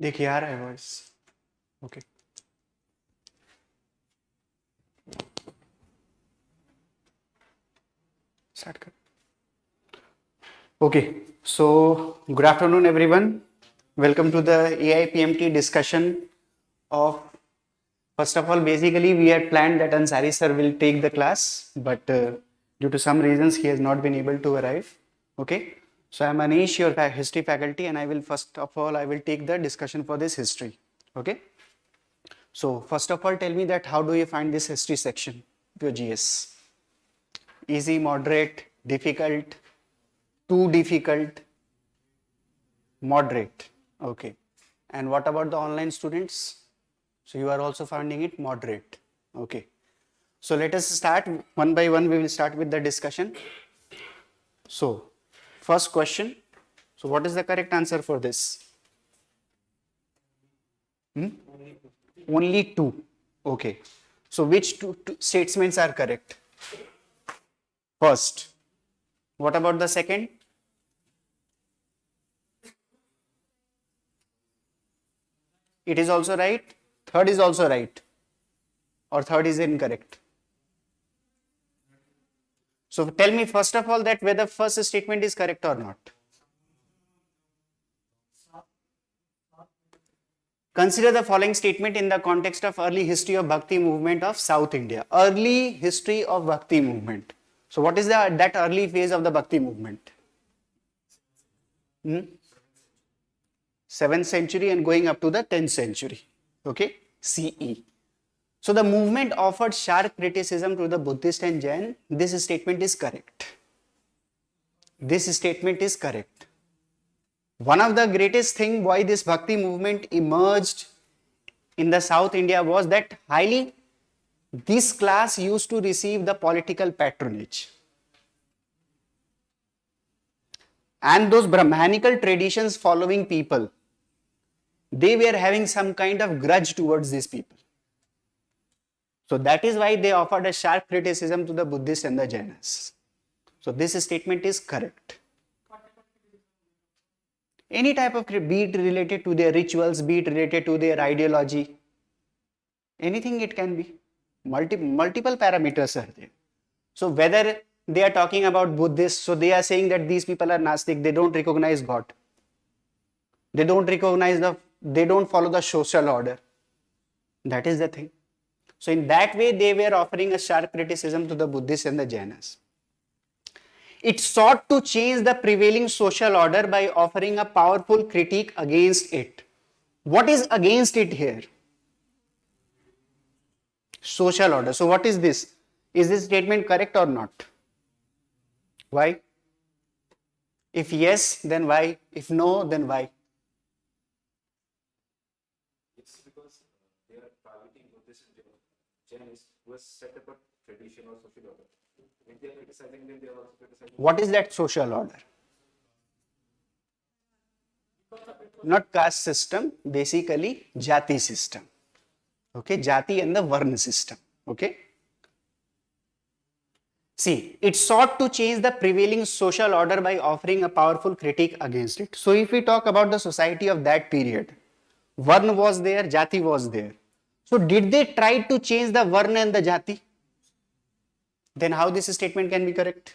देखिए आ रहा है वॉइस. ओके. स्टार्ट कर. Okay, so good afternoon everyone. Welcome to the AIPMT discussion of, first of all, basically we had planned that Ansari sir will take the class, but due to some reasons he has not been able to arrive. Okay, so I am Anish, your history faculty, and I will first of all I will take the discussion for this history. Okay, so first of all tell me that how do you find this history section of your GS? Easy, moderate, difficult, too difficult, moderate. Okay, and what about the online students? So you are also finding it moderate. Okay, so let us start one by one. We will start with the discussion. So first question, so what is the correct answer for this? Only two. Okay, so which two statements are correct? First. What about the second? It is also right. Third is also right. Or third is incorrect. So tell me first of all that whether first statement is correct or not. Consider the following statement in the context of early history of Bhakti movement of South India. Early history of Bhakti movement. So what is that early phase of the Bhakti movement? 7th century and going up to the 10th century. Okay, CE. So the movement offered sharp criticism to the Buddhist and Jain. This statement is correct. This statement is correct. One of the greatest thing why this Bhakti movement emerged in the South India was that this class used to receive the political patronage. And those Brahmanical traditions following people, they were having some kind of grudge towards these people. So that is why they offered a sharp criticism to the Buddhists and the Jainas. So this statement is correct. Any type of, be it related to their rituals, be it related to their ideology, anything it can be. Multiple parameters are there. So whether they are talking about Buddhists, so they are saying that these people are Gnostic, they don't recognize God. They don't recognize they don't follow the social order. That is the thing. So in that way, they were offering a sharp criticism to the Buddhists and the Jainas. It sought to change the prevailing social order by offering a powerful critique against it. What is against it here? Social order. So what is this? Is this statement correct or not? Why? If yes, then why? If no, then why? It's because they are targeting Buddhists and Jains who has set up a tradition or social order. When they are criticizing them, they are also criticizing. What is that social order? Not caste system, basically jati system. Okay, jati and the varna system. Okay. See, it sought to change the prevailing social order by offering a powerful critique against it. So if we talk about the society of that period, varna was there, jati was there. So did they try to change the varna and the jati? Then how this statement can be correct?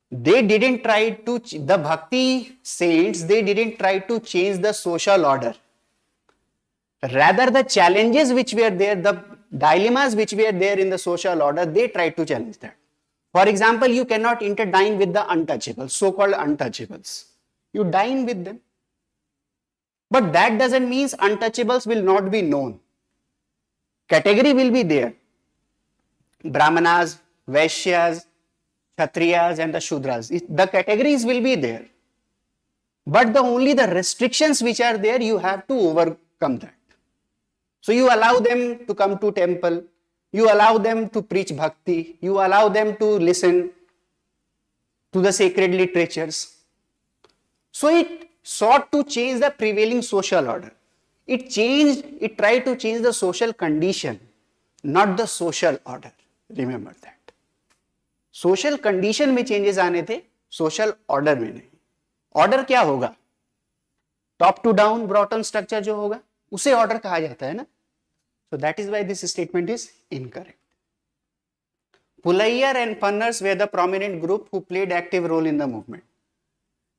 They didn't try to, the Bhakti saints, they didn't try to change the social order. Rather, the challenges which were there, the dilemmas which were there in the social order, they tried to challenge that. For example, you cannot interdine with the untouchables, so-called untouchables. You dine with them. But that doesn't mean untouchables will not be known. Category will be there. Brahmanas, Vaishyas, Kshatriyas and the Shudras. The categories will be there. But only the restrictions which are there, you have to overcome that. So you allow them to come to temple, you allow them to preach bhakti, you allow them to listen to the sacred literatures. So it sought to change the prevailing social order. It tried to change the social condition, not the social order. Remember that. Social condition में changes आने थे, social order में नहीं. Order क्या होगा? Top to down ब्रॉटन structure जो होगा उसे ऑर्डर कहा जाता है ना. So that is why this statement is incorrect. Pulayar and Panners were the prominent group who played active role in the movement.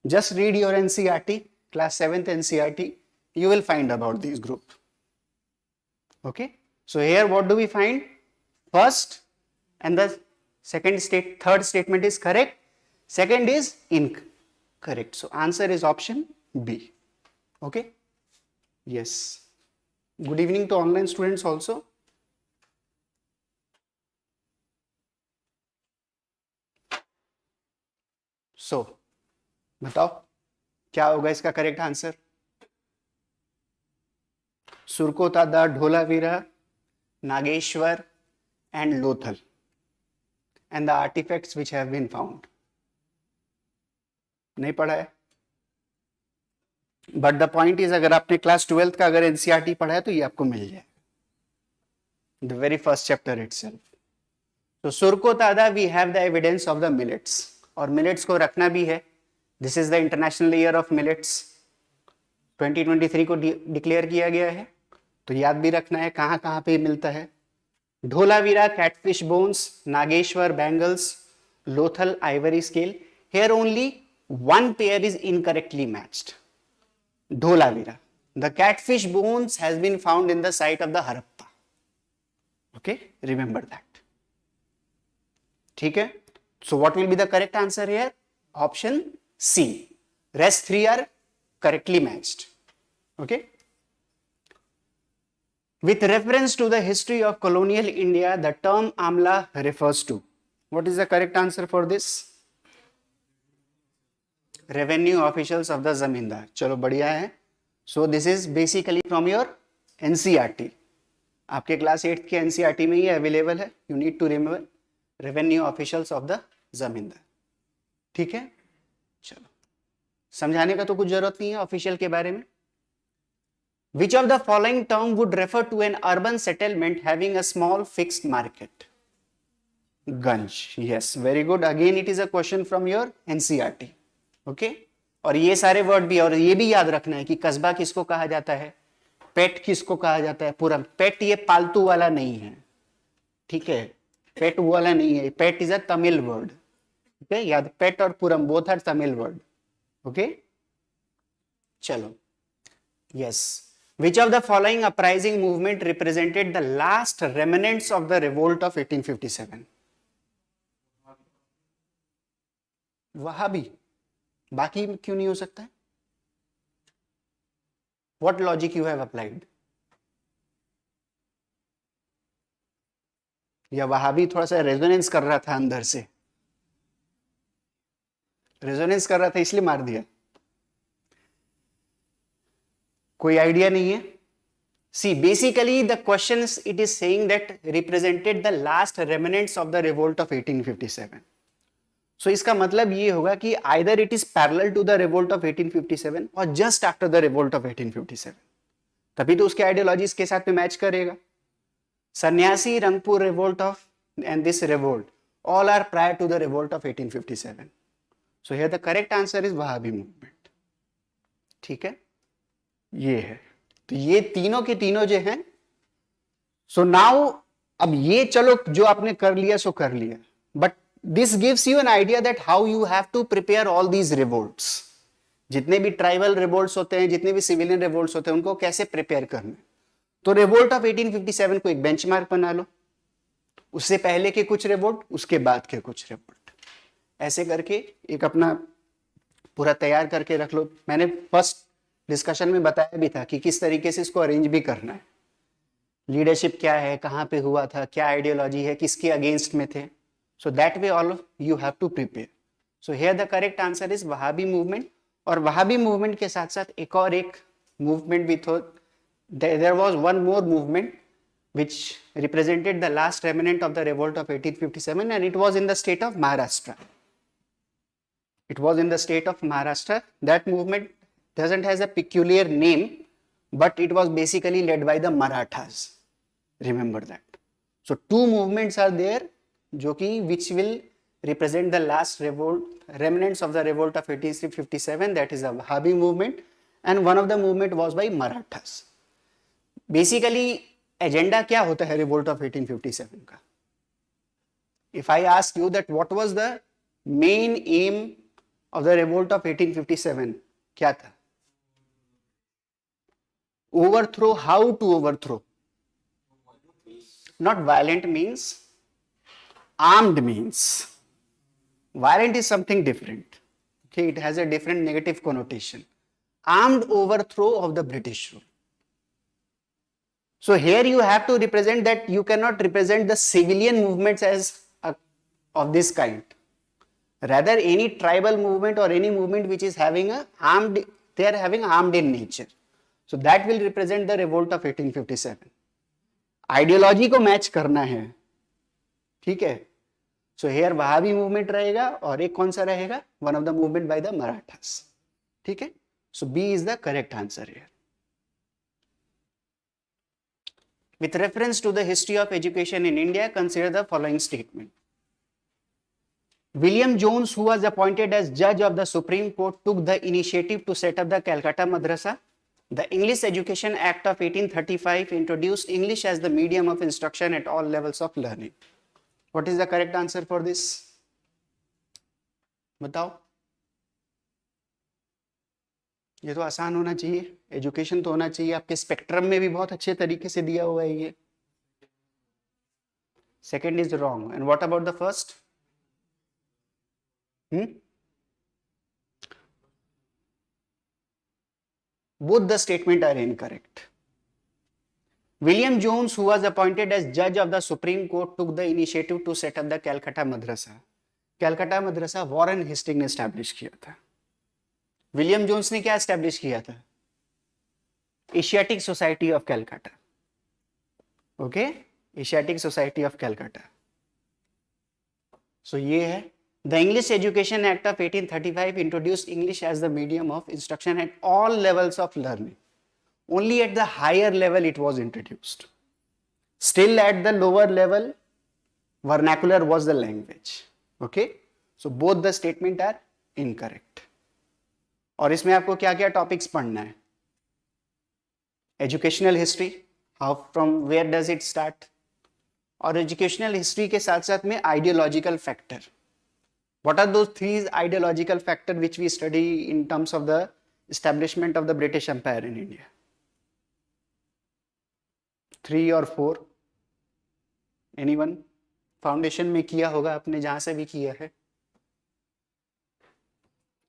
Just read your NCERT, class 7th NCERT, you will find about this group. Okay, so here what do we find? First and the third statement is correct, second is incorrect. So answer is option B. Okay, yes. Good evening to online students also. So, बताओ क्या होगा इसका correct answer? Surkotada, Dholavira, Nageshwar and Lothal and the artifacts which have been found. नहीं पढ़ा है? But the point is अगर आपने class 12th का अगर एनसीईआरटी पढ़ा है तो ये आपको मिल जाए. The very first chapter itself. तो Surkotada we have the evidence of the millets, और मिलेट्स को रखना भी है. This is the international year of millets. 2023 को डिक्लेयर किया गया है, तो याद भी रखना है कहां कहां पे मिलता है. Dholavira catfish bones, Nageshwar bangles, Lothal ivory scale. Here only one pair is incorrectly matched. Dholavira. The catfish bones has been found in the site of the Harappa. Okay, remember that. ठीक है. So what will be the correct answer here? Option C. Rest three are correctly matched. Okay. With reference to the history of colonial India, the term Amla refers to. What is the correct answer for this? Revenue officials of the zamindar. चलो बढ़िया है. So this is basically from your NCERT. आपके class 8th के NCERT में ही available है. You need to remember revenue officials of the zamindar. ठीक है, चलो समझाने का तो कुछ जरूरत नहीं है ऑफिशियल के बारे में. Which of the following term would refer to an urban settlement having a small fixed market? Ganj. Yes, very good. Again, it is a question from your NCERT. Okay. और ये सारे वर्ड भी, और ये भी याद रखना है कि कस्बा किसको कहा जाता है, पेट किसको कहा जाता है. पुरम. पेट ये पालतू वाला नहीं है, ठीक है, पेट वाला नहीं है. Pet is a Tamil word. Okay, याद. पेट और puram both are Tamil word. Okay, चलो. Yes. Which of the following uprising movement represented the last remnants of the revolt of 1857? Wahhabi. बाकी क्यों नहीं हो सकता है? What logic you have applied? या वहाबी थोड़ा सा रेजोनेंस कर रहा था अंदर से, रेजोनेंस कर रहा था इसलिए मार दिया. कोई आइडिया नहीं है. See, basically the questions it is saying that represented the last remnants of the revolt of 1857. So इसका मतलब ये होगा कि either it is parallel to the revolt of 1857 or just after the revolt of 1857. तभी तो उसके ideologies के साथ में मैच करेगा. सन्यासी, Rangpur revolt of and this revolt all are prior to the revolt of 1857. So here the correct answer is Wahhabi movement. ठीक है, ये है. तो ये तीनों के तीनों जो हैं. सो नाउ अब ये चलो जो आपने कर लिया सो कर लिया, but this gives you an idea that how you have to prepare all these revolts. जितने भी ट्राइबल रिवोल्ट्स होते हैं, जितने भी सिविलियन रिवोल्ट्स होते हैं, उनको कैसे प्रिपेयर करना. तो रिवोल्ट ऑफ 1857 को एक बेंचमार्क बना लो, उससे पहले के कुछ रिवोल्ट, उसके बाद के कुछ रिवोल्ट, ऐसे करके एक अपना पूरा तैयार करके रख लो. मैंने फर्स्ट डिस्कशन में बताया भी था कि किस तरीके से इसको अरेंज भी करना है. लीडरशिप क्या है, कहाँ पे हुआ था, क्या आइडियोलॉजी है, किसके अगेंस्ट में थे. So that way all you have to prepare. So here the correct answer is Wahabi movement. और वहाबी मूवमेंट के साथ साथ एक और एक मूवमेंट भी था. There was one more movement which represented the last remnant of the revolt of 1857, and it was in the state of Maharashtra. It was in the state of Maharashtra. That movement doesn't has a peculiar name, but it was basically led by the Marathas. Remember that. So two movements are there जो कि which will represent the last revolt, remnants of the revolt of 1857, that is the Wahhabi movement, and one of the movement was by Marathas. Basically agenda क्या होता है revolt of 1857 का? If I ask you that what was the main aim of the revolt of 1857, क्या था? Overthrow. How to overthrow? Not violent means, armed means. Violent is something different. Okay, it has a different negative connotation. Armed overthrow of the British rule. So here you have to represent that you cannot represent the civilian movements as of this kind. Rather, any tribal movement or any movement which is having a armed, they are having armed in nature. So that will represent the revolt of 1857. Ideology को match करना है, ठीक है. So here Wahhabi movement रहेगा और एक कौन सा रहेगा? One of the movement by the Marathas. ठीक है. So B is the correct answer here. With reference to the history of education in India, consider the following statement. William Jones, who was appointed as judge of the Supreme Court, took the initiative to set up the Calcutta Madrasa. The English Education Act of 1835 introduced English as the medium of instruction at all levels of learning. What is the correct answer for this? बताओ. ये तो आसान होना चाहिए. Education तो होना चाहिए. आपके स्पेक्ट्रम में भी बहुत अच्छे तरीके से दिया हुआ है ये. Second is wrong. And what about the first? Both the statement are incorrect. William Jones, who was appointed as judge of the Supreme Court, took the initiative to set up the Calcutta Madrasa. Calcutta Madrasa Warren Hasting ने establish किया था. William Jones ने क्या establish किया था? Asiatic society of Calcutta. Okay, Asiatic society of Calcutta. So ये है. The English Education Act of 1835 introduced English as the medium of instruction at all levels of learning. Only at the higher level it was introduced. Still at the lower level, vernacular was the language. Okay? So both the statement are incorrect. और इसमें आपको क्या क्या topics पढ़ना है? Educational history, how from where does it start, और educational history के साथ साथ में ideological factor. What are those three ideological factors which we study in terms of the establishment of the British Empire in India? 3 or 4? Anyone? Foundation में किया होगा आपने, जहां से भी किया है.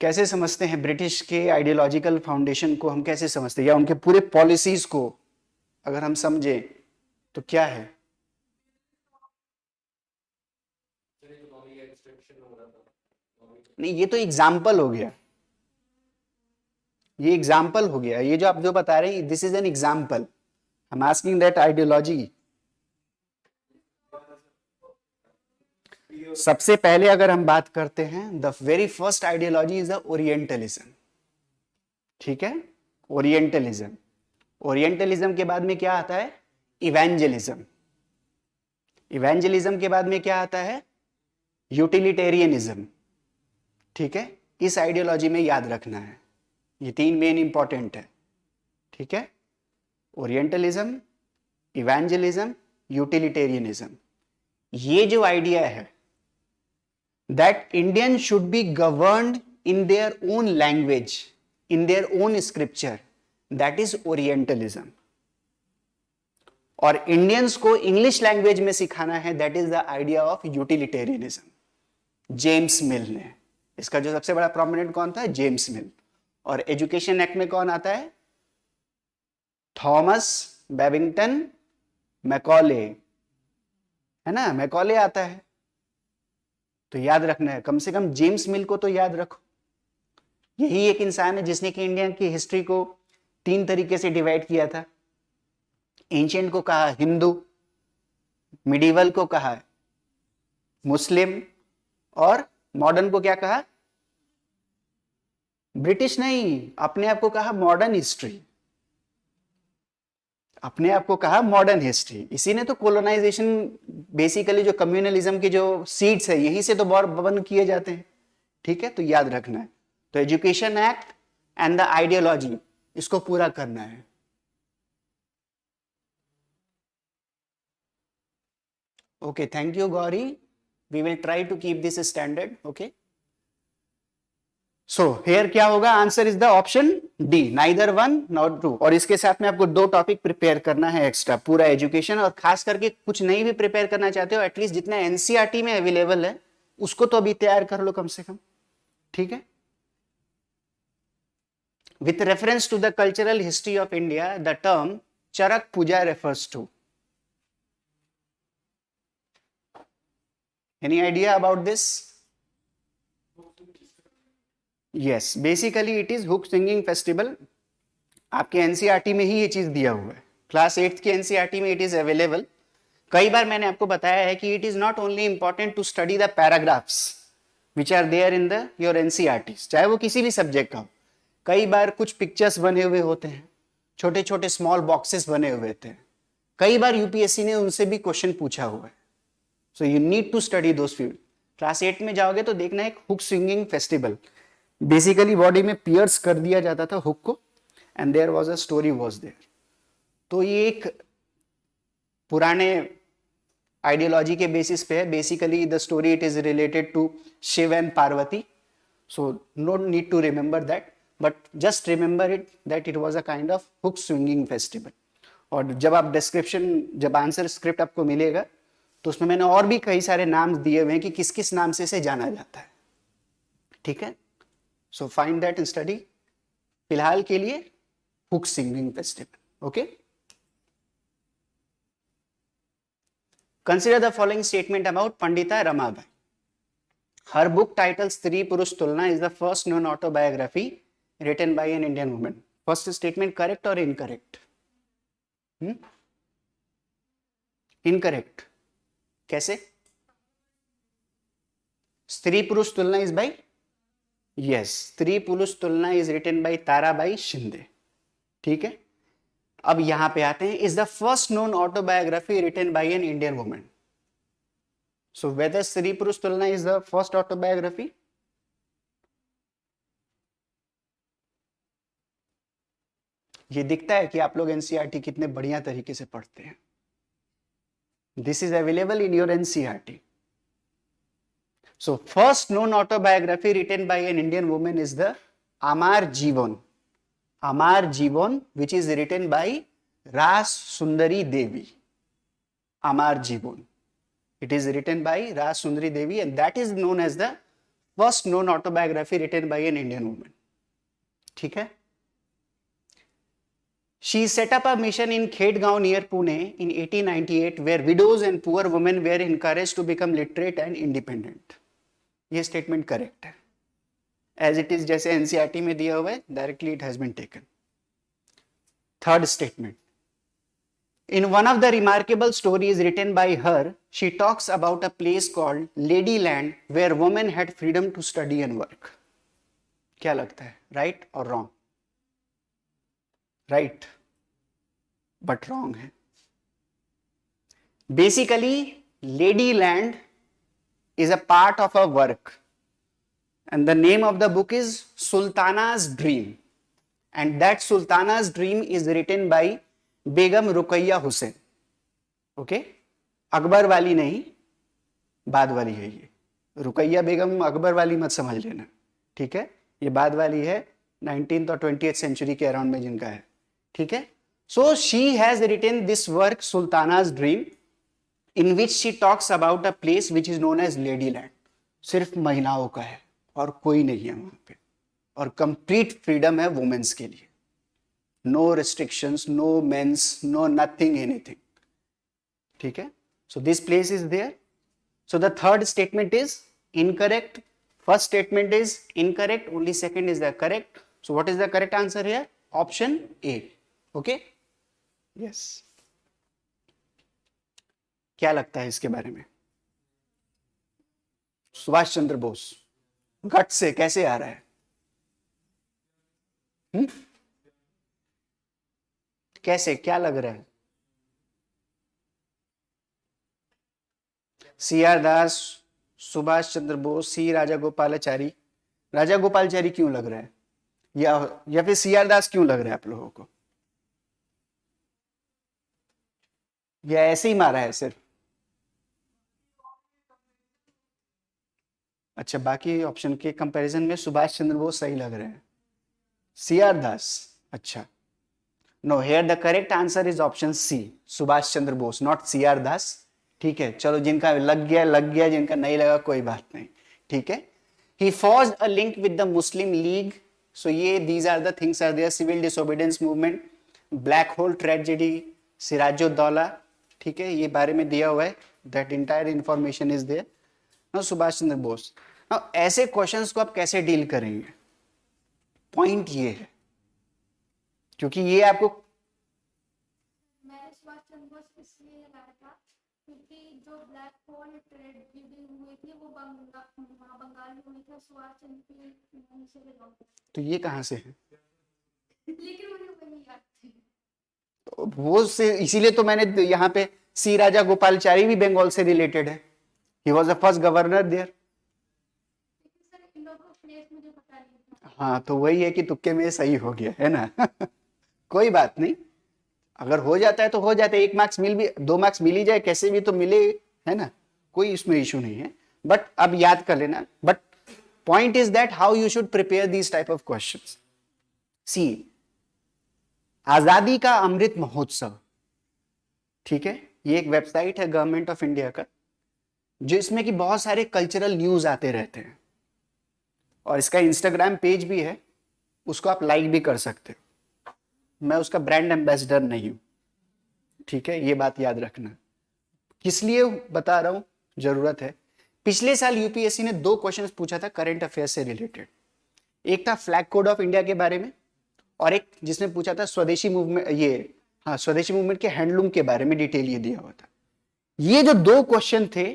कैसे समझते हैं ब्रिटिश के आइडियोलॉजिकल फाउंडेशन को? हम कैसे समझते हैं, या उनके पूरे पॉलिसीज को अगर हम समझें तो क्या है? नहीं, ये तो एग्जाम्पल हो गया. ये एग्जाम्पल हो गया. ये जो आप जो बता रहे हैं, this is an example. I am asking that ideology. सबसे पहले अगर हम बात करते हैं, the very first ideology is the orientalism. ठीक है, ओरिएंटलिज्म. ओरिएंटलिज्म के बाद में क्या आता है? इवेंजलिज्म. इवेंजलिज्म के बाद में क्या आता है? यूटिलिटेरियनिज्म. ठीक है, इस आइडियोलॉजी में याद रखना है. ये 3 मेन इंपॉर्टेंट है. ठीक है, ओरिएंटलिज्म, इवेंजलिज्म, यूटिलिटेरियनिज्म. ये जो आइडिया है that Indian should be governed in their own language, in their own scripture, that is orientalism. और इंडियंस को इंग्लिश लैंग्वेज में सिखाना है, that is the idea of utilitarianism. James मिल ने, इसका जो सबसे बड़ा प्रोमिनेंट कौन था? जेम्स मिल. और एजुकेशन एक्ट में कौन आता है? थॉमस बेबिंगटन मैकॉले, है ना, मैकॉले आता है. तो याद रखना है, कम से कम जेम्स मिल को तो याद रखो. यही एक इंसान है जिसने कि इंडिया की हिस्ट्री को 3 तरीके से डिवाइड किया था. एंशिएंट को कहा हिंदू, मिडिवल को कहा मुस्लिम, और मॉडर्न को क्या कहा? ब्रिटिश नहीं, अपने आप को कहा मॉडर्न हिस्ट्री. अपने आप को कहा मॉडर्न हिस्ट्री. इसी ने तो कोलोनाइजेशन, बेसिकली जो कम्युनलिज्म के जो सीड्स है, यहीं से तो बर्न किए जाते हैं. ठीक है, तो याद रखना है. तो education act and the ideology इसको पूरा करना है। Okay, thank you Gauri, we will try to keep this standard. Okay, so here क्या होगा, answer is the option D, neither one not two. और इसके साथ में आपको 2 टॉपिक प्रिपेयर करना है एक्स्ट्रा, पूरा एजुकेशन, और खास करके कुछ नहीं भी प्रिपेयर करना चाहते हो, एटलीस्ट जितना एनसीईआरटी में अवेलेबल है उसको तो अभी तैयार कर लो कम से कम, ठीक है। With reference to the cultural history of India, the term Charak Puja refers to. Any idea about this? Yes, basically it is hook singing festival. आपके एनसीईआरटी में ही ये चीज दिया हुआ है, क्लास 8 की एनसीईआरटी में इट इज अवेलेबल। कई बार मैंने आपको बताया है कि it is not only important to study the paragraphs which are there in the your NCERTs, चाहे वो किसी भी सब्जेक्ट का हो। कई बार कुछ पिक्चर्स बने हुए होते हैं, छोटे छोटे स्मॉल बॉक्सेस बने हुए थे, कई बार यूपीएससी ने उनसे भी क्वेश्चन पूछा हुआ है। So you need to study those field. Class 8 में जाओगे तो देखना एक hook swinging festival, basically body में पियर्स कर दिया जाता था हुक को, and there was a story was there. तो ये एक पुराने आइडियोलॉजी के बेसिस पे है। Basically the story it is related to Shiv and Parvati, so no need to remember that, but just remember it that it was a kind of hook swinging festival. और जब आप डिस्क्रिप्शन, जब आंसर स्क्रिप्ट आपको मिलेगा तो उसमें मैंने और भी कई सारे नाम दिए हुए हैं कि किस किस नाम से इसे जाना जाता है, ठीक है। So find that in study. फिलहाल के लिए hook swinging festival, okay. Consider the following statement about Pandita Ramabai. Her book titled Stree Purush Tulna is the first known autobiography written by an Indian woman. First statement correct or incorrect? Incorrect. कैसे? Stree Purush Tulna is by? Yes, Stree Purush Tulna is written by Tarabai Shinde. ठीक है। अब यहां पे आते हैं, is the first known autobiography written by an Indian woman. So whether Stri Purush तुलना is the first autobiography? ये दिखता है कि आप लोग एनसीईआरटी कितने बढ़िया तरीके से पढ़ते हैं। This is available in your NCERT. So first known autobiography written by an Indian woman is the Amar Jeevan, Amar Jeevan, which is written by Ras Sundari Devi. Amar Jeevan. It is written by Ras Sundari Devi, and that is known as the first known autobiography written by an Indian woman. ठीक है? She set up a mission in Khedgaon near Pune in 1898, where widows and poor women were encouraged to become literate and independent. ये statement correct है। As it is जैसे NCERT में दिया हुआ है, directly it has been taken. Third statement, in one of the remarkable stories written by her, she talks about a place called Ladyland where women had freedom to study and work. क्या लगता है, right और wrong? Right, but wrong है। Basically Ladyland is a part of a work, and the name of the book is Sultana's Dream, and that Sultana's Dream is written by Begum Ruqayya Hussain. Okay, Akbar वाली नहीं, बाद वाली है ये। रुकैया बेगम अकबर वाली मत समझ लेना, ठीक है। ये बाद वाली है, 19th और 20th सेंचुरी के अराउंड में जिनका है, ठीक है। So she has written this work Sultana's dream, in which she talks about a place which is known as Ladyland. सिर्फ महिलाओं का है और कोई नहीं है वहां पे, और कंप्लीट फ्रीडम है वुमेन्स के लिए। No restrictions, no men's, no nothing, anything, ठीक है। So this place is there. So the third statement is incorrect, first statement is incorrect, only second is the correct. So what is the correct answer here? Option A. Okay, yes. क्या लगता है इसके बारे में? सुभाष चंद्र बोस, गट से कैसे आ रहा है? कैसे, क्या लग रहा है? सी आर दास, सुभाष चंद्र बोस, सी राजा गोपालाचारी। राजा गोपालाचारी क्यों लग रहा है? या फिर सीआर दास क्यों लग रहा है आप लोगों को, या ऐसे ही मारा है सिर्फ? अच्छा, बाकी ऑप्शन के कंपैरिजन में सुभाष चंद्र बोस सही लग रहे हैं, सीआर दास। अच्छा, no, here the correct answer is option C, Subhash Chandra Bose, not CR Das. ठीक है, चलो जिनका लग गया, जिनका नहीं लगा कोई बात नहीं। ठीक है, he forged a link with the Muslim league. So ये these are the things are there, civil disobedience movement, black hole tragedy, Sirajuddaulah. ठीक है, ये बारे में दिया हुआ है, that entire information is there. ना सुभाष चंद्र बोस। ना ऐसे क्वेश्चंस को आप कैसे डील करेंगे, पॉइंट ये है, क्योंकि ये आपको मैंने सुभाष चंद्र बोस इसलिए लगाया था क्योंकि जो ब्लैक होल ट्रेजेडी हुए थे वो बंगाल में हुए थे, सुभाष चंद्र के नाम से लगा। तो ये कहाँ से है? लेकिन मुझे वही याद थी। तो वो से इसीलिए तो मैंने यहाँ पे सी राजा गोपालचारी भी बंगाल से रिलेटेड है, he was the first governor there. लेकिन सर इन लोगों को प्लेस मुझे पता नहीं था। हाँ, तो वही है कि तुक्के में सही हो गया है ना। कोई बात नहीं, अगर हो जाता है तो हो जाता है, 1 मार्क्स मिल भी, 2 मार्क्स मिल ही जाए, कैसे भी तो मिले, है ना, कोई इसमें इशू नहीं है। बट अब याद कर लेना, but point is that how you should prepare these type of questions. See, Azadi का अमृत महोत्सव, ठीक है, ये एक वेबसाइट है गवर्नमेंट ऑफ इंडिया का, जो इसमें कि बहुत सारे कल्चरल न्यूज आते रहते हैं, और इसका इंस्टाग्राम पेज भी है, उसको आप लाइक भी कर सकते हो। मैं उसका ब्रांड एम्बेसडर नहीं हूं, ठीक है, ये बात याद रखना। किस लिए बता रहा हूं, जरूरत है। पिछले साल यूपीएससी ने 2 क्वेश्चंस पूछा था करंट अफेयर से रिलेटेड, एक था फ्लैग कोड ऑफ इंडिया के बारे में, और एक जिसने पूछा था स्वदेशी मूवमेंट, ये हाँ स्वदेशी मूवमेंट के हैंडलूम के बारे में डिटेल ये दिया हुआ था। ये जो 2 क्वेश्चन थे,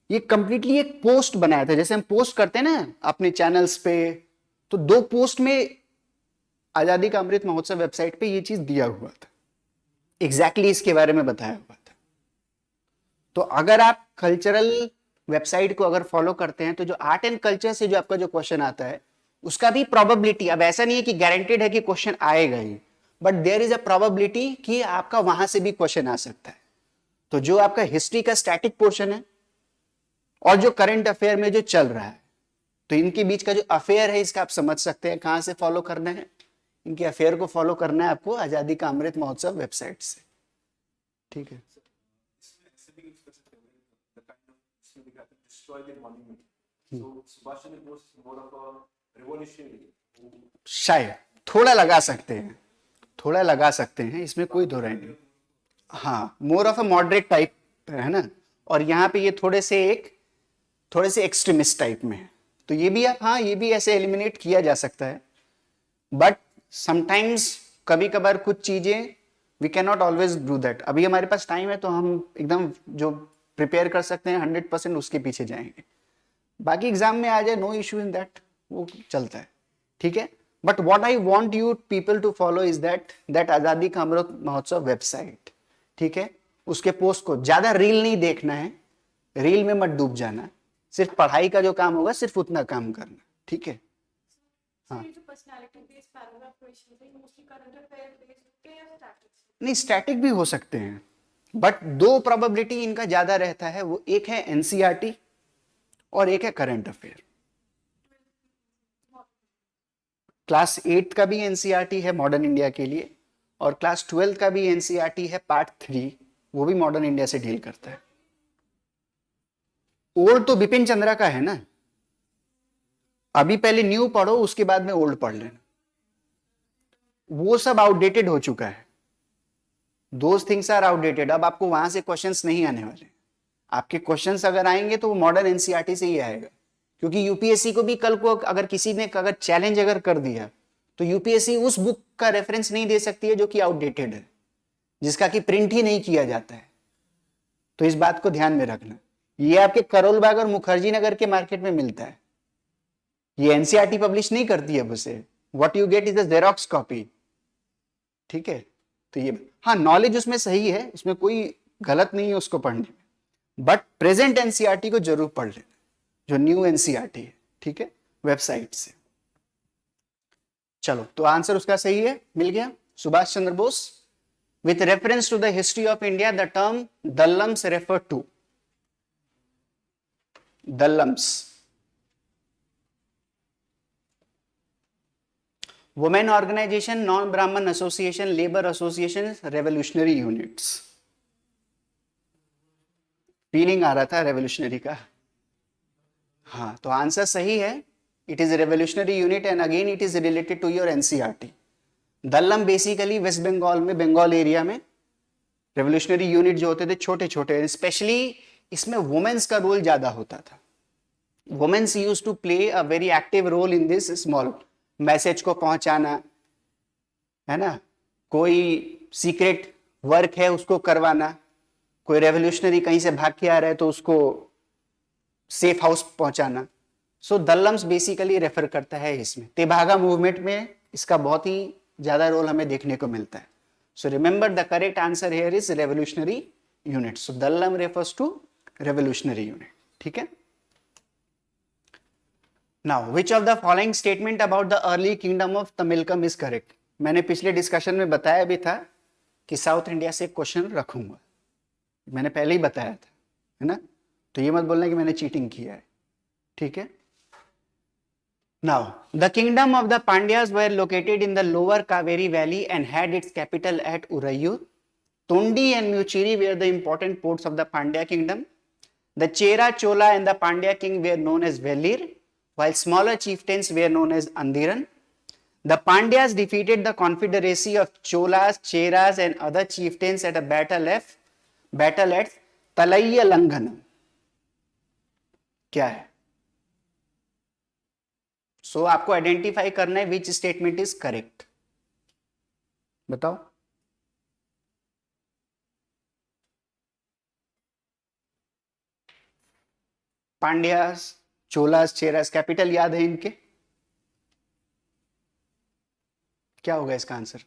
ये कंप्लीटली एक पोस्ट बनाया था, जैसे हम पोस्ट करते हैं ना अपने चैनल्स पे, तो 2 पोस्ट में आजादी का अमृत महोत्सव वेबसाइट पे ये चीज दिया हुआ था, एग्जैक्टली इसके बारे में बताया हुआ था। तो अगर आप कल्चरल वेबसाइट को अगर फॉलो करते हैं, तो जो आर्ट एंड कल्चर से जो आपका जो क्वेश्चन आता है, उसका भी प्रोबेबिलिटी, अब ऐसा नहीं है कि गारंटेड है कि क्वेश्चन आएगा ही, but there is a probability कि आपका वहां से भी क्वेश्चन आ सकता है। तो जो आपका हिस्ट्री का स्टैटिक पोर्शन है और जो करंट अफेयर में जो चल रहा है, तो इनके बीच का जो अफेयर है, इसका आप समझ सकते हैं कहां से फॉलो करना है। इनके अफेयर को फॉलो करना है आपको आजादी का अमृत महोत्सव वेबसाइट से, ठीक है। इसमें ऐसे भी यूज कर सकते हैं, द काइंड ऑफ इसमें दिखाते हैं destroy the monument, so Subhash Chandra Bose more of a revolutionary, शायद थोड़ा लगा सकते हैं, थोड़ा लगा सकते हैं, इसमें कोई दो राय नहीं। हाँ, more of a moderate type है ना, और यहाँ पे ये थोड़े से एक्सट्रीमिस्ट टाइप में है, तो ये भी आप, हाँ ये भी ऐसे एलिमिनेट किया जा सकता है, बट समटाइम्स कभी कभार कुछ चीजें we can not always do that. अभी हमारे पास टाइम है तो हम एकदम जो प्रिपेयर कर सकते हैं 100% उसके पीछे जाएंगे, बाकी एग्जाम में आ जाए नो इशू इन दैट, वो चलता है, ठीक है। But what I want you people to follow is that आजादी का अमृत महोत्सव वेबसाइट, ठीक है। उसके पोस्ट को ज्यादा रील नहीं देखना है, रील में मत डूब जाना, सिर्फ पढ़ाई का जो काम होगा सिर्फ उतना काम करना, ठीक है। हाँ, जो पर्सनालिटी बेस्ड पैराग्राफ क्वेश्चन थे मोस्टली करंट अफेयर बेस्ड थे या स्टैटिक्स? नहीं स्टैटिक भी हो सकते हैं, बट 2 प्रोबेबिलिटी इनका ज्यादा रहता है, वो एक है एनसीईआरटी और एक है करंट अफेयर। क्लास 8 का भी एनसीईआरटी है मॉडर्न इंडिया के लिए, और क्लास 12 का भी एनसीईआरटी है पार्ट 3, वो भी मॉडर्न इंडिया से डील करता है। ओल्ड तो बिपिन चंद्रा का है ना, अभी पहले न्यू पढ़ो उसके बाद में ओल्ड पढ़ लेना, वो सब आउटडेटेड हो चुका है, दोज थिंग्स आर आउटडेटेड। अब आपको वहां से क्वेश्चंस नहीं आने वाले, आपके क्वेश्चंस अगर आएंगे तो वो मॉडर्न एनसीईआरटी से ही आएगा, क्योंकि यूपीएससी को भी कल को अगर किसी ने अगर चैलेंज अगर कर दिया, तो यूपीएससी उस बुक का रेफरेंस नहीं दे सकती है जो कि आउटडेटेड है, जिसका कि प्रिंट ही नहीं किया जाता है। तो इस बात को ध्यान में रखना, ये आपके करोल बाग और मुखर्जी नगर के मार्केट में मिलता है, ये एनसीईआरटी पब्लिश नहीं करती है उसे, what you get is a xerox copy, ठीक है। तो ये हाँ, नॉलेज उसमें सही है, उसमें कोई गलत नहीं है उसको पढ़ने में, बट प्रेजेंट एनसीईआरटी को जरूर पढ़ लेना, जो न्यू एनसीईआरटी है, ठीक है, वेबसाइट से। चलो, तो आंसर उसका सही है, मिल गया, Subhash Chandra Bose. With reference to the history of India, the term Dallams refer to, Dallams, women organization, non Brahmin association, labour association, revolutionary units. Feeling आ रहा था रेवोल्यूशनरी का। हाँ, तो आंसर सही है, it is revolutionary unit and again it is related to your NCERT. Dallam basically West Bengal में, Bengal area में रेवोल्यूशनरी यूनिट जो होते थे छोटे छोटे, स्पेशली इसमें वुमेन्स का रोल ज्यादा होता था। Women's use to play a very active role in this small, message को पहुंचाना, है ना, कोई सीक्रेट वर्क है उसको करवाना, कोई रेवोल्यूशनरी कहीं से भाग के आ रहा है तो उसको सेफ हाउस पहुंचाना। सो दल्लम्स बेसिकली रेफर करता है इसमें। तेभागा मूवमेंट में इसका बहुत ही ज्यादा रोल हमें देखने को मिलता है। So remember the correct answer here is revolutionary unit. So Dallam refers to revolutionary unit, ठीक है। Now which of the following statement about the early kingdom of Tamilakam is correct. मैंने पिछले डिस्कशन में बताया भी था कि साउथ इंडिया से क्वेश्चन रखूंगा, मैंने पहले ही बताया था, है ना, तो ये मत बोलना कि मैंने चीटिंग किया है, ठीक है। Now the kingdom of the Pandyas were located in the lower Kaveri valley and had it's capital eight Uraiyur. Tondi and Muchiri were the important ports of the Pandya kingdom. The Chera, Chola and the Pandya king were known as Velir, while smaller chieftains were known as Andiran. The Pandyas defeated the confederacy of Cholas, Cheras and other chieftains at a battle at Talayyalanganam. क्या है? So आपको identify करना है which statement is correct. बताओ। Pandyas, Cholas, Cheras, capital याद है इनके? क्या होगा इसका answer?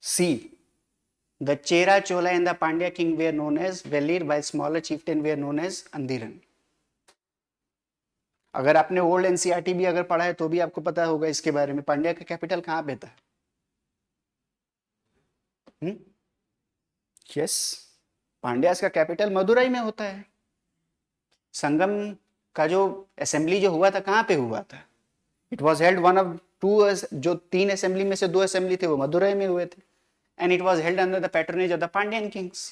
C. The Chera, Chola and the Pandya king were known as Velir, while smaller chieftain were known as Andiran. अगर आपने ओल्ड एनसीईआरटी भी अगर पढ़ा है तो भी आपको पता होगा इसके बारे में। पांड्या का कैपिटल कहां पे था? यस, पांड्यास का कैपिटल मदुरई में होता है। संगम का जो असेंबली जो हुआ था कहां पे हुआ था? It was held one of two, जो 3 असेंबली में से 2 असेंबली थे वो मदुरई में हुए थे, and it was held under the patronage of the Pandyan kings.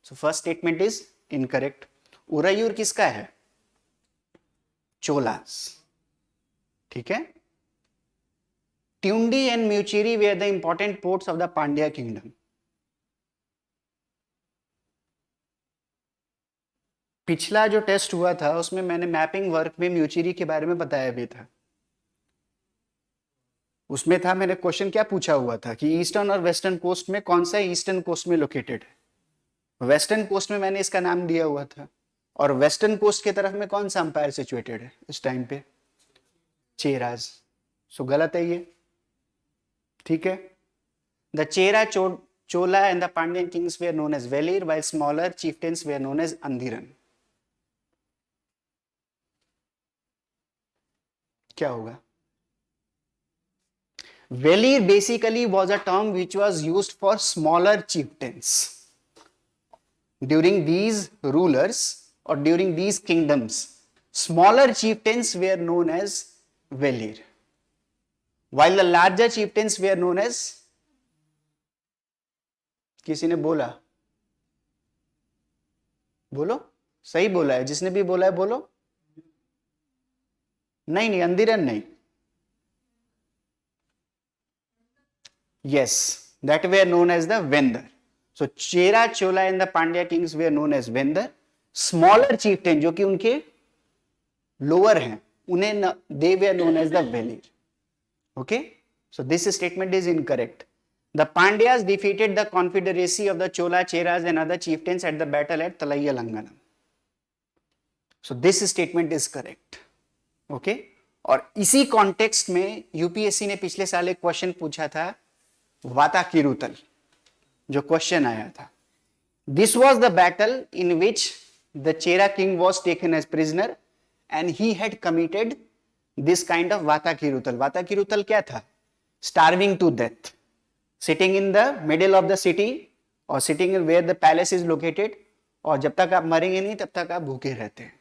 So first statement is incorrect. Uraiyur किसका है? चोलास, ठीक है। Tyndis and Muziris were the important ports of the Pandya kingdom. पिछला जो टेस्ट हुआ था उसमें मैंने मैपिंग वर्क में म्यूचिरी के बारे में बताया भी था। उसमें था, मैंने क्वेश्चन क्या पूछा हुआ था कि ईस्टर्न और वेस्टर्न कोस्ट में कौन सा ईस्टर्न कोस्ट में लोकेटेड है। वेस्टर्न कोस्ट में मैंने इसका नाम दिया हुआ था, और वेस्टर्न कोस्ट की तरफ में कौन सा अंपायर सिचुएटेड है इस टाइम पे? चेराज। सो गलत है ये, ठीक है। The Chera, Chola and the Pandyan kings were known as Velir, while smaller chieftains were known as Andiran. क्या होगा? Velir basically was a term which was used for smaller chieftains. During these rulers or during these kingdoms, smaller chieftains were known as Velir, while the larger chieftains were known as, किसी ने बोला? बोलो, सही बोला है, जिसने भी बोला है बोलो। नहीं, अंदिरन नहीं। Yes, that were known as the Vendor. So Chera, Chola and the Pandya kings were known as Vendor. Smaller chieftain जो कि उनके lower हैं, उन्हें they were known as the Velir. Okay, so this statement is incorrect. The Pandyas defeated the confederacy of the Chola, Cheras and other chieftains at the battle at Talayyalanganam. So this statement is correct. Okay, और इसी context में UPSC ने पिछले साल एक question पूछा था, वाताकिरुतल जो क्वेश्चन आया था। This was the battle in which the Chera king was taken as prisoner and he had committed this kind of Vatakirutal. Vatakirutal क्या था? Starving to death, sitting in the middle of the city or sitting where the palace is located, और जब तक आप मरेंगे नहीं तब तक आप भूखे रहते हैं.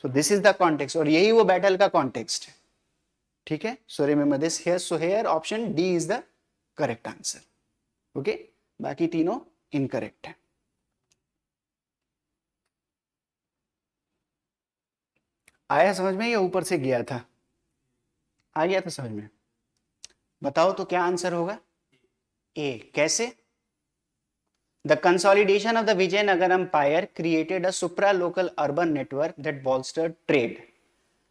So this is the context, और यही वो बैटल का context है. ठीक है? So remember this here. So here option D is the correct answer. Okay? बाकी तीनों incorrect है. आया समझ में या ऊपर से गया था? आ गया था समझ में? बताओ तो क्या आंसर होगा? ए. कैसे? The consolidation of the Vijayanagara Empire created a supra-local urban network that bolstered trade.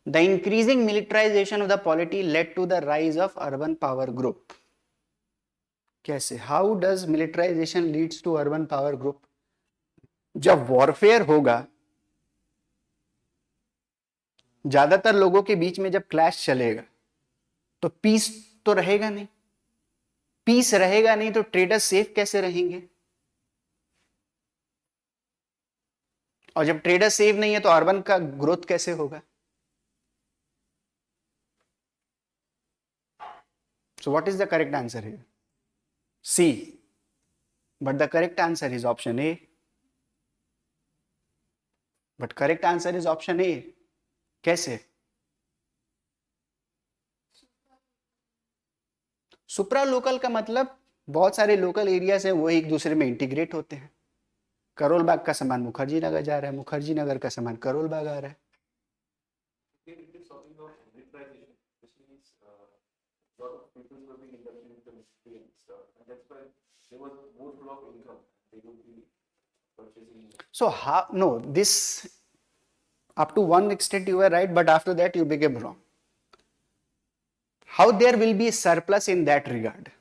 The increasing militarization of the polity led to the rise of urban power group. कैसे? How does militarization leads to urban power group? जब warfare होगा, ज्यादातर लोगों के बीच में जब clash चलेगा, तो पीस तो रहेगा नहीं. पीस रहेगा नहीं तो ट्रेडर्स सेफ कैसे रहेंगे? और जब ट्रेडर सेफ नहीं है तो अर्बन का ग्रोथ कैसे होगा? So what is the correct answer here? C. But the correct answer is option A. But correct answer is option A. कैसे? सुप्रा लोकल का मतलब बहुत सारे लोकल एरियाज हैं, वो एक दूसरे में इंटीग्रेट होते हैं. करोल बाग का सामान मुखर्जी नगर जा रहा है, मुखर्जी नगर का सामान करोल बाग आ रहा है. So how? No, this up to one extent you were right, but after that you became wrong. How there will be a surplus in that regard?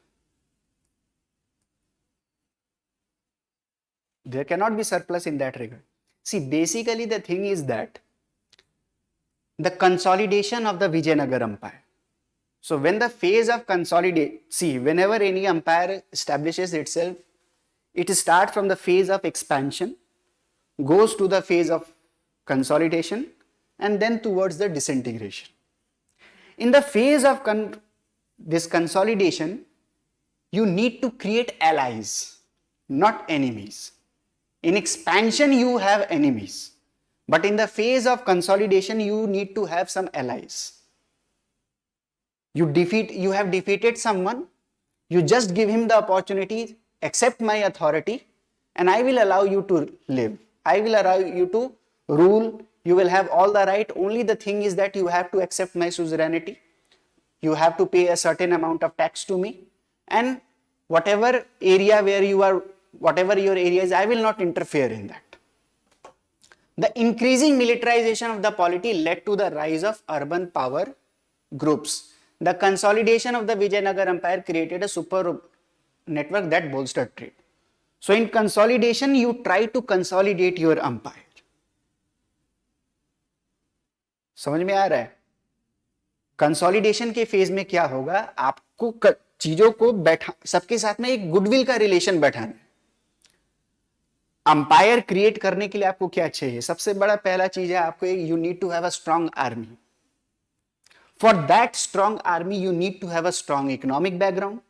There cannot be surplus in that regard. See, basically the thing is that the consolidation of the Vijayanagara Empire. So when the phase of see, whenever any empire establishes itself, it starts from the phase of expansion, goes to the phase of consolidation, and then towards the disintegration. In the phase of this consolidation, you need to create allies, not enemies. In expansion, you have enemies, but in the phase of consolidation, you need to have some allies. You have defeated someone, you just give him the opportunity, accept my authority, and I will allow you to live. I will allow you to rule. You will have all the right. Only the thing is that you have to accept my suzerainty. You have to pay a certain amount of tax to me, and whatever area where you are, whatever your area is, I will not interfere in that. The increasing militarization of the polity led to the rise of urban power groups. The consolidation of the Vijayanagara Empire created a super network that bolstered trade. So in consolidation, you try to consolidate your empire. समझ में आ रहा है? Consolidation के phase में क्या होगा? आपको चीजों को सबके साथ में एक गुडविल का रिलेशन बैठाना है. अंपायर क्रिएट करने के लिए आपको क्या चाहिए? सबसे बड़ा पहला चीज है आपको, you need to have a strong army. For that strong army you need to have a strong economic background.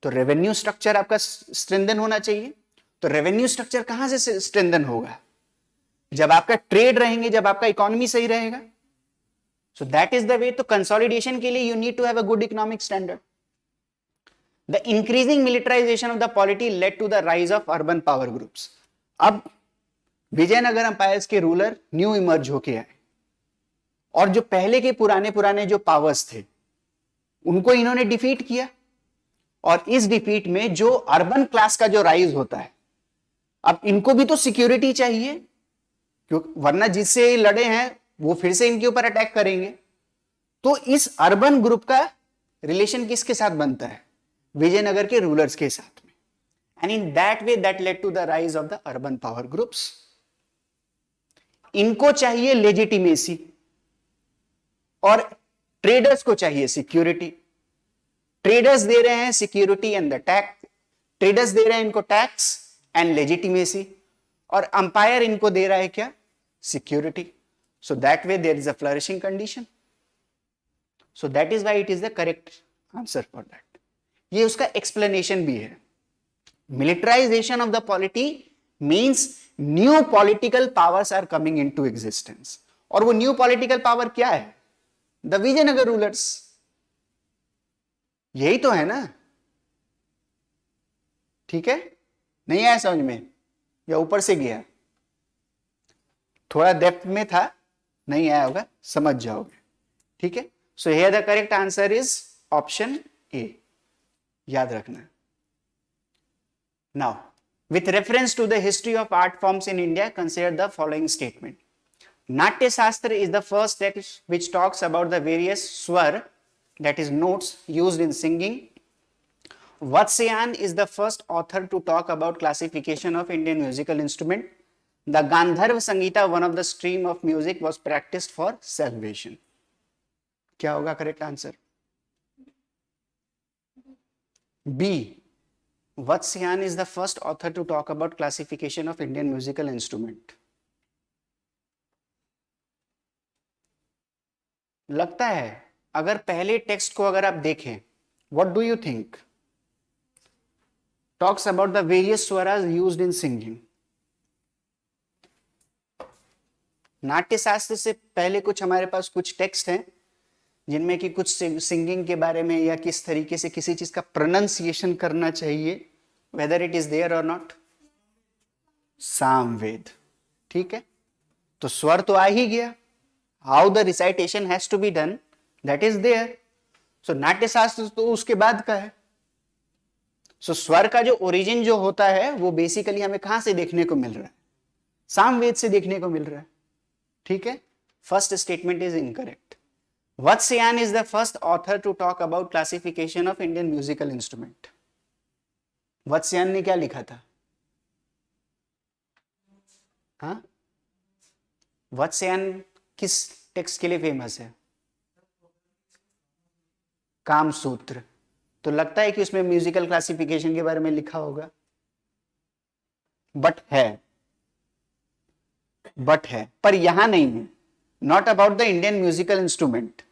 तो रेवेन्यू स्ट्रक्चर आपका स्ट्रेंथन होना चाहिए. तो रेवेन्यू स्ट्रक्चर कहां से स्ट्रेंथन होगा? जब आपका ट्रेड रहेंगे, जब आपका इकोनॉमी सही रहेगा. So that is the way. तो कंसोलिडेशन के लिए you need to have a good economic standard. The increasing militarization of the polity led to the rise of urban power groups. अब विजयनगर एम्पायर्स के रूलर न्यू इमर्ज होके आए, और जो पहले के पुराने जो पावर्स थे उनको इन्होंने डिफीट किया. और इस डिफीट में जो अर्बन क्लास का जो राइज होता है, अब इनको भी तो सिक्योरिटी चाहिए, क्योंकि वरना जिससे लड़े हैं वो फिर से इनके ऊपर अटैक करेंगे. तो इस अर्बन ग्रुप का रिलेशन किसके साथ बनता है? विजयनगर के रूलर्स के साथ में. And in that way that led to the rise of the urban power groups. इनको चाहिए लेजिटिमेसी और ट्रेडर्स को चाहिए सिक्योरिटी. ट्रेडर्स दे रहे हैं security and the tax. Traders they रहे हैं इनको टैक्स एंड लेजिटिमेसी, और अंपायर इनको दे रहा है क्या? Security. So that way there is a flourishing condition. So that is why it is the correct answer for that. ये उसका explanation भी है. Militarization of the polity means new political powers are coming into existence. और वो new political power क्या है? The Vijayanagar rulers. यही तो है ना. ठीक है, नहीं आया समझ में या ऊपर से गया? थोड़ा डेप्थ में था, नहीं आया होगा, समझ जाओगे. ठीक है. सो here the correct answer is option A. याद रखना. Now with reference to the history of art forms in India, consider the following statement. Natya Shastra is the first text which talks about the various swar, that is notes used in singing. Vatsyayan is the first author to talk about classification of Indian musical instrument. The Gandharva Sangita, one of the stream of music, was practiced for salvation. क्या होगा correct answer? B. Vatsyayan is the first author to talk about classification of Indian musical instrument. लगता है अगर पहले text को अगर आप देखें, what do you think? Talks about the various swaras used in singing. नाट्य शास्त्र से पहले कुछ हमारे पास कुछ टेक्स्ट हैं जिनमें कि कुछ सिंगिंग के बारे में या किस तरीके से किसी चीज का प्रोनाउंसिएशन करना चाहिए, whether it is there or not. Samaveda. ठीक है, तो स्वर तो आ ही गया. How the recitation has to be done, that is there. So Natya Shastra तो उसके बाद का है. सो स्वर का जो ओरिजिन जो होता है वो बेसिकली हमें कहां से देखने को मिल रहा है? सामवेद से देखने को मिल रहा है. ठीक है, first statement is incorrect. Vatsyayan is the first author to talk about classification of Indian musical instrument. Vatsyayan ने क्या लिखा था? हाँ, Vatsyayan किस टेक्स्ट के लिए फेमस है? कामसूत्र. तो लगता है कि उसमें म्यूजिकल क्लासिफिकेशन के बारे में लिखा होगा. बट है, पर यहां नहीं है. Not about the Indian musical instrument.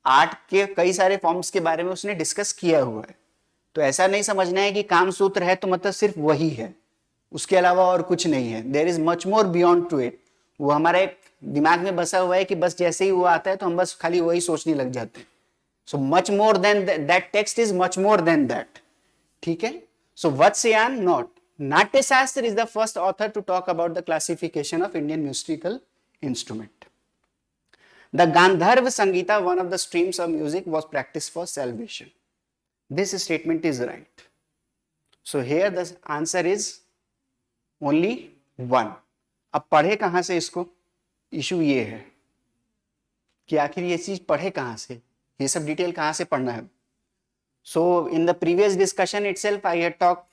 Art के कई सारे फॉर्म्स के बारे में उसने डिस्कस किया हुआ है. तो ऐसा नहीं समझना है कि कामसूत्र है तो मतलब सिर्फ वही है, उसके अलावा और कुछ नहीं है. There is much more beyond to it. वो हमारे एक दिमाग में बसा हुआ है कि बस जैसे ही वो आता है तो हम बस खाली वही सोचने लग जाते हैं. So much more than that. Text is much more than that. ठीक है. So Vatsyayan not. Natya Shastra is the first author to talk about the classification of Indian musical instrument. The Gandharva Sangita, one of the streams of music, was practiced for salvation. This statement is right. So here the answer is only one. अब पढ़े कहां से इसको? Issue ये है कि आखिर ये चीज पढ़े कहां से, ये सब डिटेल कहां से पढ़ना है. So in the previous discussion itself I had talked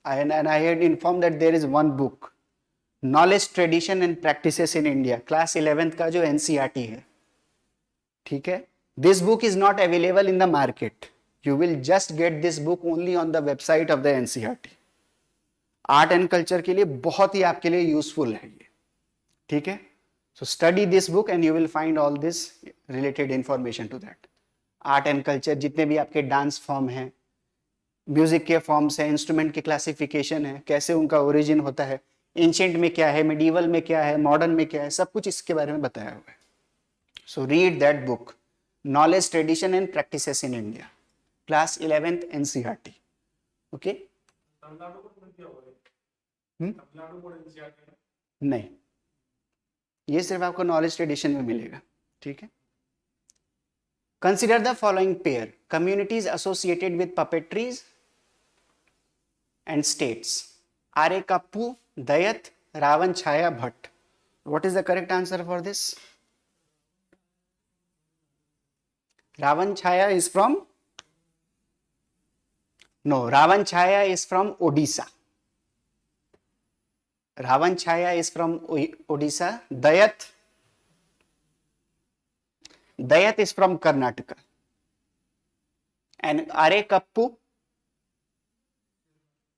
and I had informed that there is one book, knowledge tradition and practices in India, class 11th का जो एनसीईआरटी है. ठीक है, this book is not available in the market. You will just get this book only on the website of the NCERT. Art and culture के लिए बहुत ही आपके लिए यूजफुल है ये. ठीक है, so study this book and you will find all this related information to that. Art and culture जितने भी आपके डांस फॉर्म हैं, म्यूजिक के फॉर्म्स हैं, इंस्ट्रूमेंट के क्लासिफिकेशन है, कैसे उनका ओरिजिन होता है, एंशिएंट में क्या है, मिडीवल में क्या है, मॉडर्न में क्या है, सब कुछ इसके बारे में बताया हुआ है. So read that book, knowledge tradition and practices in India, class 11th NCERT. Okay, नहीं, ये सिर्फ आपको नॉलेज ट्रेडिशन में मिलेगा. ठीक है. Consider the following pair, communities associated with puppetries and states. Are Kappu, Dayat, Ravana Chhaya, Bhatt. What is the correct answer for this? Ravan Chaya is from? No, Ravan Chaya is from Odisha. Ravan Chaya is from Odisha. Dayat is from Karnataka. And Are Kappu?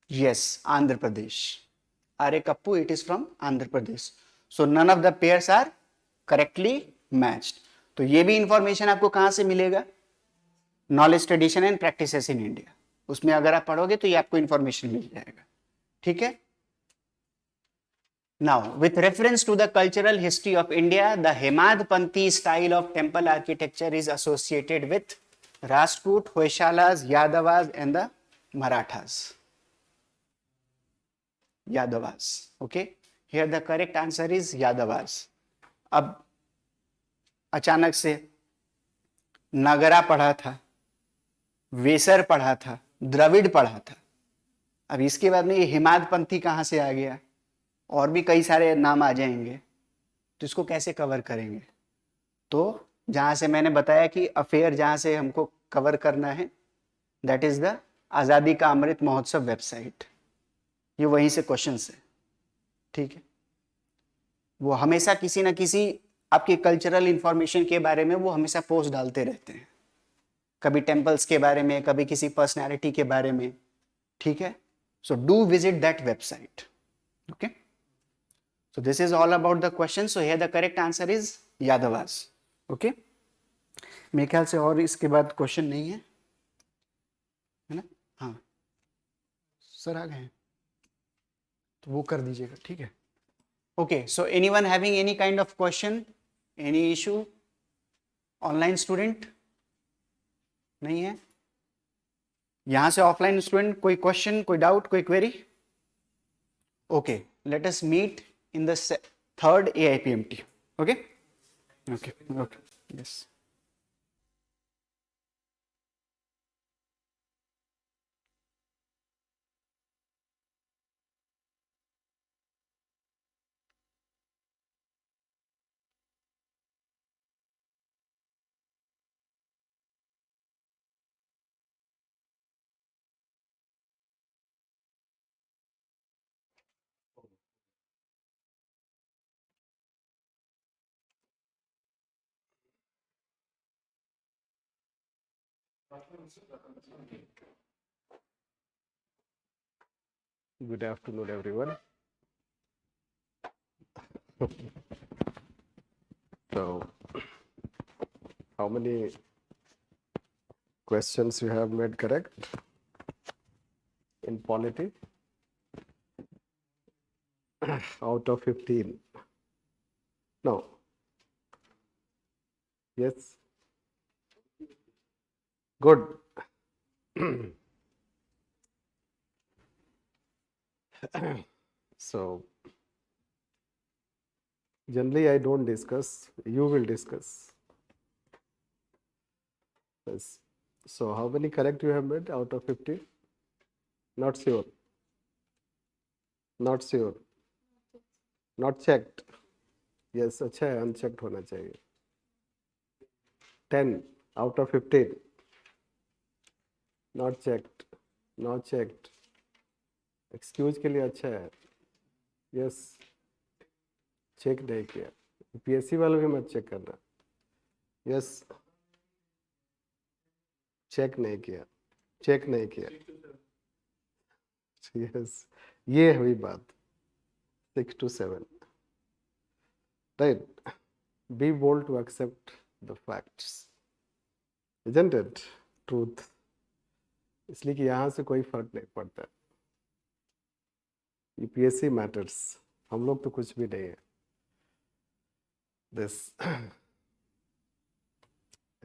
Yes, Andhra Pradesh. Are Kappu, it is from Andhra Pradesh. So none of the pairs are correctly matched. तो ये भी information आपको कहां से मिलेगा? Knowledge tradition and practices in India, उसमें अगर आप पढ़ोगे तो ये आपको इंफॉर्मेशन मिल जाएगा, ठीक है। Now, with reference to the cultural history of India, the Hemadpanthi style of temple architecture is associated with Rajput, Hoysalas, Yadavas, and the Marathas. Yadavas. Okay. Here the correct answer is Yadavas. अब अचानक से नगरा पढ़ा था, वेसर पढ़ा था, द्रविड़ पढ़ा था, अब इसके बाद में ये हेमादपंथी कहां से आ गया, और भी कई सारे नाम आ जाएंगे, तो इसको कैसे कवर करेंगे? तो जहां से मैंने बताया कि अफेयर जहां से हमको कवर करना है, दैट इज द आज़ादी का अमृत महोत्सव वेबसाइट, ये वहीं से क्वेश्चंस है, ठीक है। वो हमेशा किसी ना किसी आपकी कल्चरल इंफॉर्मेशन के बारे में वो हमेशा पोस्ट डालते रहते हैं, कभी टेम्पल्स के बारे में, कभी किसी पर्सनैलिटी के बारे में, ठीक है। So do visit that website, okay. So this is all about the question. So here the correct answer is Yadavas. Okay. मेरे ख्याल से और इसके बाद क्वेश्चन नहीं है ना? हाँ सर आ गए हैं तो वो कर दीजिएगा, ठीक है। Okay. So anyone having any kind of question, any issue? Online student नहीं है? यहाँ से ऑफलाइन स्टूडेंट कोई क्वेश्चन, कोई डाउट, कोई query? Okay. Let us meet in the third AIPMT. Okay? Okay. Okay. Yes. Good afternoon, everyone. So, how many questions you have made correct in polity? Out of 15. No. Yes. Good. So, generally I don't discuss, you will discuss. Yes. So, how many correct you have made out of 15? Not sure. Not sure. Not checked. Yes, अच्छा है, unchecked होना चाहिए. 10 out of 15. Not checked. Not checked. Excuse के लिए अच्छा है. Yes. Check नहीं किया. UPSC वालों भी मत चेक करना. Yes. चेक नहीं किया. चेक नहीं किया. Yes. ये हुई बात. 6 to 7. Right. Be bold to accept the facts. Isn't it? Truth. इसलिए कि यहाँ से कोई फर्क नहीं पड़ता. UPSC matters. हम लोग तो कुछ भी नहीं है. This.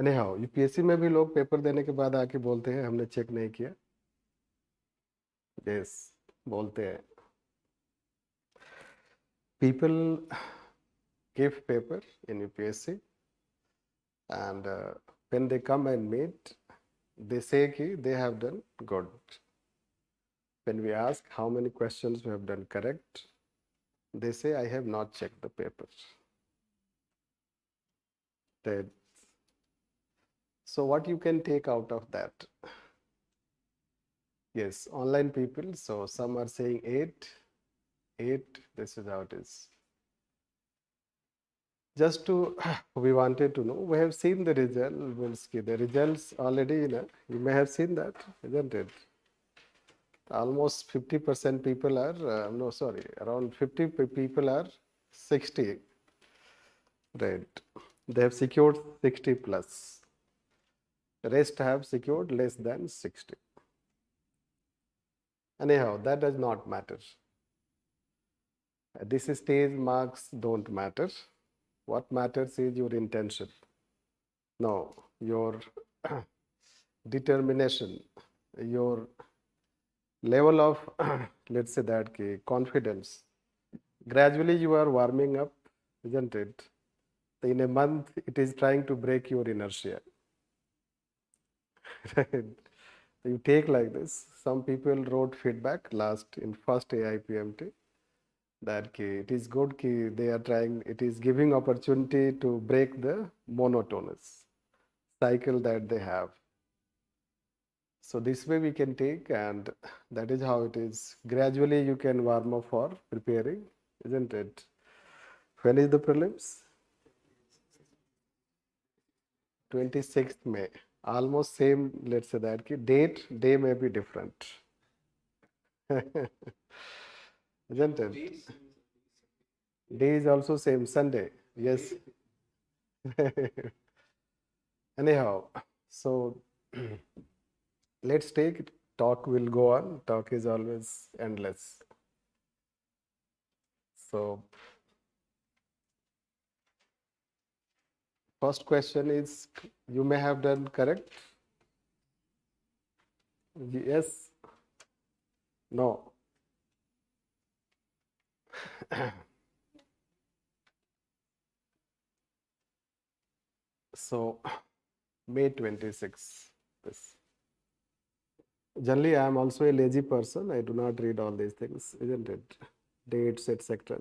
Anyhow, UPSC में भी लोग पेपर देने के बाद आके बोलते हैं हमने चेक नहीं किया. Yes, बोलते हैं. People give paper in UPSC and when they come and meet, they say कि they have done good. When we ask how many questions we have done correct, they say I have not checked the paper. That. So what you can take out of that? Yes, online people. So some are saying 8. This is how it is. Just to, we wanted to know, we have seen the result, the results already, you may have seen that, isn't it? Almost 50% people are, around 50 people are 60, right? They have secured 60 plus. Rest have secured less than 60. Anyhow, that does not matter. At this stage, marks don't matter. What matters is your intention. No, your determination, your level of, let's say that, confidence. Gradually, you are warming up, isn't it? In a month, it is trying to break your inertia. Right? You take like this. Some people wrote feedback in first AIPMT that it is good they are trying, it is giving opportunity to break the monotonous cycle that they have. So this way we can take, and that is how it is. Gradually you can warm up for preparing, isn't it? When is the prelims? 26th May. Almost same, let's say that day may be different. Isn't it? Day is also same, Sunday. Yes. Anyhow, so let's take it. Talk will go on. Talk is always endless. So first question is, you may have done correct. Yes. No. So May 26. This. Generally, I am also a lazy person. I do not read all these things, isn't it? Dates, etc.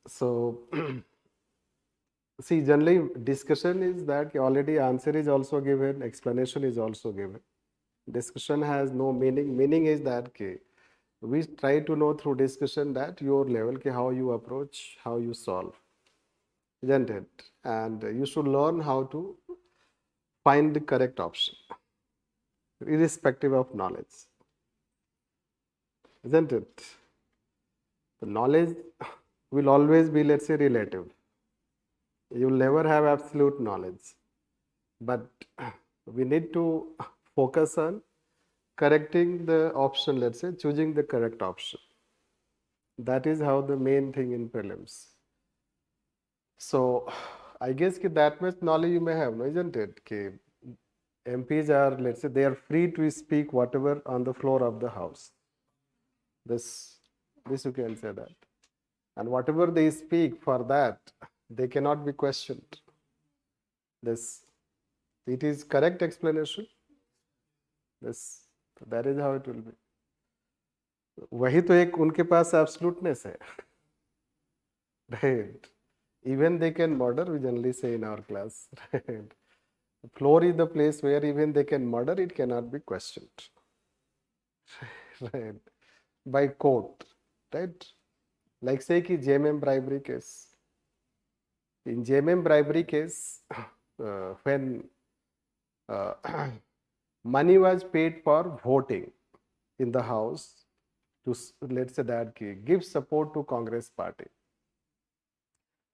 So, see, generally discussion is that already answer is also given, explanation is also given. Discussion has no meaning. Meaning is that we try to know through discussion that your level, how you approach, how you solve, isn't it? And you should learn how to find the correct option, irrespective of knowledge, isn't it? The knowledge will always be, let's say, relative. You will never have absolute knowledge, but we need to focus on correcting the option, let's say, choosing the correct option. That is how the main thing in prelims. So I guess that much knowledge you may have, no, isn't it? MPs are, let's say, they are free to speak whatever on the floor of the house. This you can say that. And whatever they speak, for that, they cannot be questioned. It is correct explanation. That is how it will be. वही तो एक उनके पास absoluteness है. Right. Even they can murder, we generally say in our class. Right. The floor is the place where even they can murder, it cannot be questioned. Right. By court. Right. Like say कि JMM bribery case. In JMM bribery case, when money was paid for voting in the house to, let's say that give support to Congress party.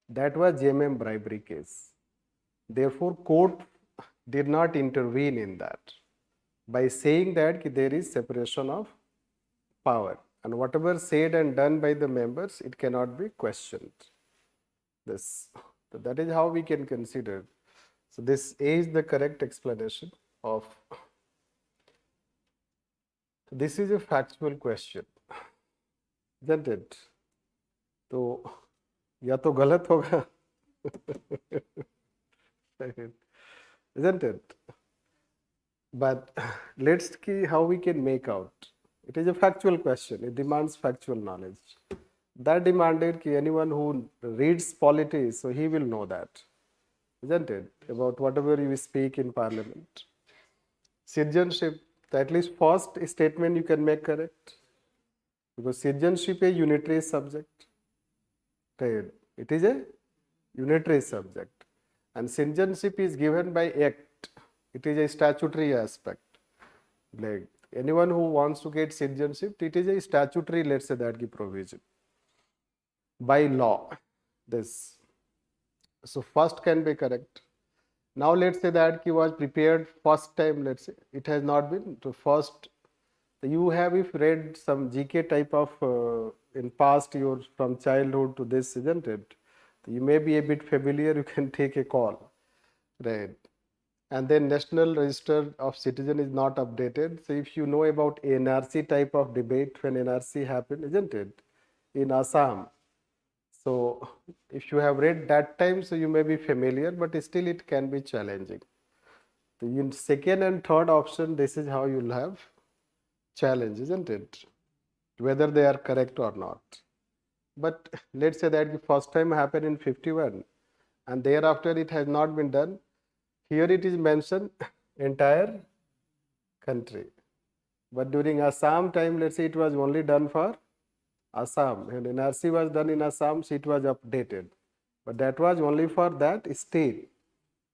That was JMM bribery case. Therefore, court did not intervene in that by saying that there is separation of power, and whatever said and done by the members, it cannot be questioned. That is how we can consider. So this is the correct explanation of. This is a factual question, isn't it? तो या तो गलत होगा, isn't it? But let's see how we can make out. It is a factual question. It demands factual knowledge. That demanded anyone who reads polity, so he will know that, isn't it? About whatever you speak in parliament. Citizenship, at least first statement you can make correct. Because citizenship is a unitary subject. It is a unitary subject. And citizenship is given by act. It is a statutory aspect. Like anyone who wants to get citizenship, it is a statutory, let's say that provision. By law, this. So first can be correct. Now let's say that he was prepared first time, let's say it has not been to first. You have if read some GK type of in past your from childhood to this, isn't it? You may be a bit familiar, you can take a call, right? And then National Register of Citizen is not updated. So if you know about NRC type of debate when NRC happened, isn't it? In Assam. So if you have read that time, so you may be familiar, but still it can be challenging. So in second and third option, this is how you'll have challenge, isn't it? Whether they are correct or not. But let's say that the first time happened in 51 and thereafter it has not been done. Here it is mentioned entire country. But during Assam time, let's say it was only done for Assam. And NRC was done in Assam, so it was updated. But that was only for that state,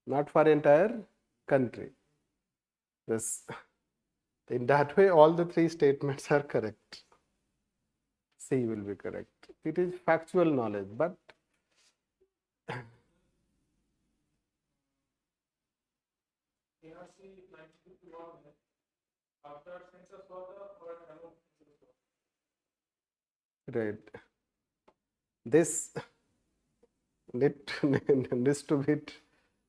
not for entire country. This, in that way, all the three statements are correct. C will be correct. It is factual knowledge, but ARC 1951 after census for the or among census. right. This needs to be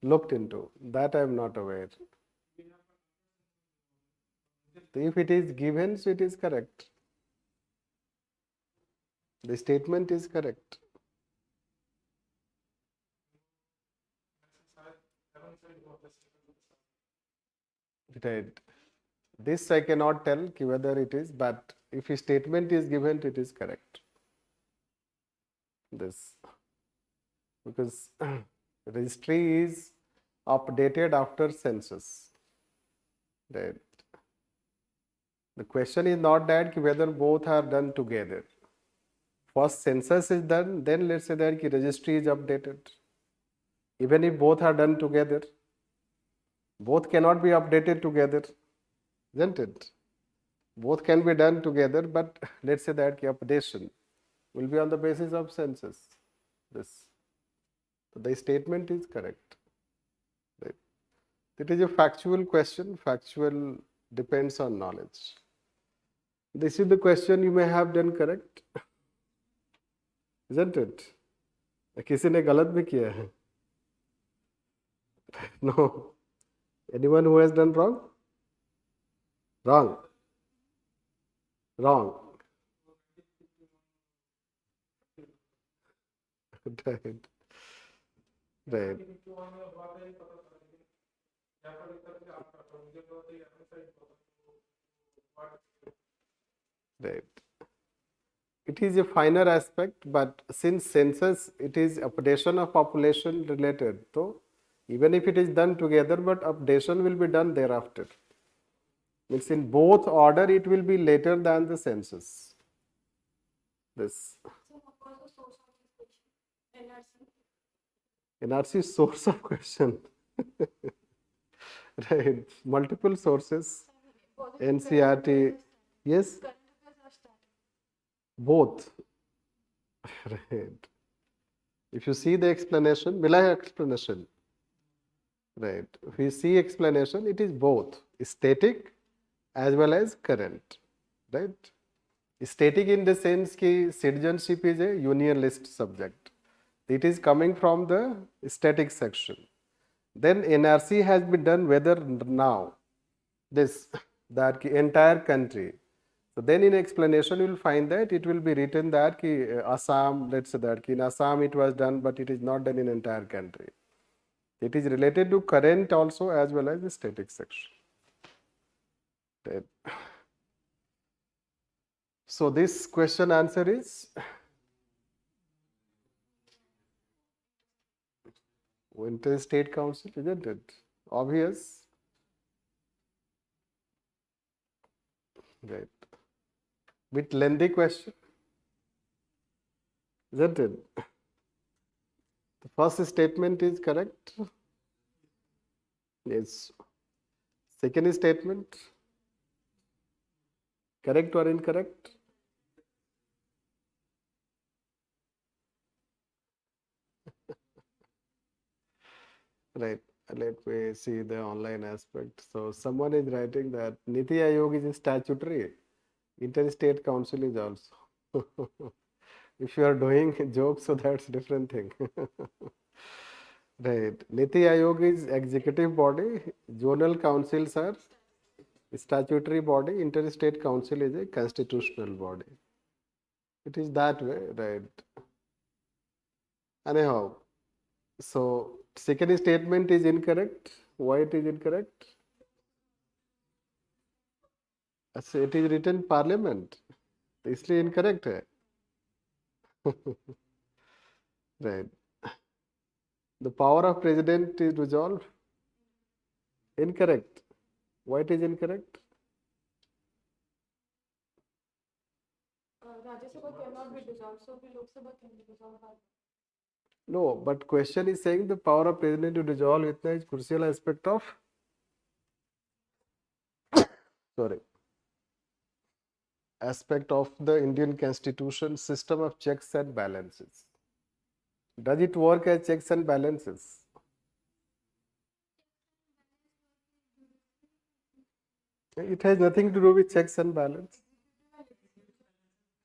looked into. That I am not aware. If it is given, so it is correct. The statement is correct. Right. This I cannot tell whether it is, but if a statement is given, it is correct. This, because registry is updated after census. Right. The question is not that whether both are done together. First census is done, then let's say that registry is updated. Even if both are done together, both cannot be updated together, isn't it? Both can be done together, but let's say that updation will be on the basis of census. This, so the statement is correct. Right. It is a factual question. Factual depends on knowledge. This is the question you may have done correct, isn't it? किसी ने गलत भी किया है? No. Anyone who has done wrong? Wrong. Wrong. Right. Right. Right. It is a finer aspect, but since census, it is updation of population related. So, even if it is done together, but updation will be done thereafter. Means in both order, it will be later than the census. This. So what was the source of this question? NRC NRC. source of question. Right. Multiple sources. NCRT. Yes. Current affairs are started. Both. Right. If you see the explanation, will I have explanation? Right. If you see explanation, it is both static as well as current. Right. Static in the sense that citizenship is a union list subject. It is coming from the static section. Then NRC has been done whether now this that entire country. So then in explanation you will find that it will be written that Assam, let's say that in Assam it was done, but it is not done in entire country. It is related to current also as well as the static section. Right. So this question answer is Winter State Council, isn't it? Obvious. Right. Bit lengthy question, isn't it? The first statement is correct. Yes. Second statement, correct or incorrect? Right. Let me see the online aspect. So someone is writing that Niti Aayog is statutory. Interstate Council is also. If you are doing jokes, so that's different thing. Right. Niti Aayog is executive body. Zonal councils are statutory body. Interstate Council is a constitutional body. It is that way, right? Anyhow, so second statement is incorrect. Why it is incorrect? अच्छा, it is written parliament, तो इसलिए incorrect है. Right. The power of president is resolved. Incorrect. Why it is incorrect? Rajya Sabha cannot be dissolved, so the Lok Sabha can be dissolved. No, but question is saying the power of president to dissolve itna is crucial aspect of aspect of the Indian Constitution system of checks and balances. Does it work as checks and balances? It has nothing to do with checks and balance.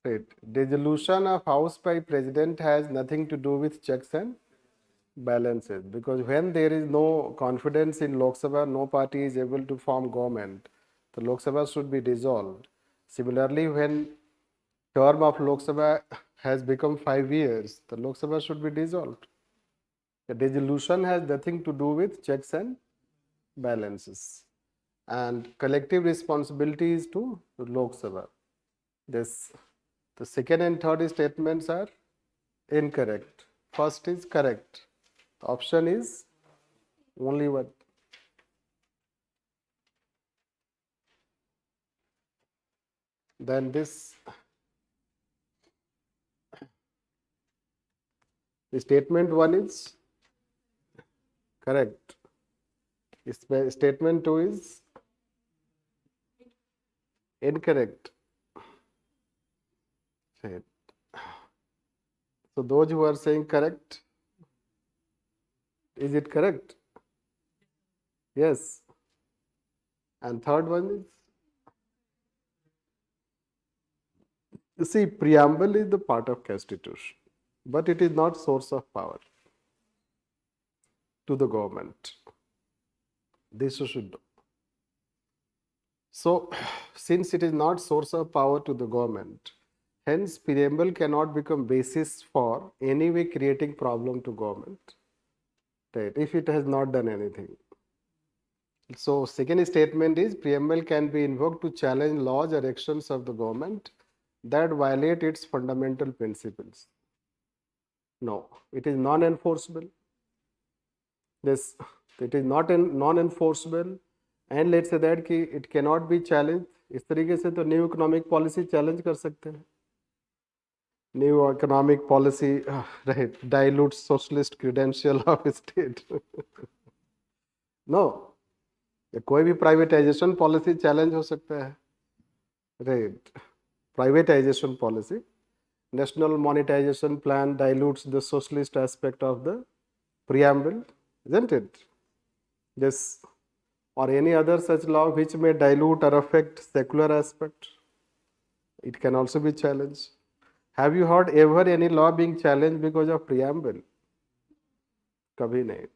Right. Dissolution of House by President has nothing to do with checks and balances, because when there is no confidence in Lok Sabha, no party is able to form government. The Lok Sabha should be dissolved. Similarly, when term of Lok Sabha has become 5 years, the Lok Sabha should be dissolved. The dissolution has nothing to do with checks and balances. And collective responsibility is to Lok Sabha. The second and third statements are incorrect. First is correct. Option is only one. Then this statement 1 is correct. Statement 2 is incorrect. Right. So those who are saying correct, is it correct? Yes. And third one is, you see, preamble is the part of Constitution, but it is not source of power to the government. This you should know. So, since it is not source of power to the government, hence preamble cannot become basis for any way creating problem to government, right, if it has not done anything. So, second statement is preamble can be invoked to challenge laws or actions of the government that violate its fundamental principles. No, it is non-enforceable. This, it is not non-enforceable, and let's say that कि it cannot be challenged. इस तरीके से तो new economic policy challenge कर सकते हैं. New economic policy right dilute socialist credential of state. No, कोई भी प्राइवेटाइजेशन पॉलिसी चैलेंज हो सकता है. Right, privatization policy, national monetization plan dilutes the socialist aspect of the preamble, isn't it? This or any other such law which may dilute or affect secular aspect, it can also be challenged. Have you heard ever any law being challenged because of preamble? कभी नहीं.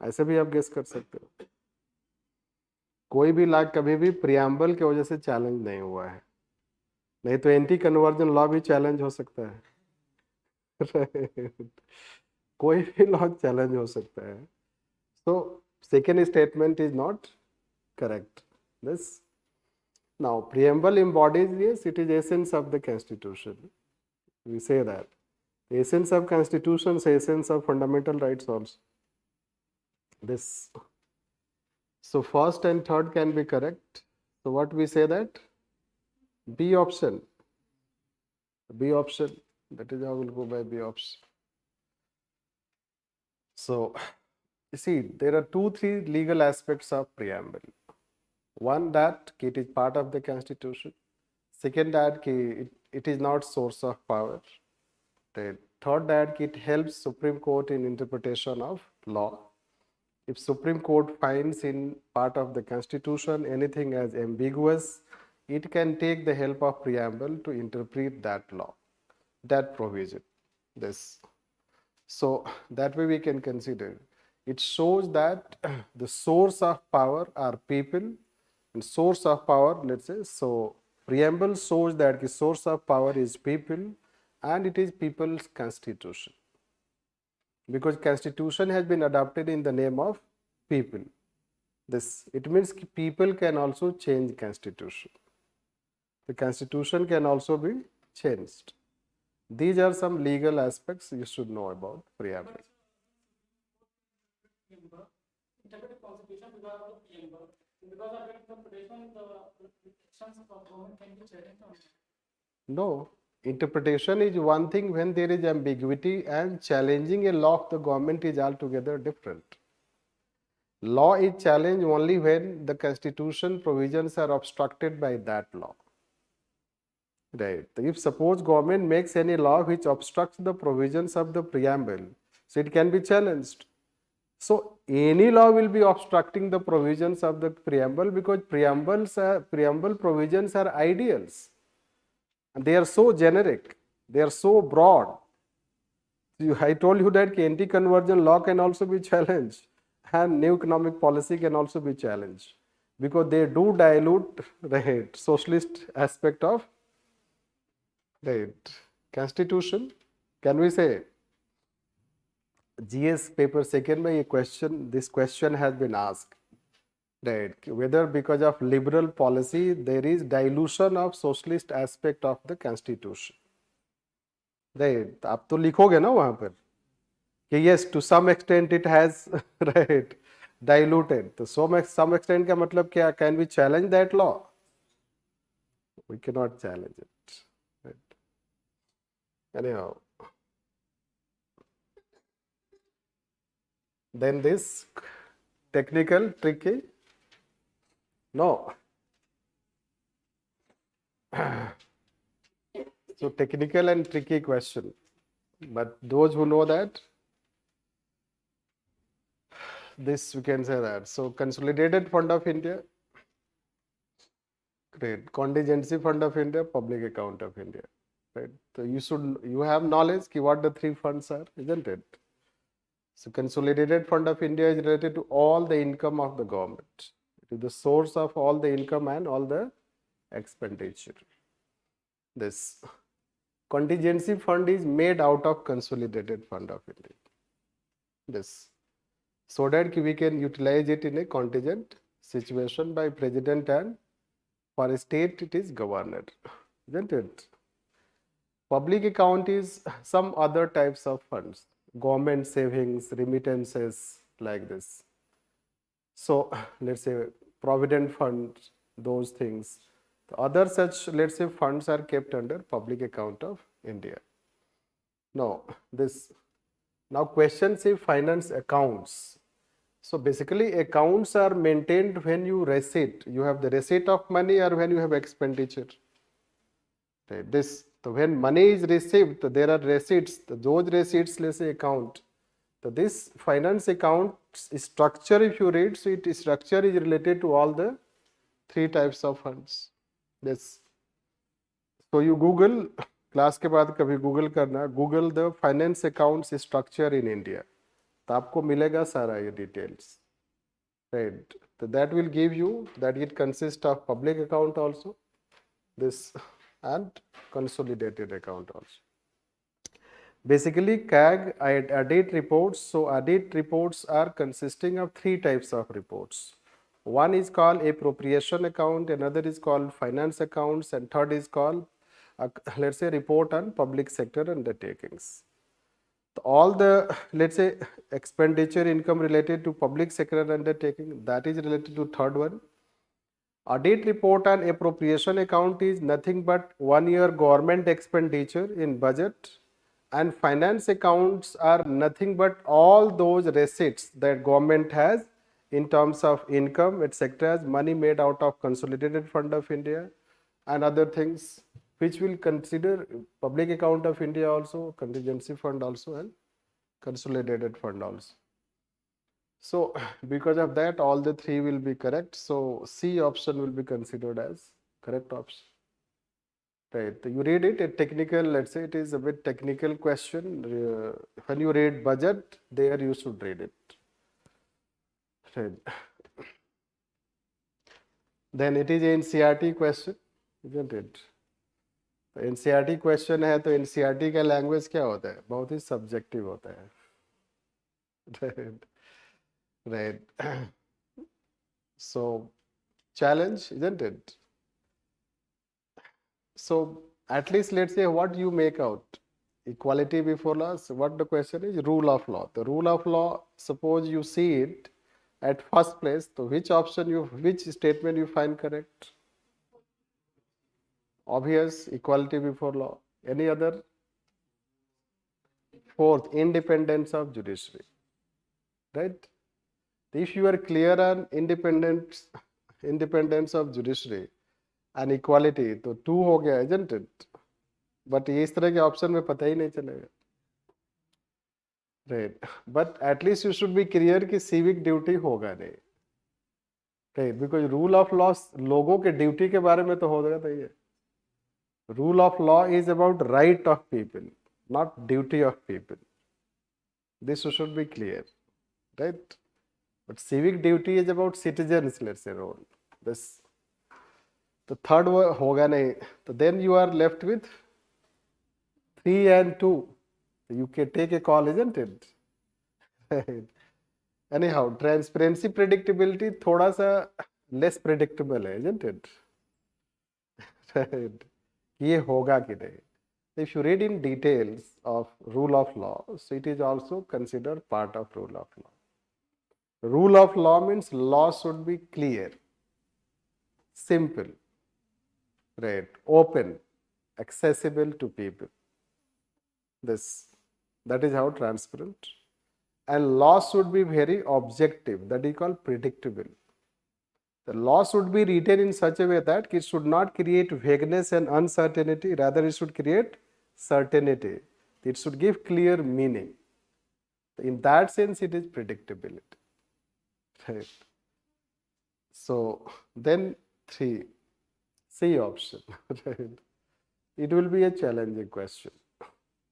ऐसे भी आप guess कर सकते हो. कोई भी लॉ कभी भी preamble की वजह से चैलेंज नहीं हुआ है. नहीं तो एंटी कन्वर्जन लॉ भी चैलेंज हो सकता है. कोई भी लॉ चैलेंज हो सकता है. So second statement is not correct. This now preamble embodies, yes, it is essence of the constitution. We say that essence of constitution is essence of fundamental rights also. This, so first and third can be correct. So what we say that B option. B option. That is how we'll go by B option. So, you see, there are 2-3 legal aspects of preamble. One, that it is part of the Constitution. Second, that it is not source of power. Third, that it helps Supreme Court in interpretation of law. If Supreme Court finds in part of the Constitution anything as ambiguous, it can take the help of preamble to interpret that law, that provision. This. So that way we can consider. It shows that the source of power are people, and source of power, let's say, so preamble shows that the source of power is people and it is people's constitution. Because constitution has been adopted in the name of people. This, it means people can also change constitution. The constitution can also be changed. These are some legal aspects you should know about preamble. Interpret constitution because of the preamble. Because of interpretation, the actions of government can be challenged. No, interpretation is one thing when there is ambiguity, and challenging a law of the government is altogether different. Law is challenged only when the constitution provisions are obstructed by that law. Right. If suppose government makes any law which obstructs the provisions of the preamble, so it can be challenged. So any law will be obstructing the provisions of the preamble because preamble provisions are ideals. And they are so generic, they are so broad. I told you that anti-conversion law can also be challenged and new economic policy can also be challenged because they do dilute, right, socialist aspect of, right, constitution. Can we say GS paper second by a question, this question has been asked, right, whether because of liberal policy there is dilution of socialist aspect of the constitution, right. आप तो लिखोगे ना वहां पर कि yes to some extent it has right diluted, तो some extent का मतलब क्या, can we challenge that law? We cannot challenge it, right. Anyhow, then this technical tricky, no. So technical and tricky question, but those who know that, this we can say that. So Consolidated Fund of India, great, Contingency Fund of India, Public Account of India, right. So you have knowledge ki what the three funds are, isn't it? So Consolidated Fund of India is related to all the income of the government. It is the source of all the income and all the expenditure. This Contingency Fund is made out of Consolidated Fund of India. This, so that we can utilize it in a contingent situation by president, and for a state it is governor, isn't it? Public account is some other types of funds, government savings, remittances, like this. So let's say provident fund, those things. The other such, let's say, funds are kept under public account of India. Now question say finance accounts. So basically accounts are maintained when you receipt, you have the receipt of money or when you have expenditure. Right. This, so when money is received, there are receipts, those receipts, let's say account. So this finance account structure, if you read, so it structure is related to all the three types of funds. This, so you Google, class के बाद कभी Google करना, Google the finance accounts structure in India, तो आपको मिलेगा सारा ये details, right. So that will give you that it consists of public account also, this, and consolidated account also. Basically CAG audit reports. So audit reports are consisting of three types of reports. One is called appropriation account, another is called finance accounts, and third is called let's say report on public sector undertakings. So all the, let's say, expenditure income related to public sector undertaking, that is related to third one. Audit report on appropriation account is nothing but 1 year government expenditure in budget, and finance accounts are nothing but all those receipts that government has in terms of income, etc., money made out of Consolidated Fund of India and other things, which will consider public account of India also, contingency fund also, and consolidated fund also. So because of that, all the three will be correct. So C option will be considered as correct option. Right. You read it, a technical, let's say it is a bit technical question. When you read budget, there you should read it. Right. Then it is NCERT question, isn't it? तो NCERT question है तो NCERT का language क्या होता है? बहुत ही subjective होता है. Right. So challenge, isn't it? So at least let's say what you make out. Equality before law. So what the question is? Rule of law. The rule of law, suppose you see it at first place, so which statement you find correct? Obvious, equality before law. Any other? Fourth, independence of judiciary. Right? If you are clear on independence of judiciary and equality, तो 2 हो गया, isn't it? But ये इस तरह के option में पता ही नहीं चलेगा. Right. But at least you should be clear कि civic duty होगा नहीं. Right. Because rule of law लोगों के ड्यूटी के बारे में तो होगा नहीं है. Rule of law is about right of people, not duty of people. This should be clear. Right. But civic duty is about citizens, let's say, role. This. The third one होगा नहीं. So then you are left with 3 and 2. You can take a call, isn't it? Anyhow, transparency, predictability थोड़ा सा less predictable है, isn't it? Right. ये होगा कि नहीं. If you read in details of rule of law, so it is also considered part of rule of law. Rule of law means law should be clear, simple, right, open, accessible to people. That is how transparent. And law should be very objective, that is called predictable. The law should be written in such a way that it should not create vagueness and uncertainty, rather it should create certainty. It should give clear meaning. In that sense, it is predictability. Right. So then 3, C option. Right. It will be a challenging question.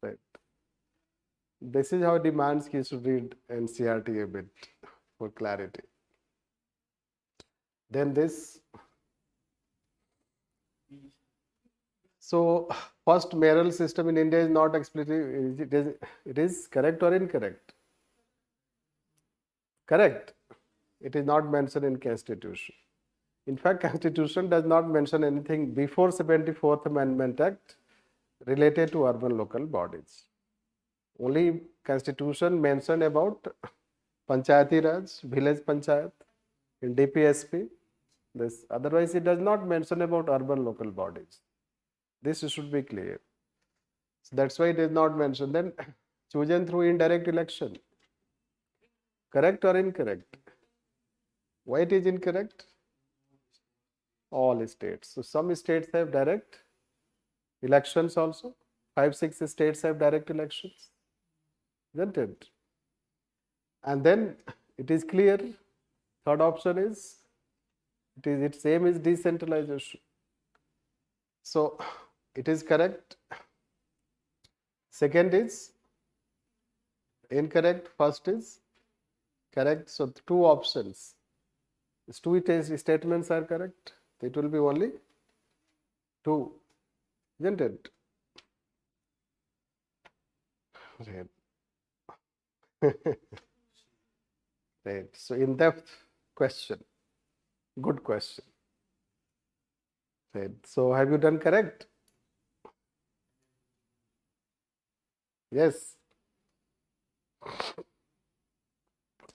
Right. This is how it demands you should read NCERT a bit for clarity. Then this. So first mayoral system in India is not explicitly, it is correct or incorrect? Correct. It is not mentioned in Constitution. In fact, Constitution does not mention anything before 74th Amendment Act related to urban local bodies. Only Constitution mentioned about Panchayati Raj, village Panchayat, in DPSP. This. Otherwise, it does not mention about urban local bodies. This should be clear. So that's why it is not mentioned. Then chosen through indirect election. Correct or incorrect? Why it is incorrect? All states. So some states have direct elections also. 5-6 states have direct elections. Isn't it? And then it is clear. Third option is its aim is decentralization. So it is correct. Second is incorrect. First is correct. So 2 options. These 2 statements are correct. It will be only 2, isn't it? Right. Right. So in-depth question. Good question. Right. So have you done correct? Yes.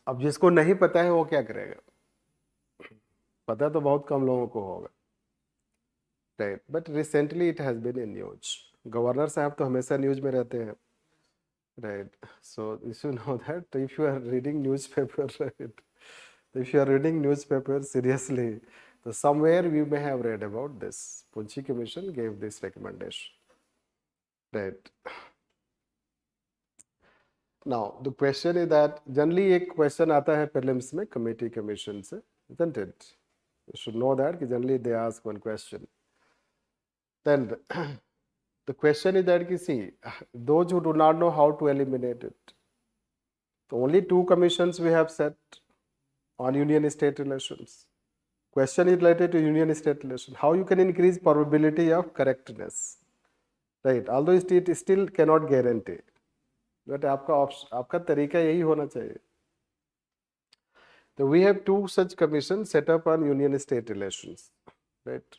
अब जिसको नहीं पता है वो क्या करेगा? पता तो बहुत कम लोगों को होगा. Right. But recently it has been in news. Governor साहब तो हमेशा न्यूज में रहते हैं. Right. So you should know that if you are reading newspaper, right? If you are reading newspaper seriously, so somewhere we may have read about this. Punchi Commission gave this recommendation. Right. Now the question is that generally एक question आता है prelims में committee commission से, isn't it? You should know that कि generally they ask one question. Then the question is that कि see, those who do not know how to eliminate it, only 2 commissions we have set on union state relations. Question is related to union state relation. How you can increase probability of correctness, right? Although it still cannot guarantee, but आपका तरीका यही होना चाहिए. So we have 2 such commissions set up on union state relations, right?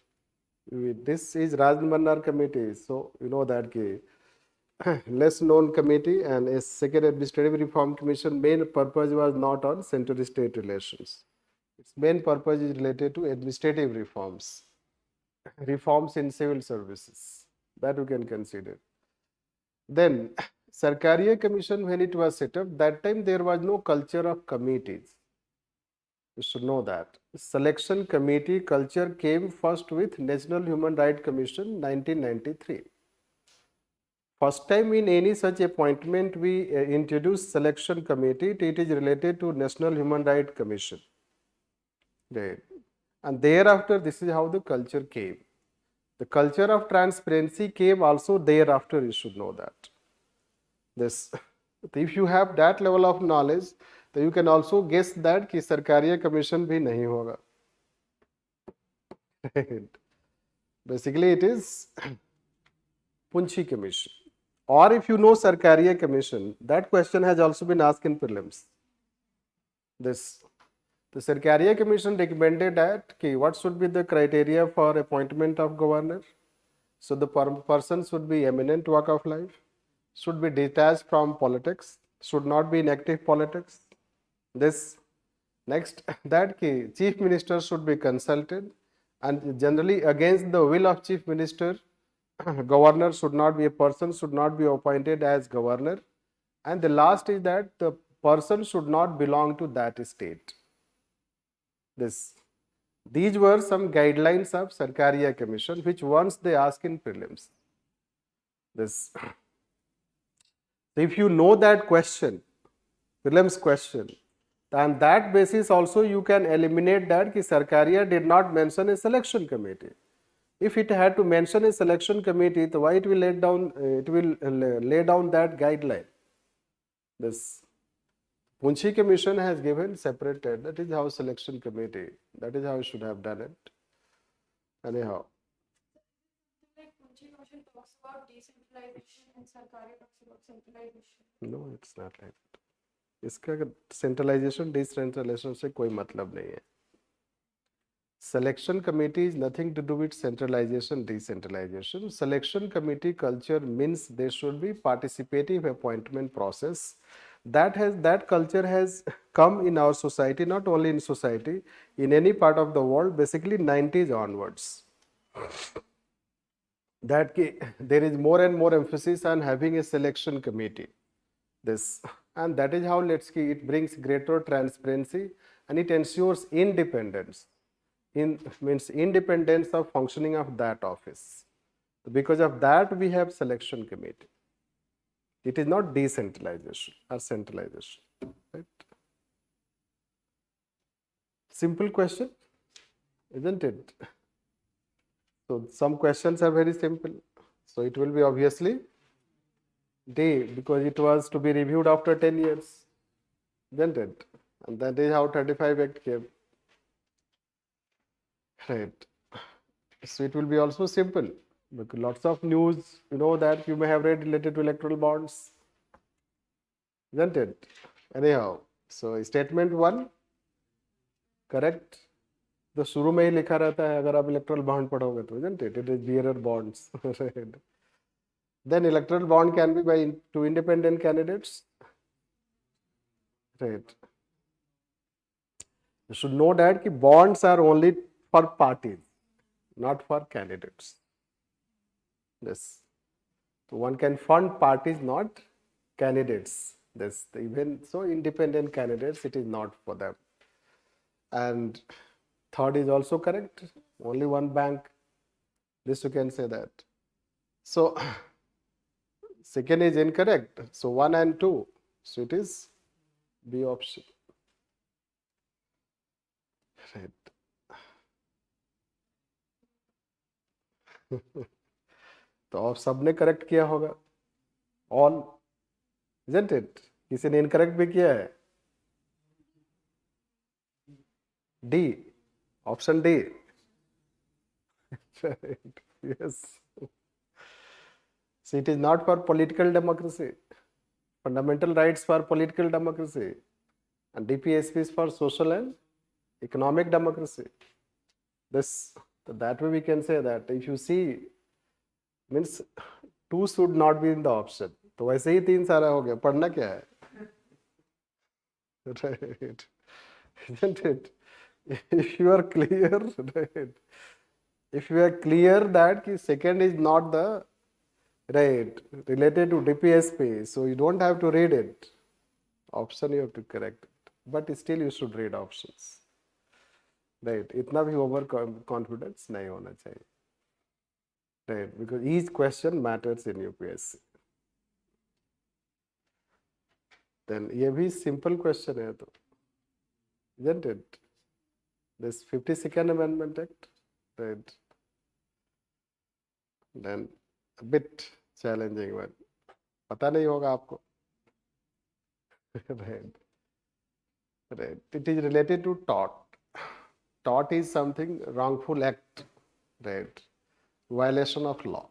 This is Rajan Mannar committee, so you know that ki less known committee, and a second administrative reform commission main purpose was not on central state relations. Its main purpose is related to administrative reforms in civil services, that you can consider. Then Sarkariya commission, when it was set up, that time there was no culture of committees. You should know that. Selection committee culture came first with National Human Rights Commission 1993. First time in any such appointment we introduced selection committee, it is related to National Human Rights Commission. Right. And thereafter this is how the culture came. The culture of transparency came also thereafter, you should know that. This, if you have that level of knowledge, then you can also guess that कि सरकारीय commission भी नहीं होगा. Basically it is Punchi commission. Or if you know Sarkariya commission, that question has also been asked in prelims. This, the Sarkariya commission recommended that what should be the criteria for appointment of governor. So the person should be eminent walk of life, should be detached from politics, should not be in active politics. This, next, that chief minister should be consulted, and generally against the will of chief minister, governor should not be, a person should not be appointed as governor. And the last is that the person should not belong to that state. These were some guidelines of Sarkariya commission, which once they ask in prelims. If you know that question, prelims question, on that basis also you can eliminate that ki Sarkariya did not mention a selection committee. If it had to mention a selection committee, then why it will lay down that guideline. This Punchi commission has given separated, that is how selection committee, that is how you should have done it. Anyhow. Like Punchi commission talks about decentralization and Sarkari talks about centralization. No, it's not like that. इसका centralization decentralization से कोई मतलब नहीं है. Selection committee is nothing to do with centralization, decentralization. Selection committee culture means there should be participative appointment process. That culture has come in our society, not only in society, in any part of the world, basically 90s onwards. That there is more and more emphasis on having a selection committee. And that is how it brings greater transparency and it ensures independence. Means independence of functioning of that office. Because of that we have selection committee. It is not decentralization or centralization, right? Simple question, isn't it? So some questions are very simple. So it will be obviously D, because it was to be reviewed after 10 years, isn't it? And that is how 35 Act came. Right. So it will be also simple, because lots of news, you know, that you may have read related to electoral bonds, isn't it? Anyhow, so statement 1, correct. तो शुरू में ही लिखा रहता है अगर आप electoral bond पढ़ोगे तो, isn't it? It is bearer bonds. Right. Then electoral bond can be by 2 independent candidates. Right. You should know that कि bonds are only for parties, not for candidates. This. So one can fund parties, not candidates. This, even so independent candidates, it is not for them. And third is also correct. Only one bank. This you can say that. So second is incorrect. So 1 and 2. So it is B option. Right. तो आप सबने correct किया होगा, all, isn't it? किसी ने incorrect भी किया है? D, option D. Right. Yes. So it is not for political democracy. Fundamental rights for political democracy, and DPSP is for social and economic democracy. That way we can say that if you see, means 2 should not be in the option. तो वैसे ही 3 सारा हो गया, पढ़ना क्या है? Right. Isn't it? If you are clear, right? If you are clear that ki second is not the right related to DPSP, so you don't have to read it. Option you have to correct it, but still you should read options. Right? इतना भी over confidence नहीं होना चाहिए. Right? Because each question matters in UPSC. Then ये भी simple question है तो, isn't it? This 52nd Amendment Act, right? Then a bit challenging one. पता नहीं होगा आपको. Right. Right. It is related to tort. Tort is something wrongful act, right? Violation of law.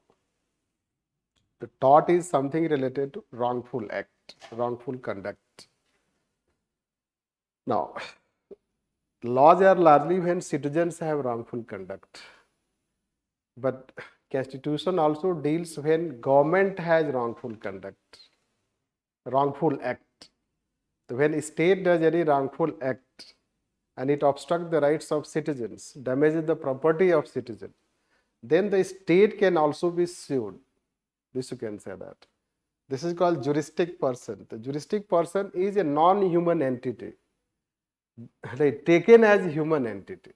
The tort is something related to wrongful act, wrongful conduct. Now, laws are largely when citizens have wrongful conduct, but Constitution also deals when government has wrongful conduct, wrongful act. So when state does any wrongful act and it obstructs the rights of citizens, damages the property of citizens, then the state can also be sued. This you can say that. This is called juristic person. The juristic person is a non-human entity, right, taken as human entity.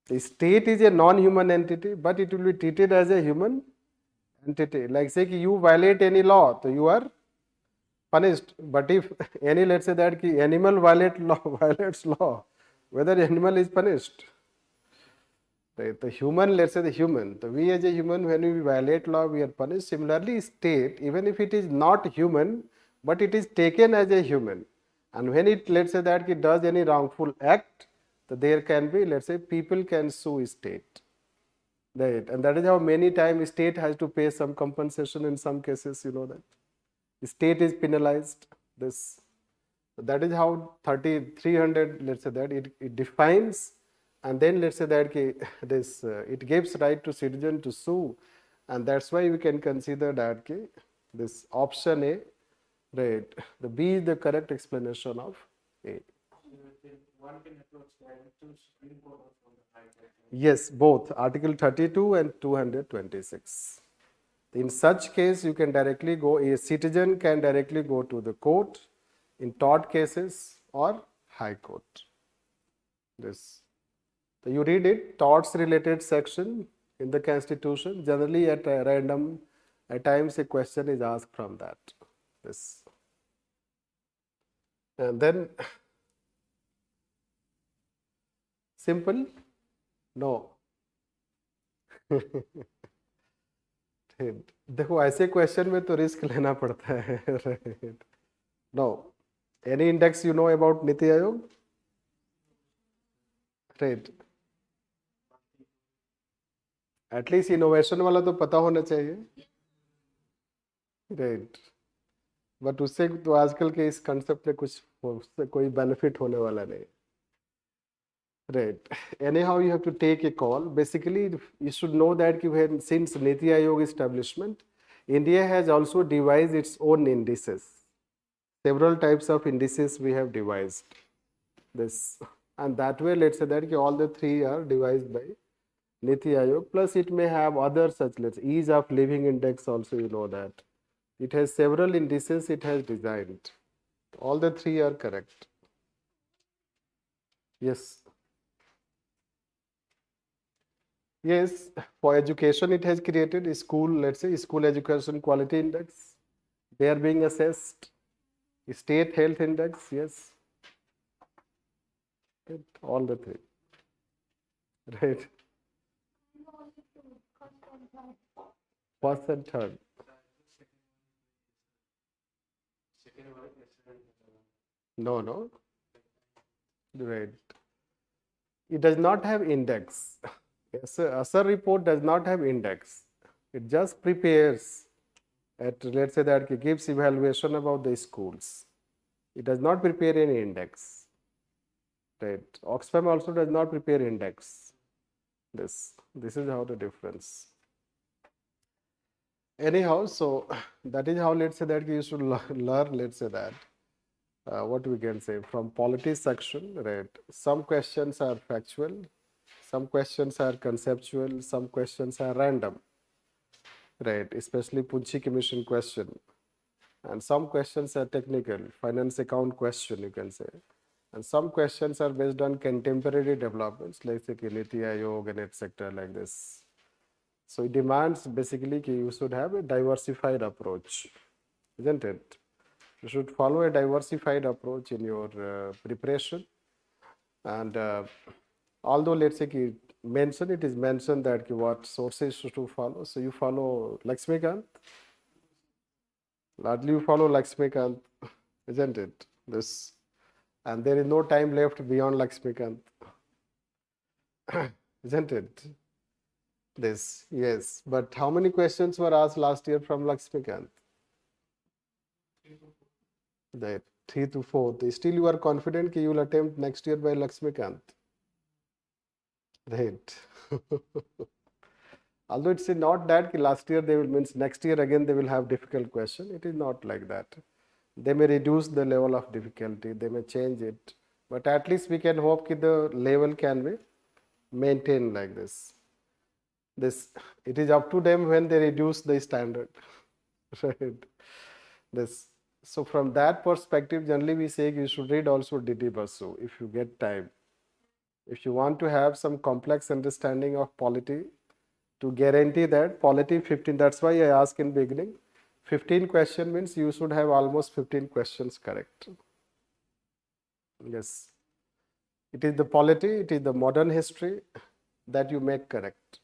The state is a non-human entity, but it will be treated as a human entity. Like say you violate any law, so you are punished. But if any, let's say that animal violates law, whether animal is punished. Right? The human, let's say the human. So we as a human, when we violate law, we are punished. Similarly, state, even if it is not human, but it is taken as a human. And when it, let's say that it does any wrongful act, so there can be, let's say, people can sue state. Right? And that is how many times state has to pay some compensation in some cases, you know that. The state is penalized. This, that is how 300, let's say that it defines, and then let's say that this it gives right to citizen to sue, and that's why we can consider that this option A, right, the B is the correct explanation of A. One can approach to Supreme Court or from the High Court. Yes, both Article 32 and 226. In such case, you can directly go, a citizen can directly go to the court in tort cases or High Court. This. So you read it, torts related section in the Constitution. Generally at random, at times a question is asked from that. This. And then simple? No. देखो ऐसे question में तो risk लेना पड़ता है. No, any index you know about Niti Aayog? Right, at least innovation वाला तो पता होना चाहिए. राइट, बट उससे तो आजकल के इस कंसेप्ट में कुछ उससे कोई बेनिफिट होने वाला नहीं. Right. Anyhow, you have to take a call. Basically, you should know that since Niti Aayog establishment, India has also devised its own indices. Several types of indices we have devised. This, and that way, let's say that all the 3 are devised by Niti Aayog. Plus, it may have other such, let's say, ease of living index also, you know that. It has several indices it has designed. All the 3 are correct. Yes. Yes, for education it has created a school, let's say, school education quality index. They are being assessed. State health index, yes. Right. All the three. Right. Only two, first and third. First and third. No, no. Right. It does not have index. Yes, ASR report does not have index. It just prepares let's say that it gives evaluation about the schools. It does not prepare any index. Right. Oxfam also does not prepare index. This is how the difference. Anyhow, so that is how let's say that you should learn, let's say that what we can say from polity section, right? Some questions are factual, some questions are conceptual, some questions are random, right? Especially Punchi Commission question, and some questions are technical, finance account question, you can say, and some questions are based on contemporary developments, like say Niti Aayog and etc. like this. So it demands basically you should have a diversified approach, isn't it? You should follow a diversified approach in your preparation. And although let's say it is mentioned that what sources to follow. So you follow Lakshmikant. Largely you follow Lakshmikant, isn't it? This, and there is no time left beyond Lakshmikant, isn't it? This, yes. But how many questions were asked last year from Lakshmikant? That 3 to 4. Still you are confident you will attempt next year by Lakshmikant. Right. Although it's not that last year they will means next year again they will have difficult question. It is not like that. They may reduce the level of difficulty. They may change it. But at least we can hope that the level can be maintained like this. It is up to them when they reduce the standard. Right. So from that perspective, generally we say you should read also Didi Basu if you get time. If you want to have some complex understanding of polity, to guarantee that polity 15, that's why I asked in beginning, 15 question means you should have almost 15 questions correct. Yes. It is the polity, it is the modern history that you make correct.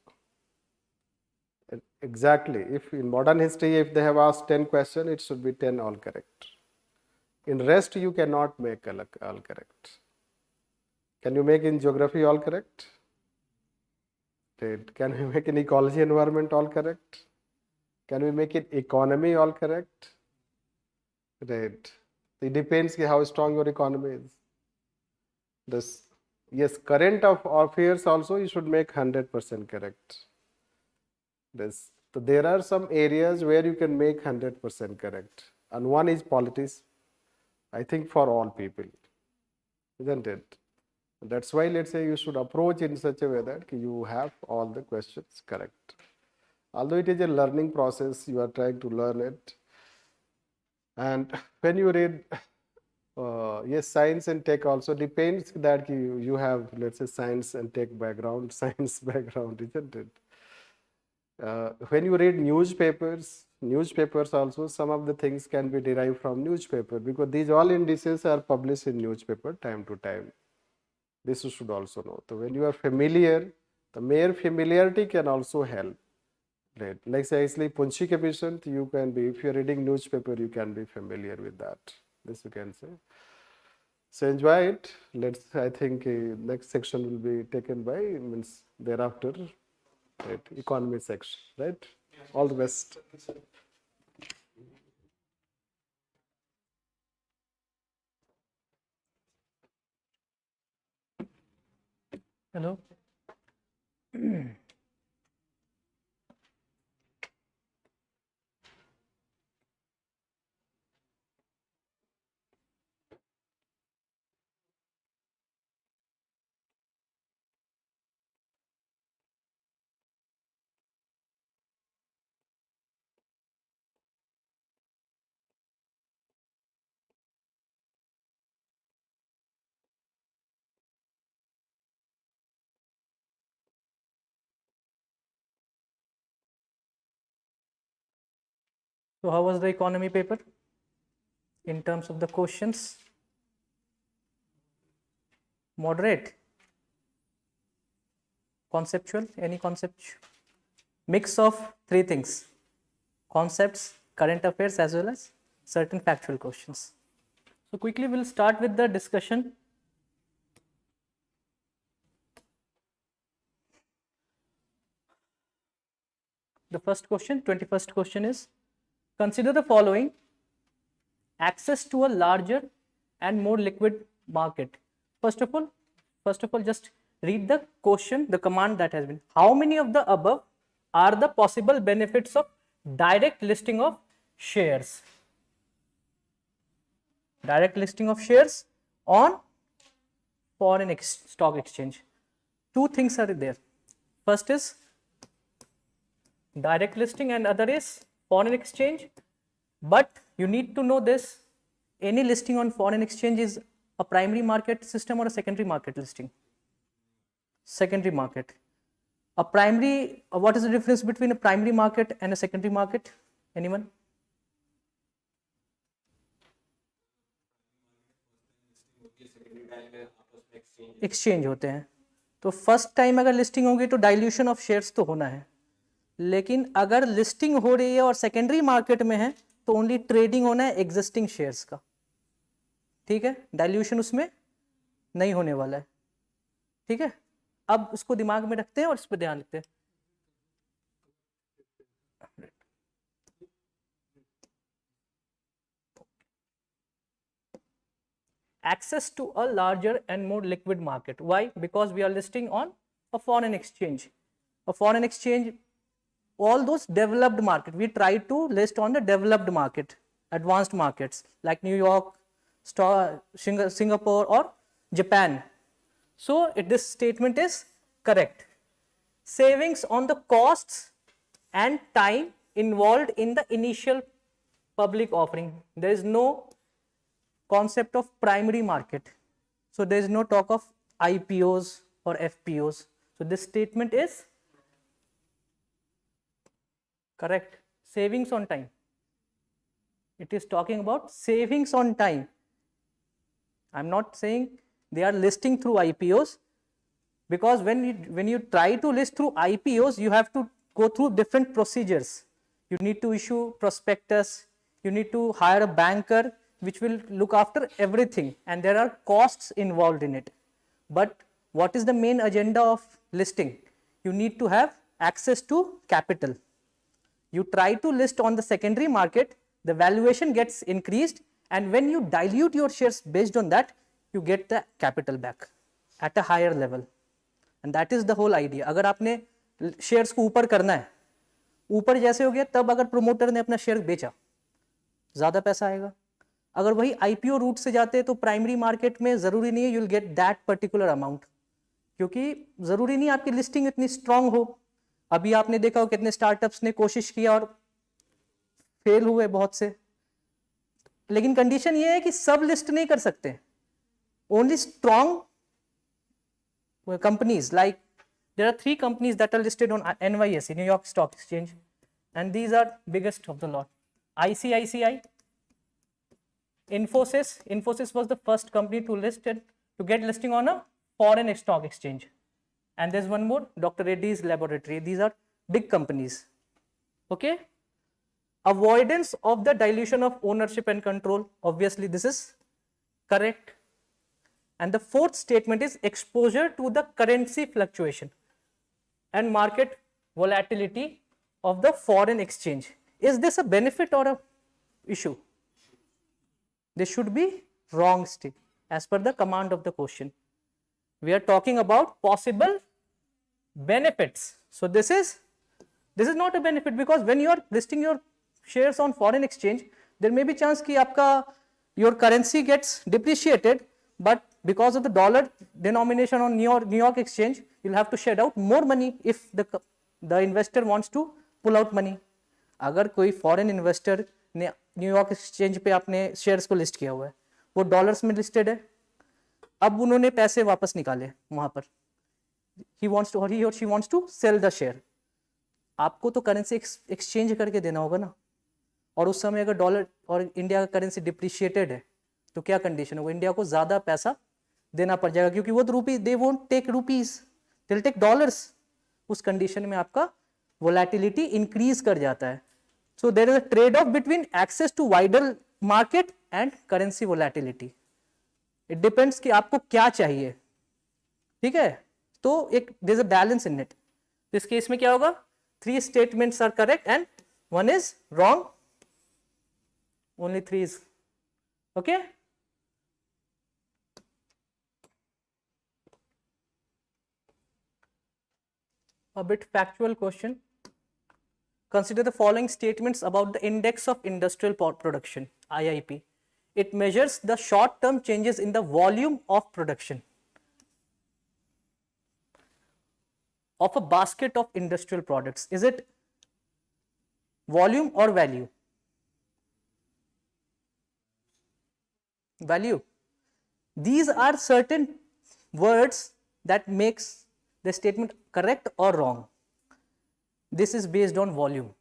Exactly. If in modern history, if they have asked 10 questions, it should be 10 all correct. In rest, you cannot make all correct. Can you make in geography all correct? Right. Can we make in ecology environment all correct? Can we make it economy all correct? Right. It depends how strong your economy is. Yes, current of affairs also you should make 100% correct. So there are some areas where you can make 100% correct. And one is politics, I think for all people, isn't it? That's why let's say you should approach in such a way that you have all the questions correct. Although it is a learning process, you are trying to learn it. And when you read, yes, science and tech also depends that you have, let's say, science and tech background, science background, isn't it? When you read newspapers also, some of the things can be derived from newspaper because these all indices are published in newspaper time to time. This you should also know. So when you are familiar, the mere familiarity can also help. Right. Like say, Punchi Commission, you can be, if you are reading newspaper, you can be familiar with that. This you can say. So enjoy it. I think next section will be taken by, means thereafter, right, economy section, right? All the best. Hello. So how was the economy paper in terms of the questions? Moderate, conceptual, any concept, mix of three things: concepts, current affairs, as well as certain factual questions. So quickly we'll start with the discussion. The first question, 21st question is, consider the following: access to a larger and more liquid market. First of all, just read the question, the command that has been. How many of the above are the possible benefits of direct listing of shares? Direct listing of shares on foreign stock exchange. Two things are there. First is direct listing and other is foreign exchange. But you need to know this: any listing on foreign exchange is a primary market system or a secondary market listing? Secondary market. A primary, what is the difference between a primary market and a secondary market? Anyone? Exchange होते हैं. तो first time अगर listing होगी तो dilution of shares तो होना है, लेकिन अगर लिस्टिंग हो रही है और सेकेंडरी मार्केट में है तो ओनली ट्रेडिंग होना है एग्जिस्टिंग शेयर्स का. ठीक है, डाइल्यूशन उसमें नहीं होने वाला है. ठीक है, अब उसको दिमाग में रखते हैं और इस पर ध्यान रखते हैं. Access to a larger and more liquid market. Why? Because we are listing on a foreign exchange. A foreign exchange, all those developed market, we try to list on the developed market, advanced markets like New York, Singapore or Japan. So this statement is correct. Savings on the costs and time involved in the initial public offering. There is no concept of primary market. So there is no talk of IPOs or FPOs. So this statement is correct. Savings on time. It is talking about savings on time. I'm not saying they are listing through IPOs, because when you try to list through IPOs, you have to go through different procedures. You need to issue prospectus, you need to hire a banker which will look after everything, and there are costs involved in it. But what is the main agenda of listing? You need to have access to capital. You try to list on the secondary market, the valuation gets increased, and when you dilute your shares based on that, you get the capital back at a higher level. And that is the whole idea. अगर आपने shares को ऊपर करना है, ऊपर जैसे हो गया तब अगर प्रोमोटर ने अपना शेयर बेचा, ज़्यादा पैसा आएगा. अगर वही IPO रूट से जाते हैं तो प्राइमरी मार्केट में ज़रूरी नहीं है you will get that particular amount, क्योंकि ज़रूरी नहीं आपकी लिस्टिंग इतनी स्ट्रांग हो. अभी आपने देखा हो कितने स्टार्टअप्स ने कोशिश किया और फेल हुए बहुत से. लेकिन कंडीशन ये है कि सब लिस्ट नहीं कर सकते. Only strong companies, like there are 3 companies that are listed on NYSE, New York Stock Exchange, and these are biggest of the lot. ICICI, Infosys was the first company to get listing on a foreign stock exchange, and there's one more, Dr. Reddy's Laboratory. These are big companies. Okay, avoidance of the dilution of ownership and control, obviously this is correct. And the fourth statement is exposure to the currency fluctuation and market volatility of the foreign exchange. Is this a benefit or a issue? This should be wrong state as per the command of the question. We are talking about possible benefits. So this is not a benefit, because when you are listing your shares on foreign exchange, there may be chance कि आपका your currency gets depreciated, but because of the dollar denomination on New York exchange, you'll have to shed out more money if the investor wants to pull out money. अगर कोई foreign investor ने New York exchange पे अपने shares को list किया हुआ है, वो डॉलर्स में लिस्टेड है, अब उन्होंने पैसे वापस निकाले वहां पर, he or she wants to sell the share, आपको तो करेंसी एक्सचेंज करके देना होगा ना. और उस समय अगर डॉलर और इंडिया का करेंसी डिप्रिशिएटेड है तो क्या कंडीशन होगा, इंडिया को ज़्यादा पैसा देना पड़ जाएगा, क्योंकि वो तो rupee, they won't take rupees, they will take dollars. उस कंडीशन में आपका वोलेटिलिटी इंक्रीज कर जाता है। So there is a trade off between access to wider market and currency volatility. It depends कि आपको क्या चाहिए, ठीक है। तो एक there is a balance in it. इस केस में क्या होगा, 3 statements are correct and 1 is wrong, only 3 is okay. A bit factual question. Consider the following statements about the index of industrial production, IIP. It measures the short term changes in the volume of production of a basket of industrial products. Is it volume or value? Value. These are certain words that makes the statement correct or wrong. This is based on volume.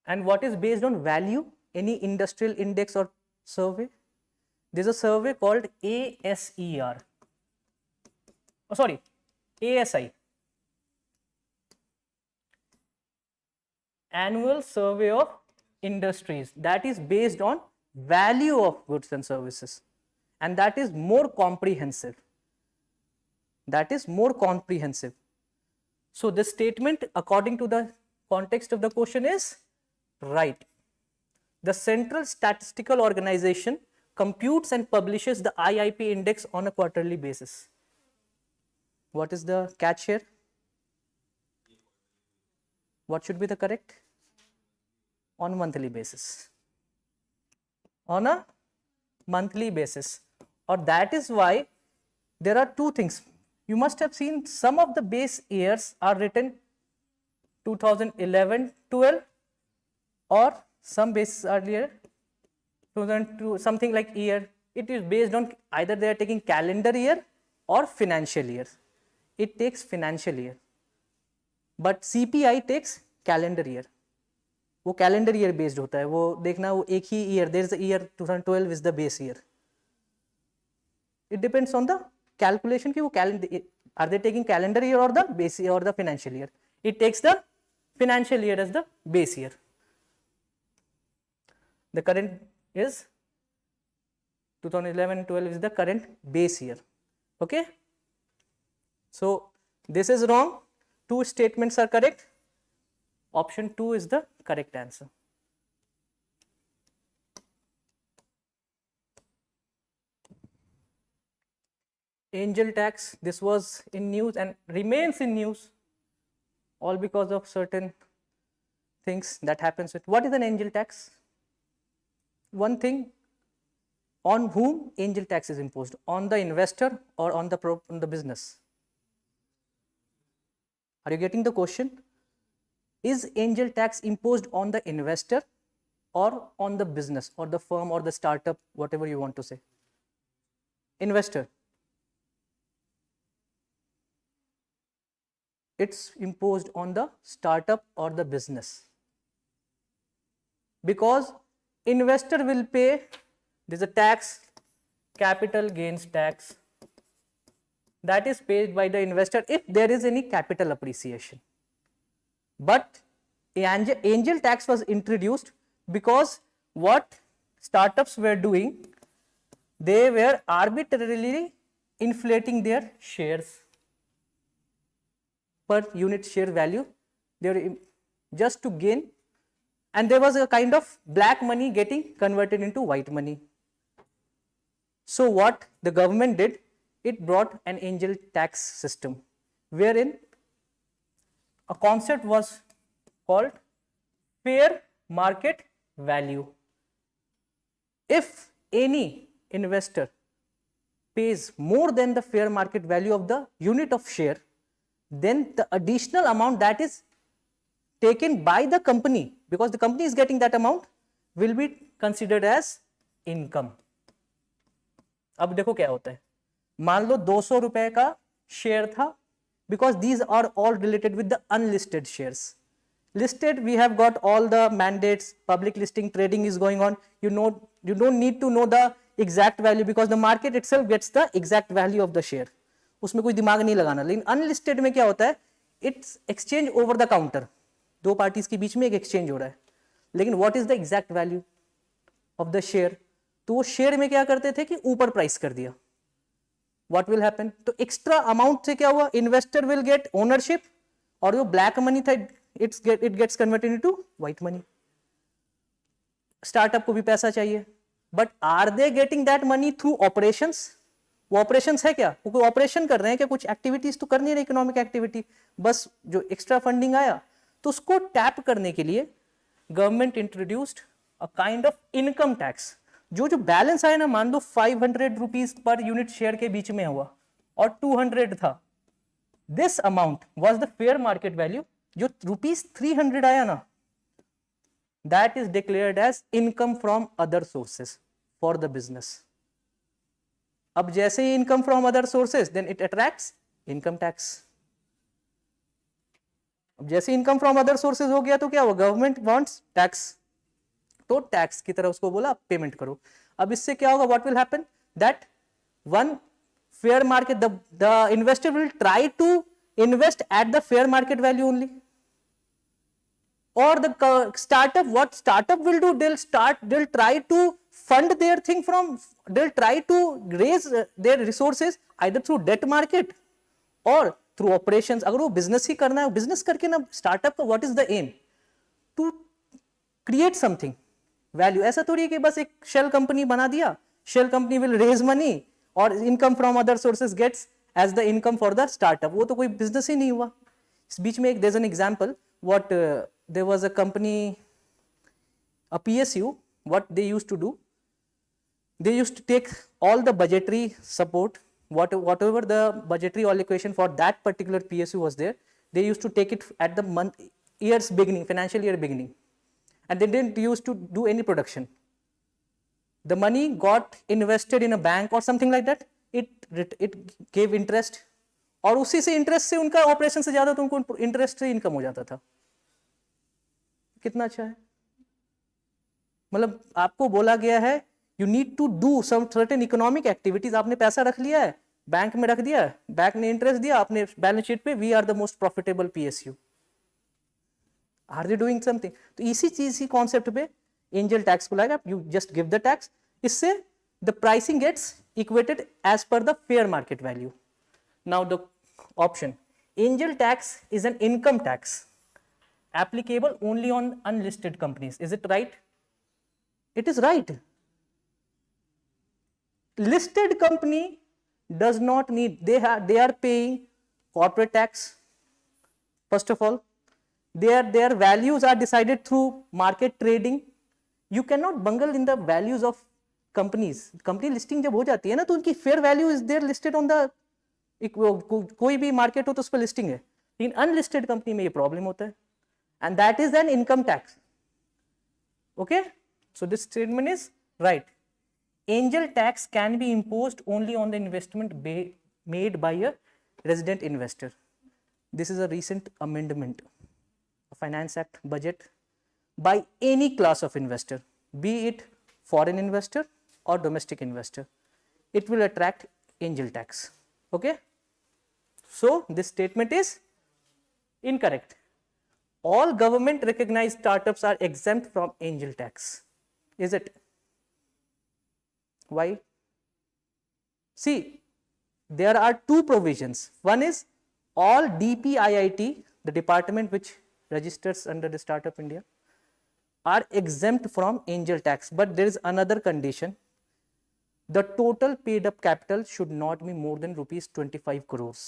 And what is based on value? Any industrial index or survey? There's a survey called ASER. Oh, sorry, ASI. Annual Survey of Industries, that is based on value of goods and services, and that is more comprehensive. That is more comprehensive. So this statement, according to the context of the question, is right. The Central Statistical Organization computes and publishes the IIP index on a quarterly basis. What is the catch here? What should be the correct? On monthly basis. On a monthly basis. Or that is why there are two things. You must have seen some of the base years are written 2011-12 or some base earlier 2002, something like year. It is based on either they are taking calendar year or financial year. It takes financial year. But CPI takes calendar year. वो calendar year based होता है, वो देखना वो एक ही year, there is a year 2012 is the base year. It depends on the calculation कि वो calendar, are they taking calendar year or the base year or the financial year. It takes the financial year as the base year. The current is 2011-12 is the current base year. Okay. So this is wrong. Two statements are correct. Option 2 is the correct answer. Angel tax, this was in news and remains in news, all because of certain things that happens with. What is an angel tax? One thing, on whom angel tax is imposed, on the investor or on the business? Are you getting the question? Is angel tax imposed on the investor or on the business or the firm or the startup, whatever you want to say? Investor. It's imposed on the startup or the business, because investor will pay, there's a tax, capital gains tax, that is paid by the investor if there is any capital appreciation. But angel tax was introduced because what startups were doing, they were arbitrarily inflating their shares per unit share value. They were just to gain, and there was a kind of black money getting converted into white money. So what the government did, it brought an angel tax system wherein a concept was called fair market value. If any investor pays more than the fair market value of the unit of share, then the additional amount that is taken by the company, because the company is getting that amount, will be considered as income. अब देखो क्या होता है, मान लो 200 रुपए का share था, because these are all related with the unlisted shares. Listed, we have got all the mandates, public listing, trading is going on. You don't need to know the exact value because the market itself gets the exact value of the share. उसमें कोई दिमाग नहीं लगाना. लेकिन unlisted में क्या होता है? It's exchange over the counter. दो पार्टीज के बीच में एक एक्सचेंज हो रहा है. लेकिन what is the exact value of the share? तो वो शेयर में क्या करते थे कि ऊपर प्राइस कर दिया. What will happen? तो एक्स्ट्रा अमाउंट से क्या हुआ? इन्वेस्टर विल गेट ओनरशिप और जो ब्लैक मनी था it gets converted into white money. Startup को भी पैसा चाहिए, but are they getting that money through operations? वो ऑपरेशंस है क्या? वो कोई ऑपरेशन कर रहे हैं क्या? कुछ एक्टिविटीज तो कर नहीं रहे, इकोनॉमिक एक्टिविटी. बस जो एक्स्ट्रा फंडिंग आया तो उसको टैप करने के लिए government introduced a kind of income tax. जो बैलेंस आया ना, मान लो 500 रुपीज पर यूनिट शेयर के बीच में हुआ और 200 था. This amount was the fair market value. जो ₹300 आया ना, that is declared as income from other sources for the business. अब जैसे ही income from other sources, then it attracts income tax. अब जैसे income from other sources हो गया तो क्या हुआ? Government wants tax. तो टैक्स की तरह उसको बोला पेमेंट करो. अब इससे क्या होगा? What will happen? That one fair market, the investor will try to invest at the fair market value only. Or the startup, what startup will do? They'll try to fund their thing they'll try to raise their resources either through debt market or through operations. अगर वो business ही करना है, business करके ना startup का what is the aim? To create something value. ऐसा थोड़ी है कि बस एक shell company बना दिया, shell company will raise money और income from other sources gets as the income for the startup. वो तो कोई business ही नहीं हुआ. इस बीच में there's an example what there was a company, a PSU, what they used to do, they used to take all the budgetary support, whatever the budgetary allocation for that particular PSU was there, they used to take it at the year's beginning, financial year beginning, and they didn't used to do any production. The money got invested in a bank or something like that, it gave interest, और उसी से interest से उनका operation से ज्यादा तो उनको interest से इनकम हो जाता था. कितना अच्छा है. मतलब आपको बोला गया है you need to do some certain economic activities. आपने पैसा रख लिया है, बैंक में रख दिया है, बैंक ने इंटरेस्ट दिया, आपने बैलेंस शीट पे we are the most profitable PSU. Are they doing something? तो इसी चीज की कॉन्सेप्ट पे एंजल टैक्स को लाएगा. You just give the tax. इससे the pricing gets equated as per the fair market value. Now the option, angel tax is an income tax applicable only on unlisted companies. Is it right? It is right. Listed company does not need, they are paying corporate tax. First of all, their values are decided through market trading. You cannot bungle in the values of companies. Company listing जब हो जाती है ना, तो उनकी fair value is there listed on the कोई भी market हो तो उस पर लिस्टिंग है. लेकिन अनलिस्टेड कंपनी में ये प्रॉब्लम होता है, and that is an income tax. Okay, so this statement is right. Angel tax can be imposed only on the investment made by a resident investor. This is a recent amendment finance act budget by any class of investor, be it foreign investor or domestic investor. It will attract angel tax. Okay, so this statement is incorrect. All government recognized startups are exempt from angel tax. Is it? Why? See, there are two provisions. One is all DPIIT, the department which registers under the Startup India, are exempt from angel tax. But there is another condition. The total paid up capital should not be more than ₹25 crores.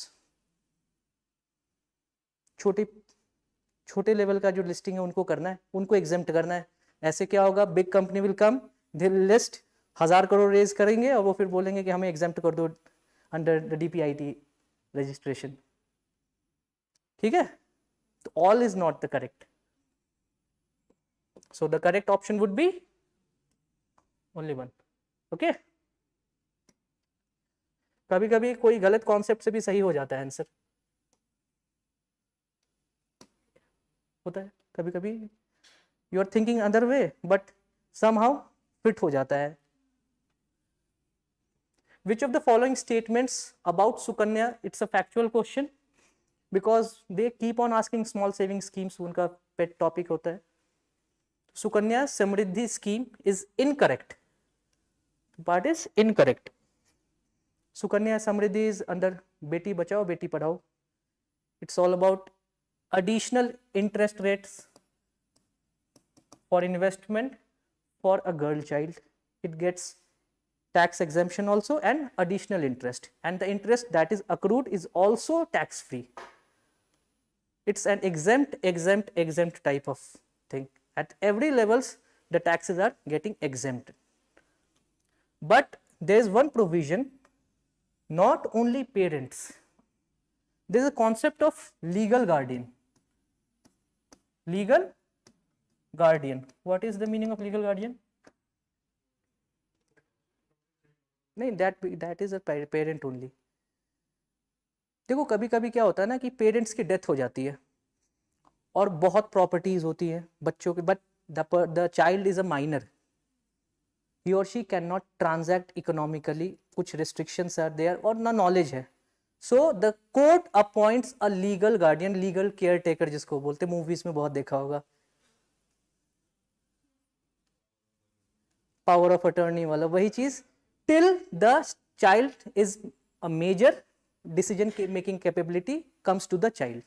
छोटे level का जो listing है उनको करना है, उनको exempt करना है. ऐसे क्या होगा? Big company will come, they list 1000 crore raise करेंगे और वो फिर बोलेंगे कि हमें एग्जेम्प्ट कर दो अंडर द DPIT रजिस्ट्रेशन. ठीक है, तो all is not the correct. So the correct option would be only one. Okay, कभी कभी कोई गलत कॉन्सेप्ट से भी सही हो जाता है आंसर. होता है कभी कभी, you are thinking other way but somehow fit हो जाता है. Which of the following statements about Sukanya, it's a factual question because they keep on asking small saving schemes, उनका pet topic होता है. Sukanya Samriddhi scheme is incorrect. Part is incorrect. Sukanya Samriddhi is under Beti Bachao Beti Padhao. It's all about additional interest rates for investment for a girl child. It gets tax exemption also and additional interest, and the interest that is accrued is also tax free. It's an exempt type of thing. At every levels the taxes are getting exempted. But there is one provision, not only parents. There is a concept of legal guardian. Legal guardian. What is the meaning of legal guardian? नहीं, that is a parent only. देखो कभी कभी क्या होता है ना कि parents की डेथ हो जाती है और बहुत प्रॉपर्टीज होती है बच्चों के, but the child is a minor, he or she can not transact economically, कुछ रिस्ट्रिक्शंस आर देयर और ना नॉलेज है. So the court appoints a legal guardian, legal caretaker जिसको बोलते, मूवीज में बहुत देखा होगा, पावर ऑफ अटर्नी वाला, वही चीज, till the child is a major decision making capability comes to the child.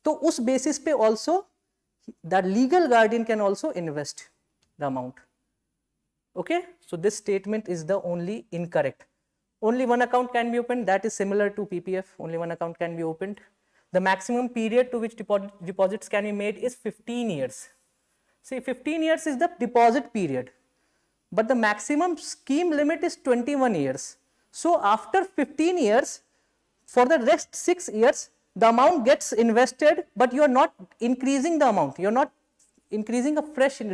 तो उस basis पे also the legal guardian can also invest the amount. Okay, so this statement is the only incorrect. Only one account can be opened, that is similar to PPF, only one account can be opened. The maximum period to which deposits can be made is 15 years. See, 15 years is the deposit period, but the maximum scheme limit is 21 years. So after 15 years, for the next 6 years, the amount gets invested, but you are not increasing the amount. You are not increasing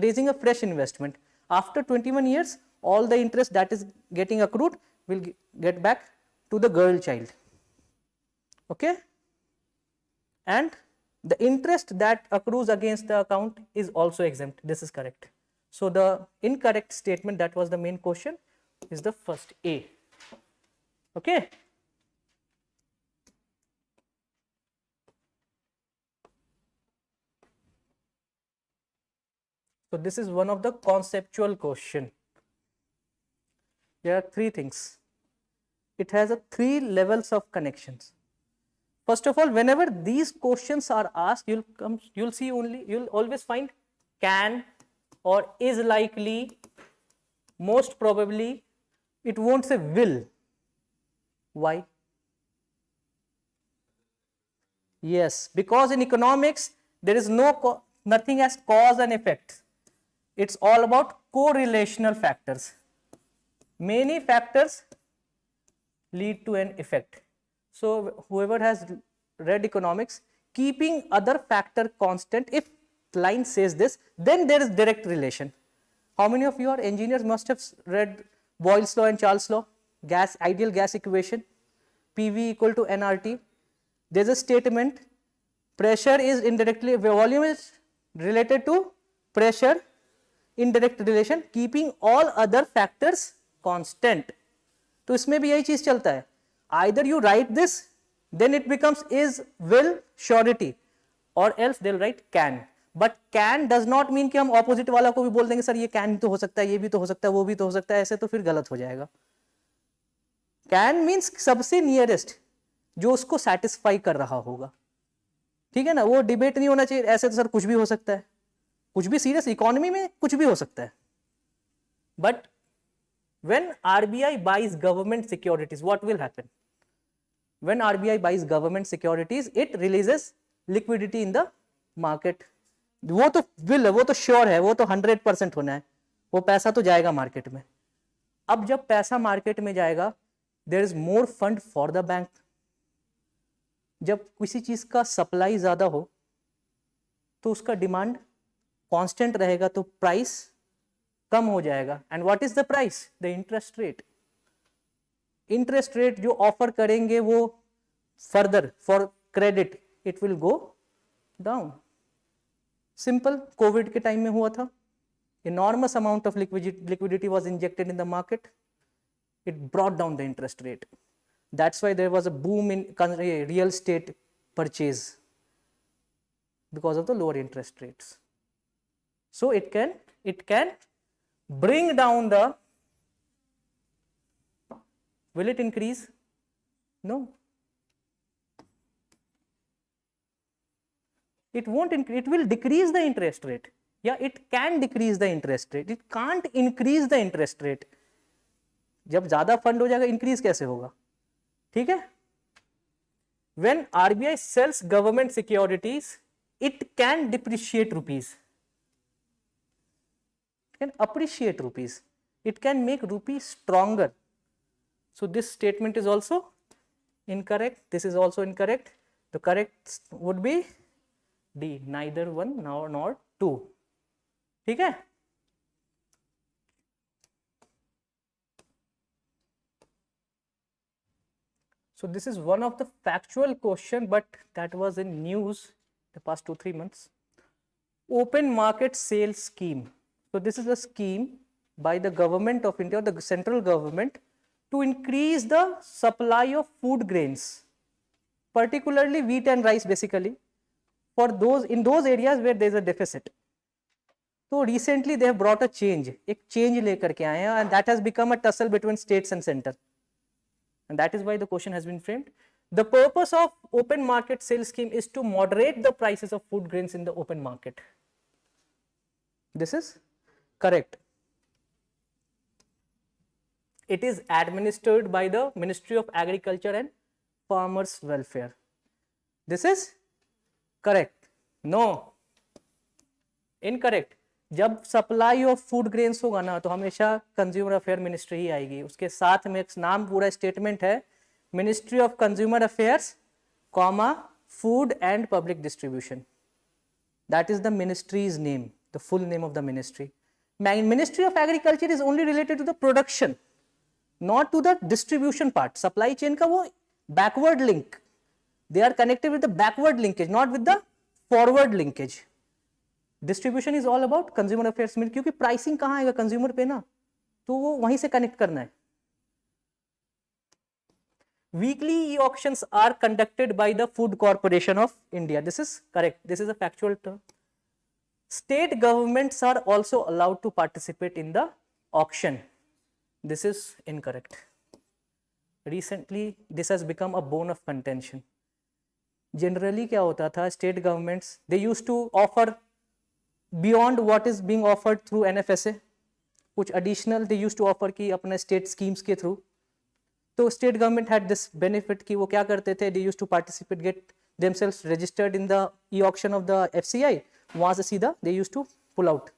raising a fresh investment. After 21 years, all the interest that is getting accrued will get back to the girl child. Okay? And the interest that accrues against the account is also exempt. This is correct. So the incorrect statement, that was the main question, is the first A. Okay. So this is one of the conceptual question. There are three things. It has a 3 levels of connections. First of all, whenever these questions are asked, you'll always find can or is likely, most probably. It won't say will. Why? Yes, because in economics there is nothing as cause and effect. It's all about correlational factors. Many factors lead to an effect. So whoever has read economics, keeping other factor constant, if line says this, then there is direct relation. How many of you are engineers must have read Boyle's law and Charles' law, ideal gas equation, PV equal to nRT. There is a statement, pressure is indirectly, volume is related to pressure, indirect relation, keeping all other factors constant. तो इसमें भी यही चीज चलता है. Either you write this, then it becomes is, will, surety, or else they'll write can. But can does not mean कि हम opposite वाला को भी बोल देंगे सर ये can तो हो सकता है, ये भी तो हो सकता है, वो भी तो हो सकता है, ऐसे तो फिर गलत हो जाएगा. Can means सबसे nearest जो उसको satisfy कर रहा होगा. ठीक है ना, वो डिबेट नहीं होना चाहिए. ऐसे तो सर कुछ भी हो सकता है, कुछ भी सीरियस इकोनॉमी में कुछ भी हो सकता है. But when RBI buys government securities, what will happen? When RBI buys government securities, it releases liquidity in the market. वो तो will है, वो तो sure है, वो तो 100% होना है, वो पैसा तो जाएगा मार्केट में. अब जब पैसा मार्केट में जाएगा, there is more fund for the bank. जब किसी चीज का सप्लाई ज्यादा हो तो उसका डिमांड कांस्टेंट रहेगा, तो प्राइस कम हो जाएगा. And what is the price? The interest rate. Interest rate जो ऑफर करेंगे वो further for credit, it will go down. Simple, Covid के टाइम में हुआ था, enormous amount of liquidity was injected in the market, it brought down the interest rate. That's why there was a boom in real estate purchase because of the lower interest rates. So it can bring down the, will it increase? No. It won't increase, it will decrease the interest rate. Yeah, it can decrease the interest rate, it can't increase the interest rate. जब ज्यादा fund हो जाएगा increase कैसे होगा? ठीक है. When RBI sells government securities, it can depreciate rupees, it can appreciate rupees, it can make rupee stronger. So this statement is also incorrect, this is also incorrect. The correct would be D, neither one nor two. ठीक है. So this is one of the factual question, but that was in news the past 2-3 months. Open market sales scheme. So this is a scheme by the government of India, the central government, to increase the supply of food grains, particularly wheat and rice, basically for those in those areas where there is a deficit. So recently they have brought a change, एक change लेकर के आए हैं, and that has become a tussle between states and center, and that is why the question has been framed. The purpose of open market sales scheme is to moderate the prices of food grains in the open market. This is correct. It is administered by the Ministry of Agriculture and Farmers Welfare. This is correct. No, incorrect. जब supply of food grains होगा ना तो हमेशा consumer affair ministry ही आएगी, उसके साथ में एक नाम पूरा स्टेटमेंट है, ministry of consumer affairs comma food and public distribution. That is the ministry's name, the full name of the ministry. Ministry of agriculture is only related to the production, not to the distribution part. Supply chain का वो backward link, they are connected with the backward linkage, not with the forward linkage. Distribution is all about consumer affairs में, क्योंकि pricing कहाँ आएगा, consumer पे ना, तो वो वहीं से कनेक्ट करना है. Weekly e auctions are conducted by the Food Corporation of India. This is correct, this is a factual term. State governments are also allowed to participate in the auction. This is incorrect. Recently this has become a bone of contention. Generally क्या होता था, state governments they used to offer beyond what is being offered through NFSA, कुछ additional they used to offer कि अपने state schemes के through. तो state government had this benefit कि वो क्या करते थे, they used to participate, get themselves registered in the e-auction of the FCI, वहाँ से सीधा they used to pull out.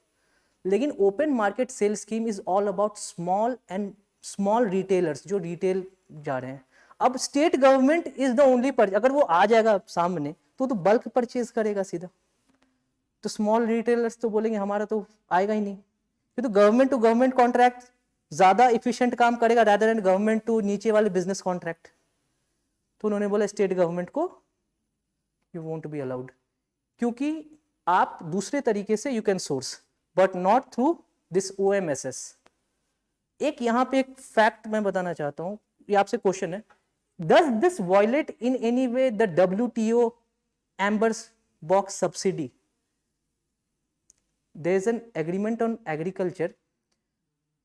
लेकिन open market sale scheme is all about small retailers जो retail जा रहे हैं. अब state government is the only person, अगर वो आ जाएगा सामने तो bulk purchase करेगा सीधा, तो स्मॉल रिटेलर्स तो बोलेंगे हमारा तो आएगा ही नहीं. तो गवर्नमेंट टू गवर्नमेंट कॉन्ट्रैक्ट ज्यादा इफिशिएंट काम करेगा रादर देन गवर्नमेंट टू नीचे वाले बिजनेस कॉन्ट्रैक्ट. तो उन्होंने बोला स्टेट गवर्नमेंट को यू वोंट बी अलाउड, क्योंकि आप दूसरे तरीके से you can source but not through this OMSS. एक यहाँ पे एक फैक्ट मैं बताना चाहता हूँ, ये आपसे क्वेश्चन है, does this violate in any way the WTO ambers box subsidy? There is an agreement on agriculture.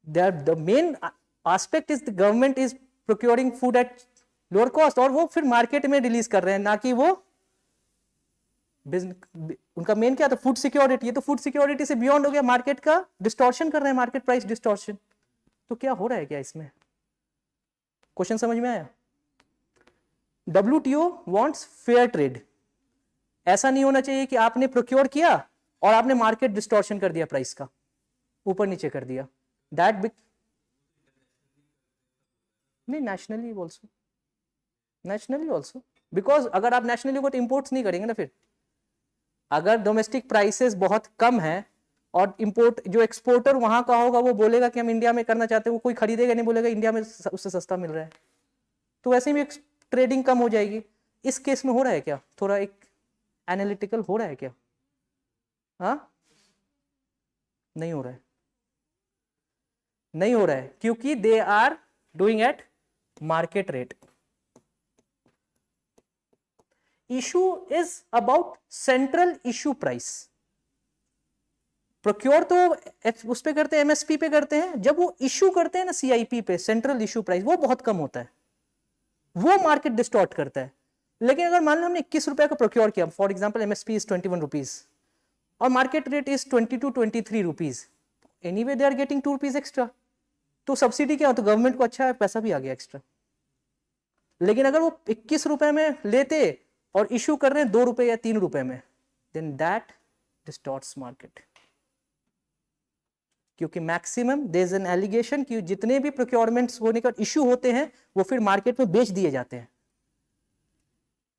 The main aspect is the government is procuring food at lower cost, और वो फिर मार्केट में release कर रहे हैं, ना कि वो उनका मेन क्या था, फूड सिक्योरिटी. ये तो फूड सिक्योरिटी से बियॉन्ड हो गया, मार्केट का डिस्टॉर्शन कर रहे हैं, मार्केट प्राइस डिस्टॉर्शन. तो क्या हो रहा है क्या इसमें? क्वेश्चन समझ में आया? WTO wants fair trade. ऐसा नहीं होना चाहिए कि आपने प्रोक्योर किया और आपने मार्केट डिस्टॉर्शन कर दिया, प्राइस का ऊपर नीचे कर दिया. दैट बिग नहीं, नेशनली ऑल्सो, बिकॉज अगर आप नेशनली को तो इंपोर्ट्स नहीं करेंगे ना. फिर अगर डोमेस्टिक प्राइसेस बहुत कम है और इंपोर्ट जो एक्सपोर्टर वहां का होगा वो बोलेगा कि हम इंडिया में करना चाहते हैं, वो कोई खरीदेगा नहीं, बोलेगा इंडिया में उससे सस्ता मिल रहा है, तो वैसे भी ट्रेडिंग कम हो जाएगी. इस केस में हो रहा है क्या, थोड़ा एक एनालिटिकल हो रहा है क्या? हाँ, नहीं हो रहा है, नहीं हो रहा है, क्योंकि they are doing at market rate. Issue is about central issue price. Procure तो उस पे करते हैं, एमएसपी पे करते हैं. जब वो इशू करते हैं ना सीआईपी पे, सेंट्रल इशू प्राइस, वो बहुत कम होता है, वो मार्केट डिस्टॉर्ट करता है. लेकिन अगर मान लो हमने 21 रुपए का प्रोक्योर किया, for example MSP is 21 rupees और market rate is 22 to 23 rupees, anyway they are getting 2 rupees extra. तो सब्सिडी क्या हो, तो गवर्नमेंट को अच्छा पैसा भी आ गया एक्स्ट्रा. लेकिन अगर वो 21 रुपए में लेते और इशू कर रहे हैं 2 रुपए या 3 रुपए में, देन दैट डिस्टॉर्ट्स मार्केट. क्योंकि maximum there is an allegation कि जितने भी प्रोक्योरमेंट्स होने का इशू होते हैं वो फिर मार्केट में बेच दिए जाते हैं.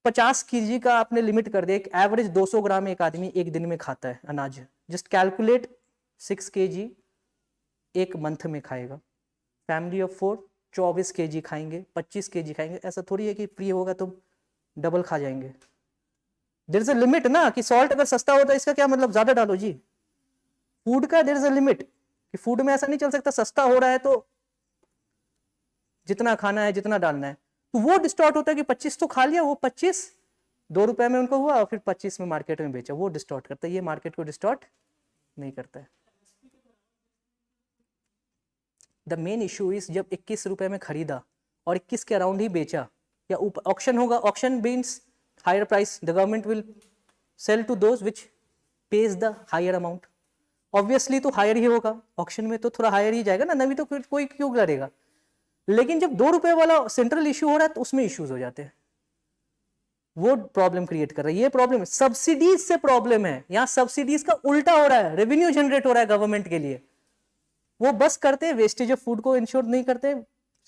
50 kg का आपने लिमिट कर दिया, एक एवरेज 200 ग्राम एक आदमी एक दिन में खाता है अनाज. जस्ट कैलकुलेट 6 kg एक मंथ में खाएगा. फैमिली ऑफ 4 24 kg खाएंगे, 25 kg खाएंगे. ऐसा थोड़ी है कि फ्री होगा तो डबल खा जाएंगे. देयर इज अ लिमिट ना, कि सॉल्ट अगर सस्ता होता है इसका क्या मतलब ज्यादा डालो जी. फूड का देयर इज अ लिमिट, कि फूड में ऐसा नहीं चल सकता सस्ता हो रहा है तो जितना खाना है जितना डालना है. तो वो डिस्टॉर्ट होता है कि 25 तो खा लिया, वो 25 2 रुपए में उनको हुआ और फिर 25 में मार्केट में बेचा, वो डिस्टॉर्ट करता है. ये मार्केट को डिस्टॉर्ट नहीं करता है. द मेन इशू इज जब 21 रुपए में खरीदा और 21 के अराउंड ही बेचा, या ऑक्शन होगा, auction means higher price, the government will sell to those which pays the higher amount. Obviously तो हायर ही होगा, ऑक्शन में तो थोड़ा हायर ही जाएगा ना, नवी तो कोई क्यों करेगा. लेकिन जब 2 रुपए वाला सेंट्रल इशू हो रहा है तो उसमें इश्यूज हो जाते हैं, वो प्रॉब्लम क्रिएट कर रहा है. ये प्रॉब्लम है, सब्सिडीज से प्रॉब्लम है. यहाँ सब्सिडीज का उल्टा हो रहा है, रेवेन्यू जनरेट हो रहा है गवर्नमेंट के लिए. वो बस करते हैं वेस्टेज ऑफ फूड को इंश्योर नहीं करते,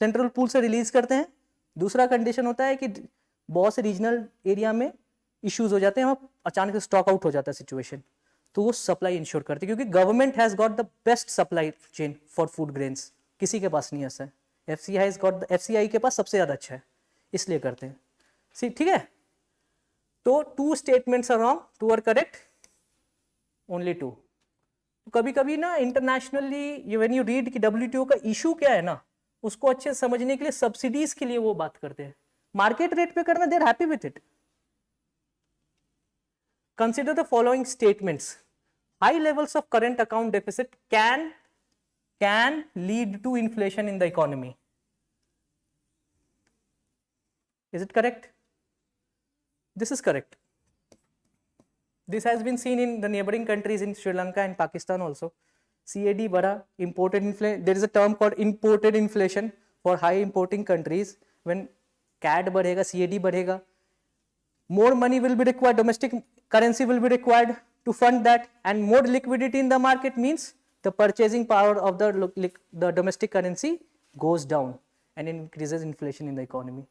सेंट्रल पूल से रिलीज करते हैं. दूसरा कंडीशन होता है कि बहुत से रीजनल एरिया में इश्यूज हो जाते हैं, वहाँ अचानक से स्टॉक आउट हो जाता है सिचुएशन, तो वो सप्लाई इंश्योर करती है. क्योंकि government has got the best supply chain for food grains, किसी के पास नहीं ऐसा है. एफसीआई हैज गॉट, एफसीआई के पास सबसे ज्यादा अच्छा है, इसलिए करते हैं. ठीक है, तो 2 statements are wrong, 2 are correct, only 2. कभी कभी ना इंटरनेशनली व्हेन यू रीड कि डब्ल्यूटीओ का इशू क्या है ना, उसको अच्छे से समझने के लिए सब्सिडीज के लिए वो बात करते हैं. मार्केट रेट पे करना, they are happy with it. Consider the following statements. High levels of current account deficit can lead to inflation in the economy. Is it correct? This is correct. This has been seen in the neighboring countries in Sri Lanka and Pakistan also. CAD बढ़ा, imported inflation. There is a term called imported inflation for high importing countries. When CAD बढ़ेगा, CAD बढ़ेगा, more money will be required, domestic currency will be required to fund that, and more liquidity in the market means the purchasing power of the domestic currency goes down and increases inflation in the economy.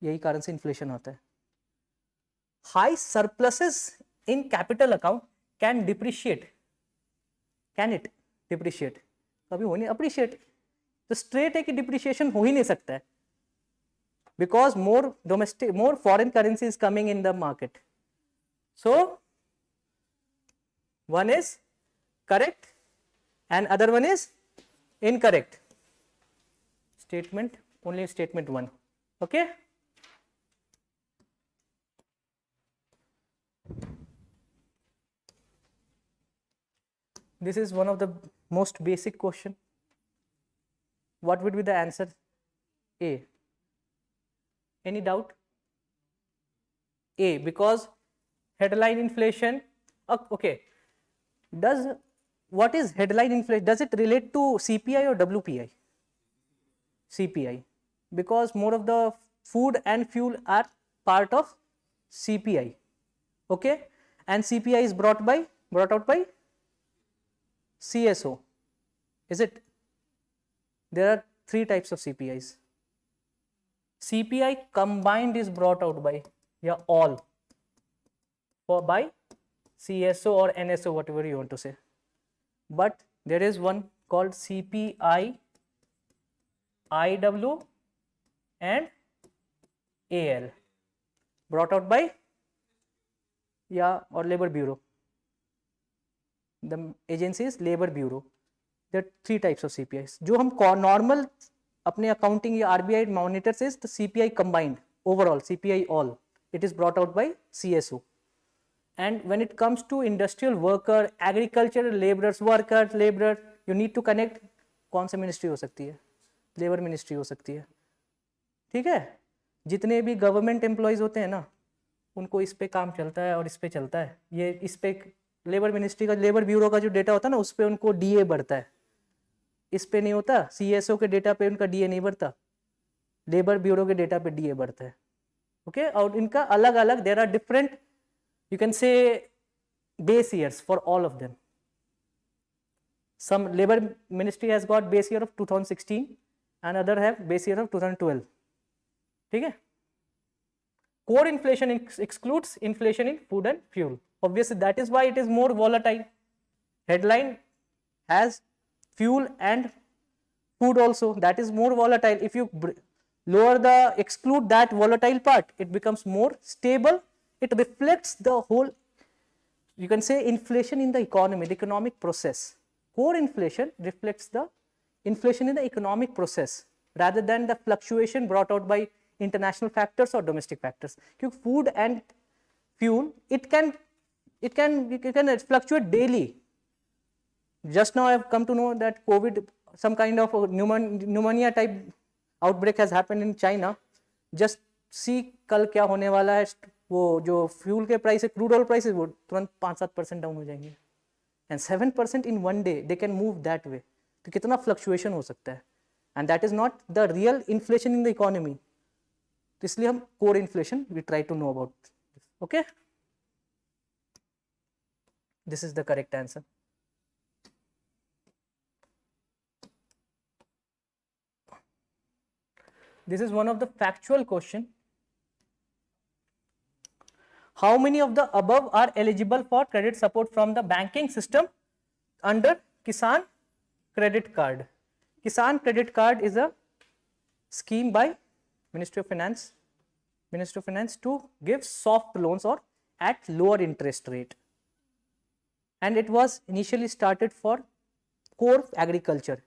यही कारण से inflation होता है. High surpluses in capital account can depreciate. Can it depreciate? कभी हो नहीं, appreciate. तो straight है कि depreciation हो ही नहीं सकता है, because more foreign currency is coming in the market. So one is correct and other one is incorrect. Statement, only statement 1. Okay. This is one of the most basic question. What would be the answer? A. Any doubt? A, because headline inflation. Okay, what is headline inflation? Does it relate to CPI or WPI? CPI, because more of the food and fuel are part of CPI. Okay, and CPI is brought out by CSO. Is it? There are 3 types of CPIs. CPI combined is brought out by, all, or by CSO or NSO, whatever you want to say. But there is one called CPI, IW and AL, brought out by or Labor Bureau. The agency is Labor Bureau. There are 3 types of CPIs. जो हम normal अपने accounting या RBI monitors is the CPI combined overall, CPI all. It is brought out by CSO. And when it comes to industrial worker, agricultural laborers, workers, laborers, you need to connect कौन सा ministry हो सकती है? Labour ministry हो सकती है. ठीक है, जितने भी गवर्नमेंट एम्प्लॉयज़ होते हैं ना, उनको इस पे काम चलता है और इस पे चलता है. ये इस पे लेबर मिनिस्ट्री का, लेबर ब्यूरो का जो डेटा होता है ना, उस पे उनको डीए बढ़ता है. इस पे नहीं होता. सीएसओ के डेटा पे उनका डीए नहीं बढ़ता, लेबर ब्यूरो के डेटा पे डीए बढ़ता है. ओके, और इनका अलग अलग, there are different, you can say, base years for all of them. Some labor ministry has got base year of 2016 and other have base year of 2012. ठीक है. Core inflation excludes inflation in food and fuel. Obviously, that is why it is more volatile. Headline has fuel and food also. That is more volatile. If you exclude that volatile part, it becomes more stable. It reflects the whole, you can say, inflation in the economy, the economic process. Core inflation reflects the inflation in the economic process rather than the fluctuation brought out by international factors or domestic factors. Because food and fuel, it can fluctuate daily. Just now I have come to know that COVID, some kind of pneumonia type outbreak has happened in China. Just see कल क्या होने वाला है. वो जो fuel के price है, crude oil price, वो तुरंत 5-7% डाउन हो जाएंगे. And 7% in one day they can move that way. तो कितना फ्लक्चुएशन हो सकता है. And that is not the real inflation in the economy. तो इसलिए हम core inflation we try to know about. Okay, this is the correct answer. This is one of the factual question. How many of the above are eligible for credit support from the banking system under Kisan Credit Card? Kisan Credit Card is a scheme by Ministry of Finance to give soft loans or at lower interest rate. And it was initially started for core agriculture.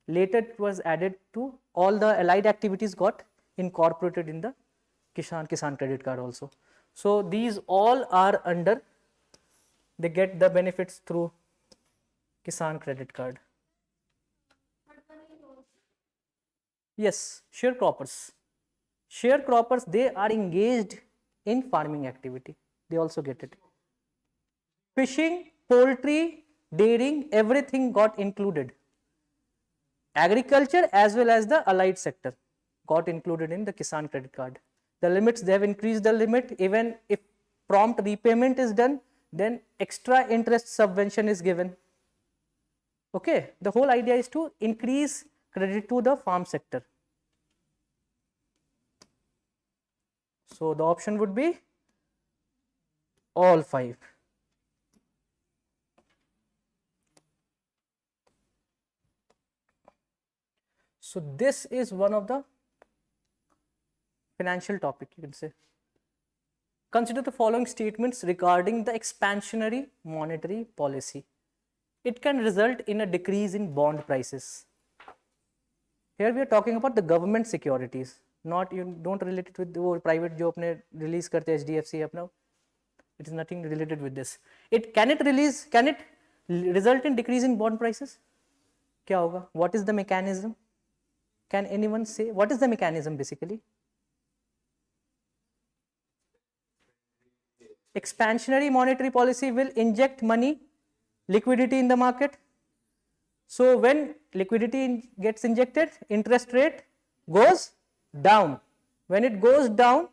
Later it was added to all the allied activities, got incorporated in the Kisan Credit Card also. So these all are under, they get the benefits through Kisan Credit Card. Yes, sharecroppers. Sharecroppers, they are engaged in farming activity. They also get it. Fishing, poultry, dairying, everything got included. Agriculture as well as the allied sector got included in the Kisan Credit Card. The limits, they have increased the limit. Even if prompt repayment is done, then extra interest subvention is given. Okay, the whole idea is to increase credit to the farm sector. So the option would be all 5. So this is one of the financial topic, you can say. Consider the following statements regarding the expansionary monetary policy. It can result in a decrease in bond prices. Here we are talking about the government securities, not, you don't relate it with the private जो अपने release करते हैं HDFC अपना. It is nothing related with this. Can it result in decrease in bond prices? क्या होगा? What is the mechanism? Can anyone say what is the mechanism basically? Expansionary monetary policy will inject money, liquidity in the market. So when liquidity gets injected, interest rate goes down. When it goes down,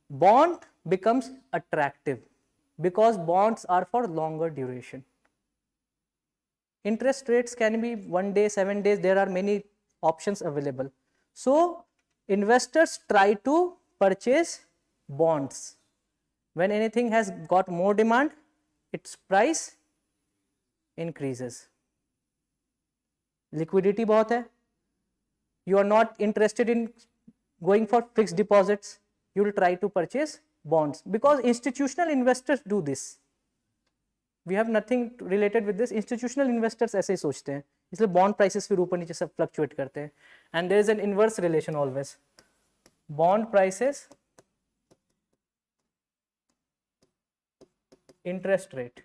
bond becomes attractive because bonds are for longer duration. Interest rates can be 1 day, 7 days, there are many options available. So investors try to purchase bonds. When anything has got more demand, its price increases. Liquidity बहुत है. You are not interested in going for fixed deposits. You will try to purchase bonds because institutional investors do this. We have nothing related with this. Institutional investors ऐसे ही सोचते हैं, इसलिए bond prices फिर ऊपर नीचे सब फ्लक्चुएट करते हैं. And there is an inverse relation always. Bond prices, interest rate.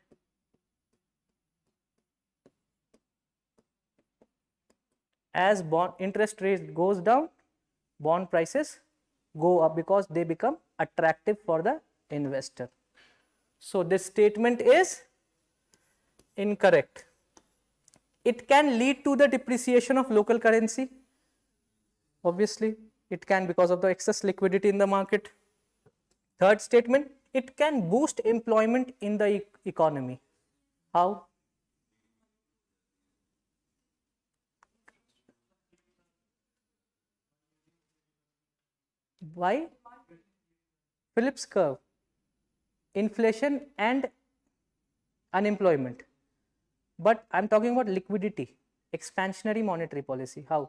As bond interest rate goes down, bond prices go up because they become attractive for the investor. So this statement is incorrect. It can lead to the depreciation of local currency. Obviously, it can because of the excess liquidity in the market. Third statement, it can boost employment in the economy. How? Why? Phillips curve, inflation and unemployment. But I'm talking about liquidity, expansionary monetary policy. How?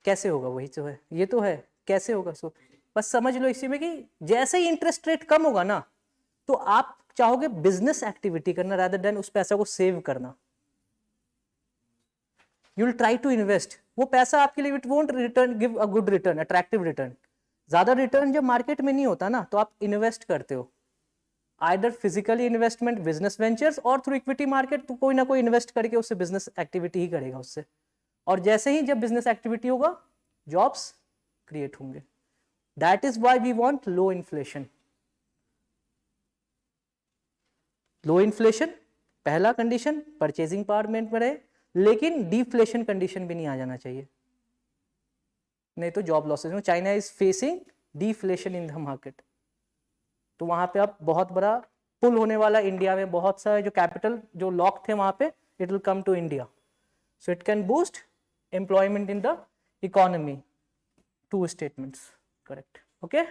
कैसे होगा? वही तो है, ये तो है, कैसे होगा? सो बस समझ लो इसी में कि जैसे ही इंटरेस्ट रेट कम होगा ना, तो आप चाहोगे बिजनेस एक्टिविटी करना रादर देन उस पैसा को सेव करना. You will try to invest. वो पैसा आपके लिए it won't return, give a good return, attractive return. ज्यादा रिटर्न जब मार्केट में नहीं होता ना, तो आप इन्वेस्ट करते हो, either physically investment, business ventures, और थ्रू इक्विटी मार्केट. तो कोई ना कोई इन्वेस्ट करके उससे बिजनेस एक्टिविटी ही करेगा उससे. और जैसे ही जब बिजनेस एक्टिविटी होगा, जॉब्स क्रिएट होंगे. That is why we want low inflation. Low inflation पहला कंडीशन, परचेजिंग पावर में रहे, लेकिन डिफ्लेशन कंडीशन भी नहीं आ जाना चाहिए, नहीं तो job losses. China is facing deflation in the market. तो वहां पे अब बहुत बड़ा पुल होने वाला. इंडिया में बहुत सारे जो कैपिटल जो लॉक थे वहां पे, it will come to India. So it can boost employment in the economy. Two statements, correct. Okay.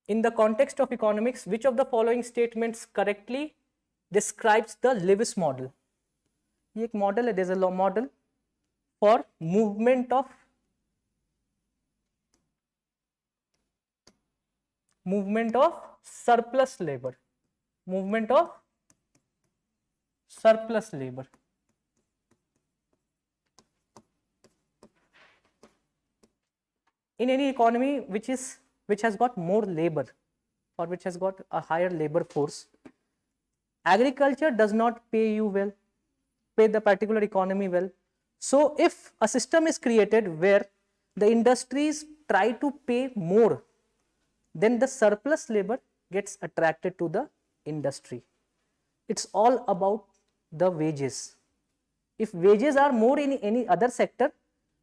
In the context of economics, which of the following statements correctly describes the Lewis model? ये एक model है. There is a model for movement of surplus labor. Movement of surplus labor. In any economy which has got more labor or which has got a higher labor force, agriculture does not pay the particular economy well. So if a system is created where the industries try to pay more, then the surplus labor gets attracted to the industry. It's all about the wages. If wages are more in any other sector,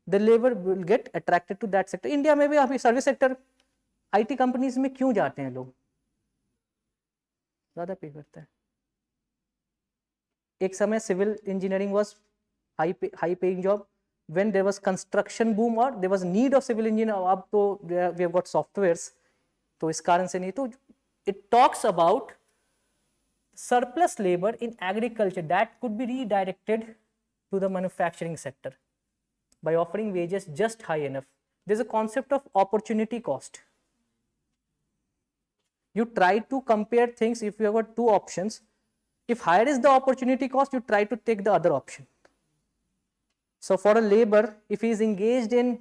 the labor will get attracted to that sector. India में भी अभी service sector, IT companies में क्यों जाते हैं लोग? ज्यादा पे करता है. एक समय civil engineering was high paying job. when there was construction boom or there was need of civil engineer, अब तो we have got softwares, तो इस कारण से नहीं. तो it talks about surplus labor in agriculture that could be redirected to the manufacturing sector by offering wages just high enough. There's a concept of opportunity cost. You try to compare things. If you have got two options, if higher is the opportunity cost, you try to take the other option. So for a labor, if he is engaged in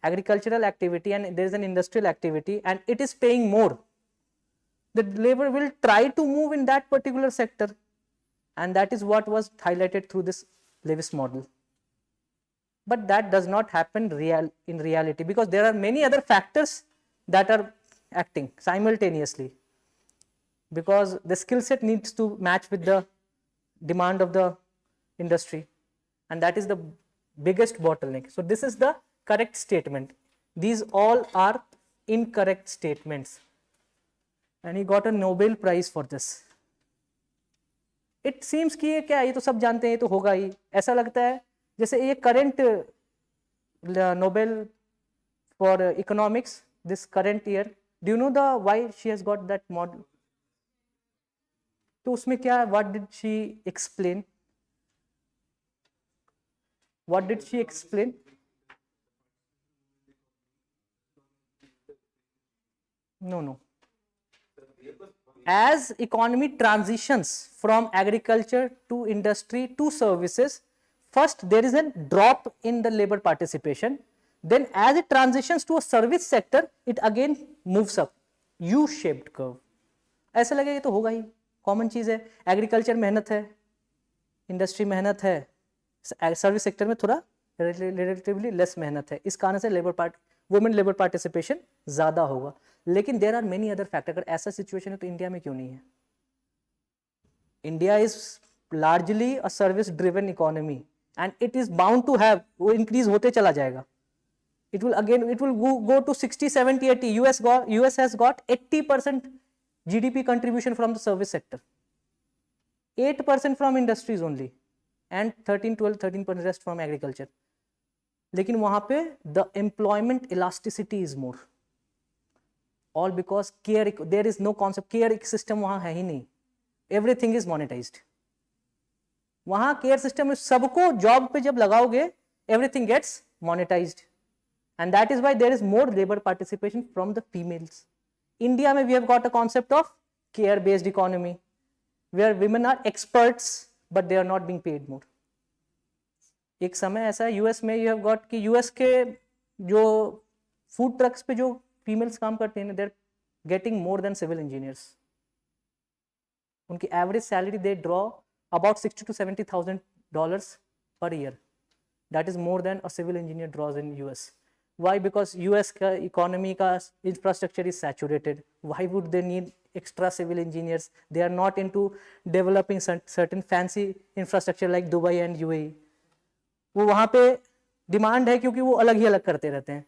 agricultural activity and there is an industrial activity and it is paying more, the labor will try to move in that particular sector, and that is what was highlighted through this Lewis model. But that does not happen in reality, because there are many other factors that are acting simultaneously, because the skill set needs to match with the demand of the industry, and that is the biggest bottleneck. So this is the correct statement. These all are incorrect statements, and he got a Nobel Prize for this. It seems कि ये क्या, ये तो सब जानते हैं, ये तो होगा ही. ऐसा लगता है जैसे ये current Nobel for economics this current year. Do you know the why she has got that model? तो उसमें क्या, what did she explain? What did she explain? No. As economy transitions from agriculture to industry to services, first there is a drop in the labor participation. Then as it transitions to a service sector, it again moves up. U-shaped curve. ऐसा लगेगा ये तो होगा ही, common चीज़ है. Agriculture मेहनत है, industry मेहनत है, सर्विस सेक्टर में थोड़ा रिलेटिवली लेस मेहनत है. इस कारण से वुमेन लेबर पार्टिसिपेशन ज़्यादा होगा. लेकिन there are many other factor. अगर ऐसा सिचुएशन है तो इंडिया में क्यों नहीं है? India is largely a service driven economy and it is bound to have, वो इंक्रीज होते चला जाएगा. It will go to 60, 70, 80. US has got 80% GDP contribution from the service sector. 8% from industries only, and 13% rest from agriculture. लेकिन वहाँ पे the employment elasticity is more. All because there is no concept, care system वहाँ है ही नहीं. Everything is monetized. वहाँ care system में सबको job पे जब लगाओगे, everything gets monetized. And that is why there is more labor participation from the females. India में we have got a concept of care-based economy, where women are experts, but they are not being paid more. एक समय ऐसा है US में you have got कि US के जो food trucks पे जो females काम करते हैं, they're getting more than civil engineers. उनकी average salary they draw about $60,000 to $70,000 per year. That is more than a civil engineer draws in US. Why? Because US का economy का infrastructure is saturated. Why would they need extra civil engineers? They are not into developing certain fancy infrastructure like Dubai and UAE. वो वहाँ पे demand है क्योंकि वो अलग ही अलग करते रहते हैं.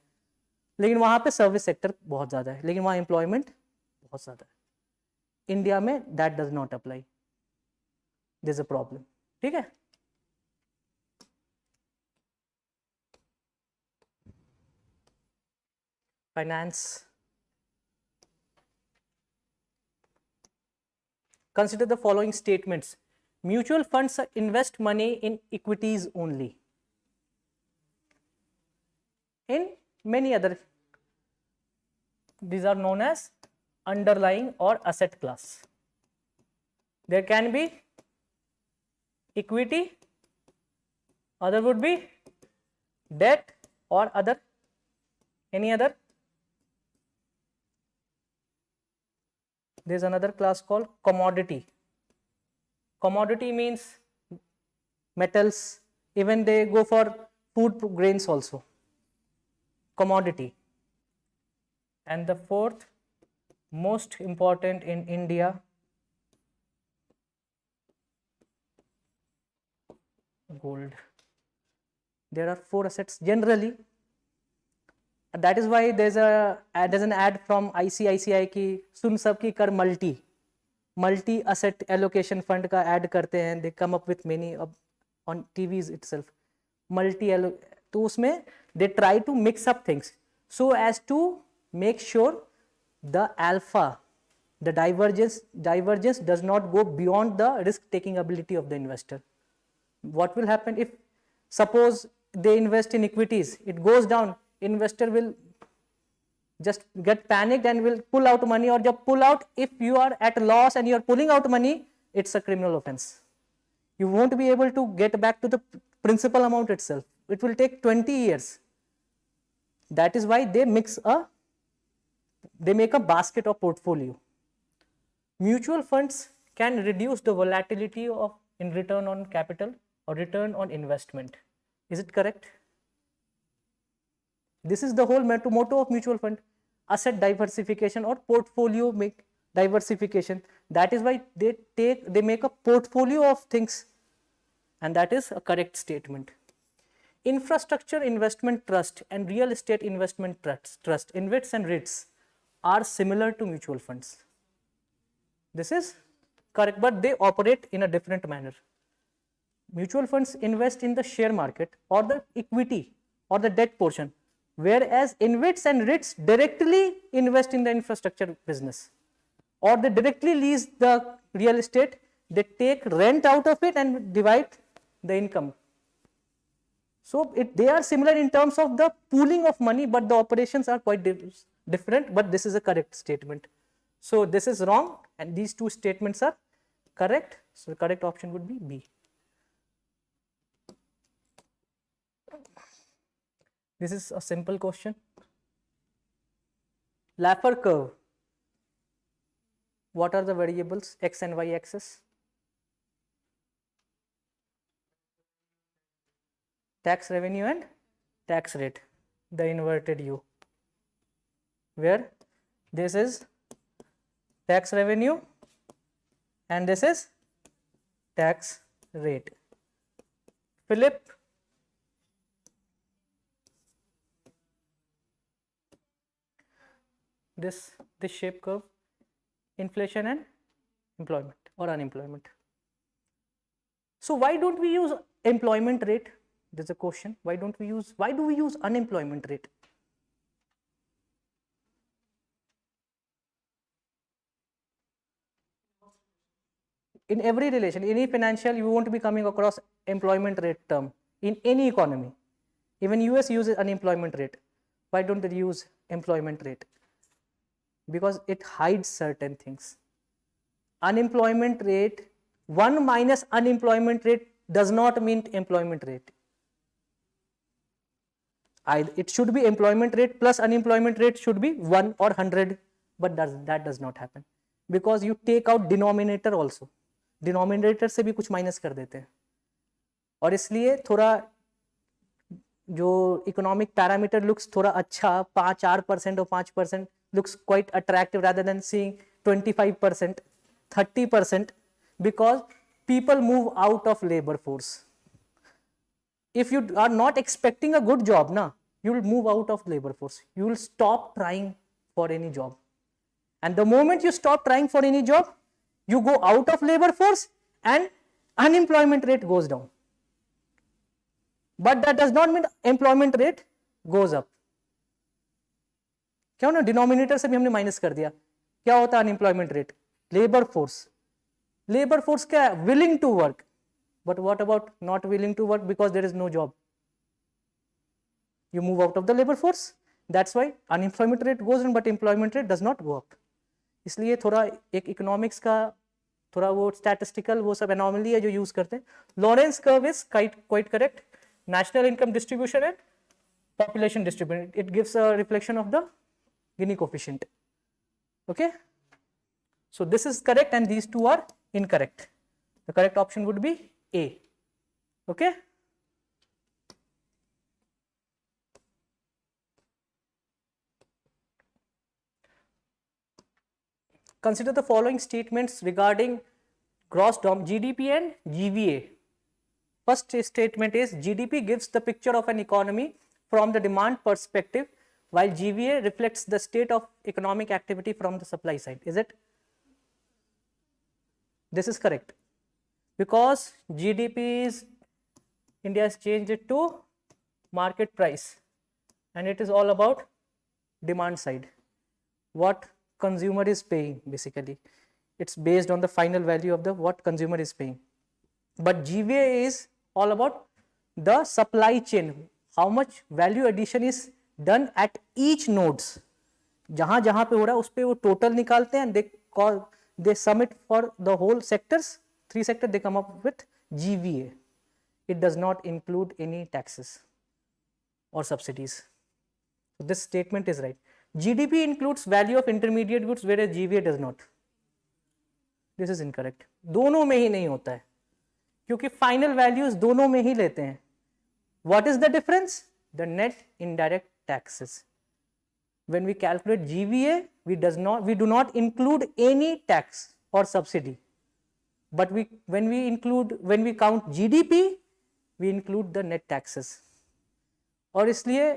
लेकिन वहाँ पे सर्विस सेक्टर बहुत ज़्यादा है, लेकिन वहाँ एम्प्लॉयमेंट बहुत ज़्यादा है. इंडिया में that does not apply. This a problem. ठीक है. Finance. Consider the following statements. Mutual funds invest money in equities only. In many other, these are known as underlying or asset class. There can be equity, other would be debt or other, any other. There is another class called commodity. Commodity means metals, even they go for food grains also. Commodity. And the fourth most important in India, gold. There are 4 assets generally. That is why there's an ad from ICICI की सुन सब की कर multi asset allocation fund का ad करते हैं. They come up with many on TVs itself. तो उसमें they try to mix up things so as to make sure the alpha, the divergence does not go beyond the risk taking ability of the investor. What will happen if suppose they invest in equities, it goes down, investor will just get panicked and will pull out money, or jab pull out, if you are at a loss and you are pulling out money, it's a criminal offense. You won't be able to get back to the principal amount itself. It will take 20 years. That is why they make a basket of portfolio. Mutual funds can reduce the volatility of in return on capital or return on investment. Is it correct? This is the whole motto of mutual fund, asset diversification or portfolio diversification. That is why they make a portfolio of things, and that is a correct statement. Infrastructure investment trust and real estate investment trust, InvITs and REITs, are similar to mutual funds. This is correct, but they operate in a different manner. Mutual funds invest in the share market or the equity or the debt portion, whereas InvITs and REITs directly invest in the infrastructure business, or they directly lease the real estate, they take rent out of it and divide the income. So they are similar in terms of the pooling of money, but the operations are quite different, but this is a correct statement. So this is wrong and these two statements are correct. So the correct option would be B. This is a simple question. Laffer curve. What are the variables x and y axis? Tax revenue and tax rate, the inverted U, where this is tax revenue and this is tax rate. Flip this shape curve, inflation and employment or unemployment. So why don't we use employment rate? There's a question. Why do we use unemployment rate? In every relation, any financial, you won't be coming across employment rate term in any economy. Even US uses unemployment rate. Why don't they use employment rate? Because it hides certain things. Unemployment rate, 1 minus unemployment rate does not mean employment rate. It should be employment rate plus unemployment rate should be 1 or 100, but that does not happen because you take out denominator also. Denominator से भी कुछ minus कर देते हैं और इसलिए थोड़ा जो economic parameter looks थोड़ा अच्छा 4% or 5% looks quite attractive rather than seeing 25%, 30% because people move out of labor force. If you are not expecting a good job, you will move out of labor force. You will stop trying for any job. And the moment you stop trying for any job, you go out of labor force and unemployment rate goes down. But that does not mean employment rate goes up. क्या ना denominator से भी हमने minus कर दिया. क्या होता है unemployment rate? Labour force. Labour force क्या है? Willing to work. But what about not willing to work because there is no job? You move out of the labor force. That's why unemployment rate goes down, but employment rate does not go up. इसलिए थोड़ा एक economics का थोड़ा वो statistical वो सब anomaly है जो यूज करते हैं. Lawrence curve is quite correct. National income distribution and population distribution. It gives a reflection of the Gini coefficient. Okay. So this is correct and these two are incorrect. The correct option would be A. Okay. Consider the following statements regarding gross GDP and GVA. First statement is GDP gives the picture of an economy from the demand perspective, while GVA reflects the state of economic activity from the supply side. Is it? This is correct. Because GDP is, India has changed it to market price and it is all about demand side. What consumer is paying basically. It's based on the final value of the what consumer is paying. But GVA is all about the supply chain. How much value addition is done at each nodes. जहाँ जहाँ पे हो रहा है उस पे वो total निकालते हैं and they sum it for the whole sectors. 3 sectors they come up with GVA. It does not include any taxes or subsidies. So this statement is right. GDP includes value of intermediate goods whereas GVA does not. This is incorrect. दोनों में ही नहीं होता है क्योंकि final values दोनों में ही लेते हैं. What is the difference? The net indirect taxes. When we calculate GVA, we do not include any tax or subsidy. But when we count GDP, we include the net taxes. और इसलिए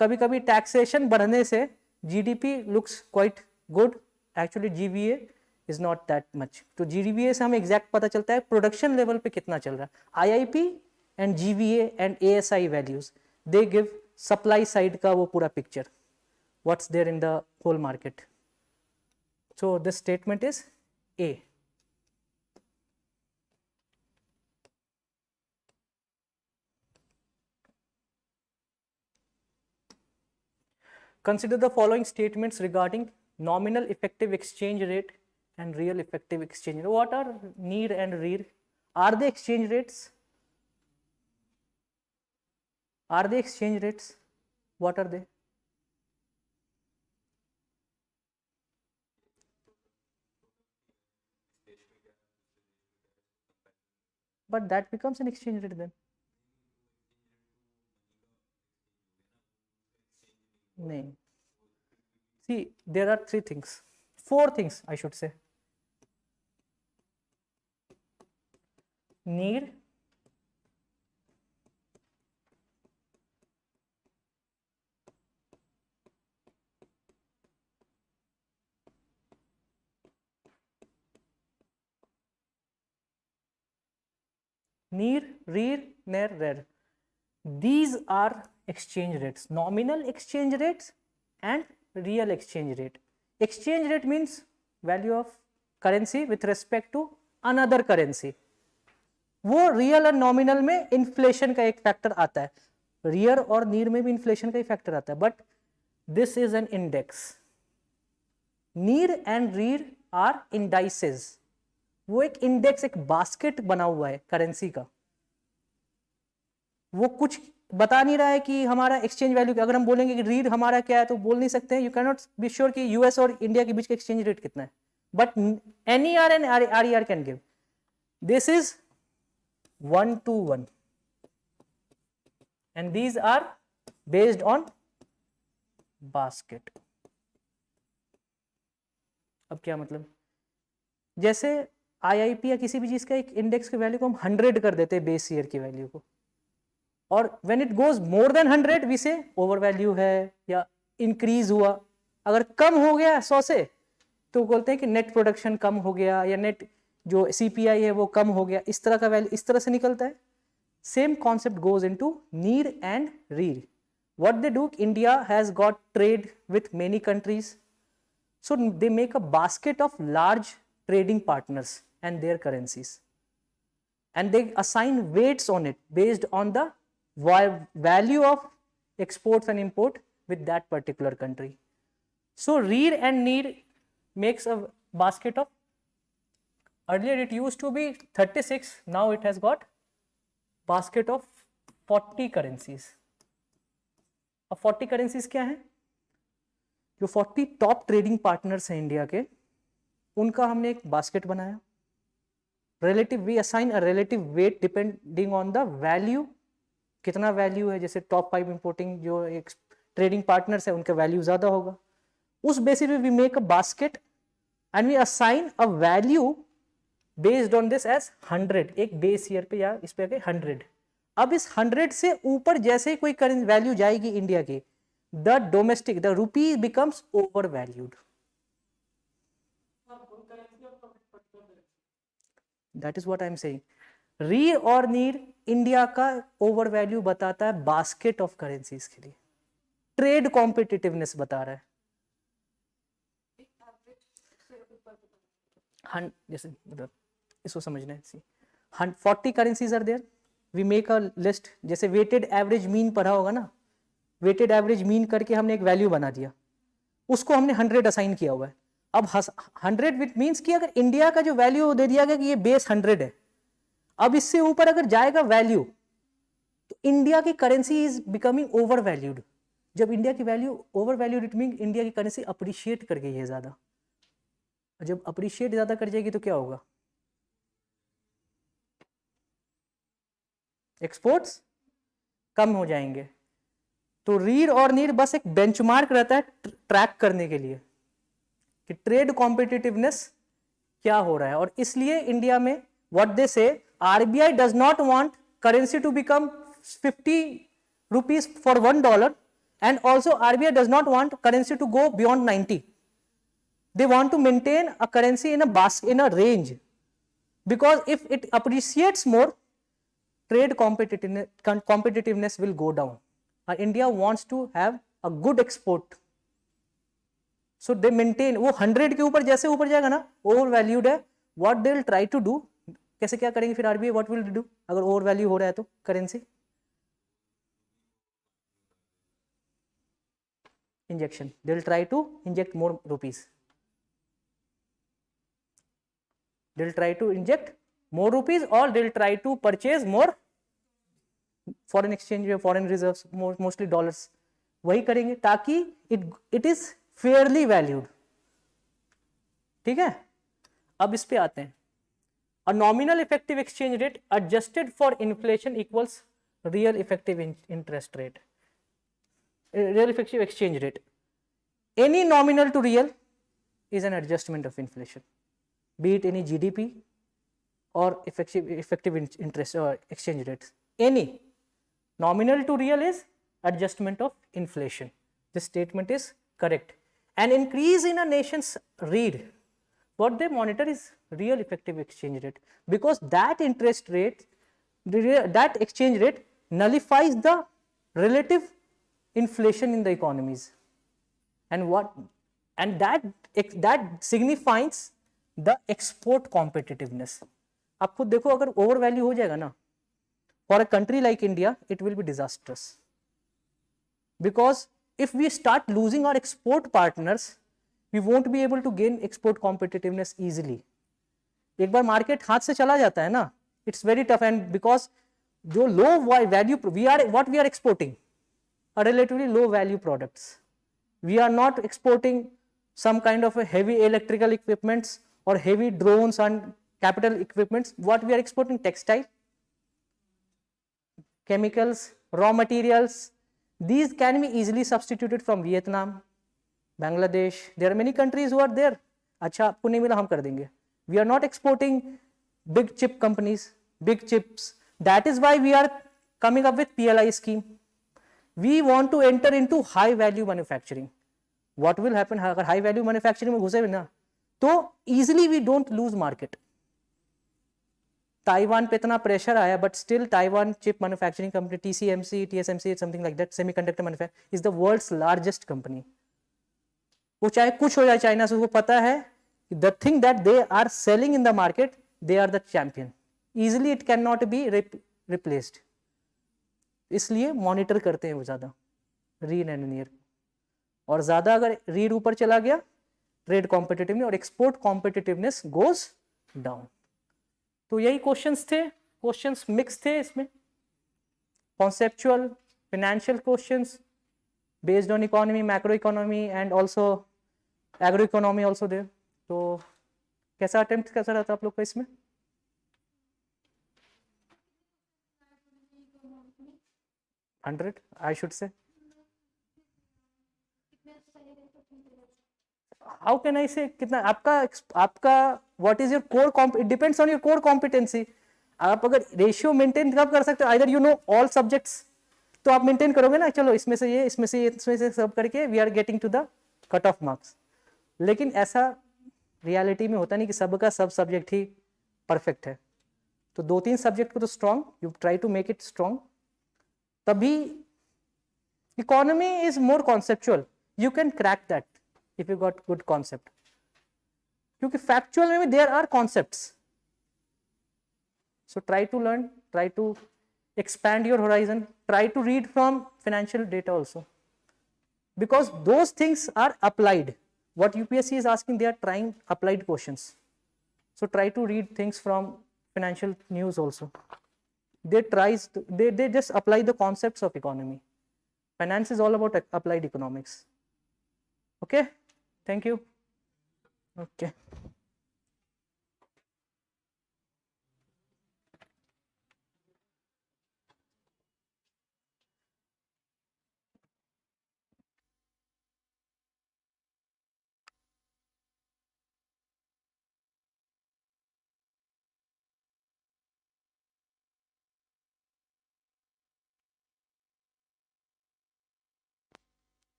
कभी-कभी taxation बढ़ने से GDP looks quite good. Actually GVA is not that much. तो GVA से हमें exact पता चलता है production level पे कितना चल रहा है. IIP and GVA and ASI values, they give supply side का वो पूरा picture. What's there in the whole market. So this statement is A. consider the following statements regarding nominal effective exchange rate and real effective exchange rate. What are NEER and REER? Are they exchange rates? Are they exchange rates? What are they? But that becomes an exchange rate then. No. See, there are 3 things, 4 things I should say. NEER, NEER, REER, NER, RER. These are exchange rates, nominal exchange rates and real exchange rate. Exchange rate means value of currency with respect to another currency. वो real और nominal में inflation का एक factor आता है, rear और नीर में भी इन्फ्लेशन का ही फैक्टर आता है, but this is an index. नीर एंड रीर आर इंडाइसेस. वो एक इंडेक्स, एक बास्केट बना हुआ है करेंसी का. वो कुछ बता नहीं रहा है कि हमारा एक्सचेंज वैल्यू, अगर हम बोलेंगे कि रीर हमारा क्या है तो बोल नहीं सकते हैं. You can not be sure कि यूएस और इंडिया के बीच का एक्सचेंज रेट कितना है, but NER and RER can give. This is 1 to 1 and these are based on basket. अब क्या मतलब, जैसे आईआईपी या किसी भी चीज का एक इंडेक्स की वैल्यू को हम 100 कर देते हैं बेस ईयर की वैल्यू को, और when it goes more than 100 we say over value है या इंक्रीज हुआ. अगर कम हो गया 100 से तो बोलते हैं कि नेट प्रोडक्शन कम हो गया या नेट जो सीपीआई है वो कम हो गया. इस तरह का वैल्यू इस तरह से निकलता है. Same concept goes into NEER and REER. What they do, India has got trade with many countries, so they make a basket of large trading partners and their currencies, and they assign weights on it based on the value of exports and import with that particular country. So REER and NEER makes a basket of, earlier it used to be 36, now it has got basket of 40 currencies. अब 40 currencies क्या है, जो 40 top trading partners हैं India के, उनका हमने एक basket बनाया. Relative, we assign a relative weight depending on the value, कितना वैल्यू है. जैसे टॉप 5 इंपोर्टिंग जो एक ट्रेडिंग पार्टनर्स है उनका वैल्यू ज्यादा होगा. उस बेसिस पे we make a basket and we assign a value based on this as 100. एक बेस ईयर पे या इस पे 100. अब इस 100 से ऊपर जैसे ही कोई करेंसी वैल्यू जाएगी इंडिया की, the domestic, the rupee becomes over valued. That is what I am saying. रीर और नीर इंडिया का ओवर वैल्यू बताता है बास्केट ऑफ करेंसीज के लिए. ट्रेड कॉम्पिटिटिवनेस बता रहा है. जैसे इसको समझना है. 40 currencies are there, we make a list. जैसे वेटेड एवरेज मीन पढ़ा होगा ना, वेटेड एवरेज मीन करके हमने एक वैल्यू बना दिया, उसको हमने 100 असाइन किया हुआ है. अब 100 विच मीन्स कि अगर इंडिया का जो वैल्यू दे दिया गया कि ये बेस 100 है, अब इससे ऊपर अगर जाएगा वैल्यू तो इंडिया की currency is becoming over valued. जब इंडिया की value over valued it mean India की करेंसी अप्रिशिएट कर गई है ज्यादा. जब अप्रिशिएट ज्यादा कर जाएगी तो क्या होगा, एक्सपोर्ट्स कम हो जाएंगे. तो रीर और नीर बस एक बेंचमार्क रहता है ट्रैक करने के लिए कि ट्रेड कॉम्पिटिटिवनेस क्या हो रहा है. और इसलिए इंडिया में what they say, RBI does not want currency to become 50 rupees for $1, and also RBI does not want currency to go beyond 90. They want to maintain a currency in a range, because if it appreciates more, trade competitiveness will go down. India wants to have a good export. So they maintain, वो 100 के ऊपर जैसे ऊपर जाएगा ना, over valued है. What they will try to do, कैसे क्या करेंगे फिर आरबीआई, व्हाट विल डू अगर ओवर वैल्यू हो रहा है तो currency, injection. They will try to inject more rupees. They will try to inject more rupees, or they will try to purchase more foreign exchange or foreign reserves, mostly dollars. वही करेंगे ताकि it is fairly valued. ठीक है, अब इस पे आते हैं. A nominal effective exchange rate adjusted for inflation equals real effective interest rate. Real effective exchange rate. Any nominal to real is an adjustment of inflation, be it any GDP or effective interest or exchange rates. Any nominal to real is adjustment of inflation. This statement is correct. An increase in a nation's read, what they monitor is real effective exchange rate, because that interest rate, that exchange rate nullifies the relative inflation in the economies, and that signifies the export competitiveness. आप खुद देखो, अगर over value हो जाएगा ना, for a country like India, it will be disastrous, because if we start losing our export partners, we won't be able to gain export competitiveness easily. एक बार market हाथ से चला जाता है ना, it's very tough, and because जो low value what we are exporting are relatively low value products. We are not exporting some kind of a heavy electrical equipments or heavy drones and capital equipments. What we are exporting: textile, chemicals, raw materials. These can be easily substituted from Vietnam, Bangladesh. There are many countries who are there. अच्छा आपको नहीं मिला, हम कर देंगे. We are not exporting big chip companies, big chips. That is why we are coming up with PLI scheme. We want to enter into high value manufacturing. What will happen अगर high value manufacturing में घुसे ना, तो easily we don't lose market. Taiwan पे इतना pressure आया, but still Taiwan chip manufacturing company TSMC something like that, semiconductor manufacture, is the world's largest company. वो चाहे कुछ हो जाए चाइना से, वो पता है the thing that they are selling in the market, they are the champion. Easily it can not be replaced. इसलिए मॉनिटर करते हैं वो ज़्यादा रीड एंड नियर, और ज़्यादा अगर रीड ऊपर चला गया, ट्रेड कॉम्पिटिटिवनेस और एक्सपोर्ट कॉम्पिटिटिवनेस गोज डाउन. तो यही क्वेश्चंस थे. क्वेश्चंस मिक्स थे इसमें, conceptual, financial questions based on economy, macro economy and also agro economy also there. तो कैसा अटेम्प्ट कैसा रहता आप लोग का इसमें? Hundred I should say. How can I say कितना आपका what is your core it depends on your core competency. आप अगर रेशियो मेंटेन कब कर सकते हो, either you know all subjects, तो आप मेंटेन करोगे ना, चलो इसमें से ये, इसमें से ये, इसमें से सब करके we are getting to the cut off marks. लेकिन ऐसा रियलिटी में होता नहीं कि सबका सब सब्जेक्ट ही परफेक्ट है. तो 2-3 सब्जेक्ट को तो strong, you try to make it strong. तभी economy is more conceptual, you can crack that if you got good concept, क्योंकि factual में there are concepts. So try to learn, try to expand your horizon, try to read from financial data also, because those things are applied. What UPSC is asking, they are trying applied questions. So try to read things from financial news also. They just apply the concepts of economy. Finance is all about applied economics. Okay, thank you. Okay.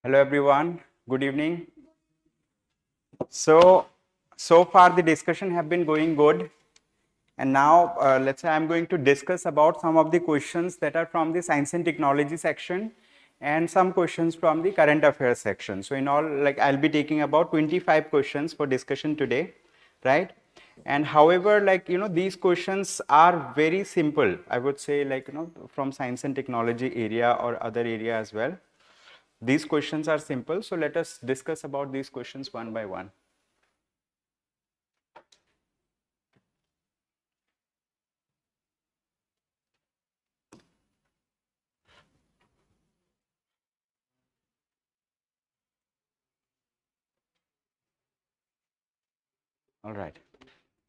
Hello everyone, good evening. So far the discussion have been going good. And now let's say I'm going to discuss about some of the questions that are from the science and technology section and some questions from the current affairs section. So in all, like I'll be taking about 25 questions for discussion today, right? And however, like, you know, these questions are very simple, I would say, like, you know, from science and technology area or other area as well. These questions are simple. So let us discuss about these questions one by one. All right.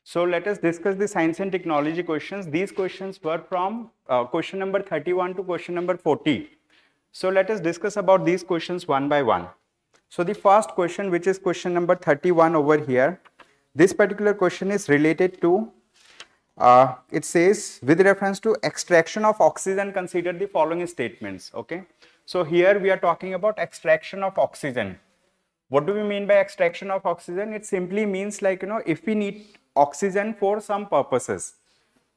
So let us discuss the science and technology questions. These questions were from question number 31 to question number 40. So let us discuss about these questions one by one. So the first question, which is question number 31 over here, this particular question is related to, it says, with reference to extraction of oxygen, consider the following statements. Okay. So here we are talking about extraction of oxygen. What do we mean by extraction of oxygen? It simply means, like, you know, if we need oxygen for some purposes.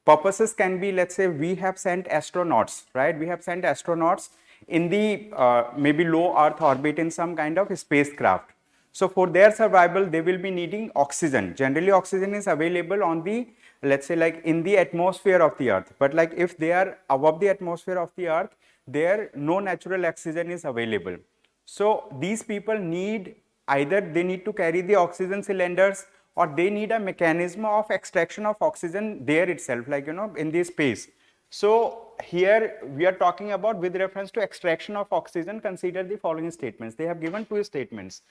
Purposes can be, let's say, we have sent astronauts, right? We have sent astronauts in the maybe low Earth orbit in some kind of spacecraft. So for their survival, they will be needing oxygen. Generally, oxygen is available on the, let's say, like in the atmosphere of the Earth. But like if they are above the atmosphere of the Earth, there no natural oxygen is available. So these people need, either they need to carry the oxygen cylinders or they need a mechanism of extraction of oxygen there itself, like, you know, in this space. So here we are talking about with reference to extraction of oxygen, consider the following statements. They have given two statements.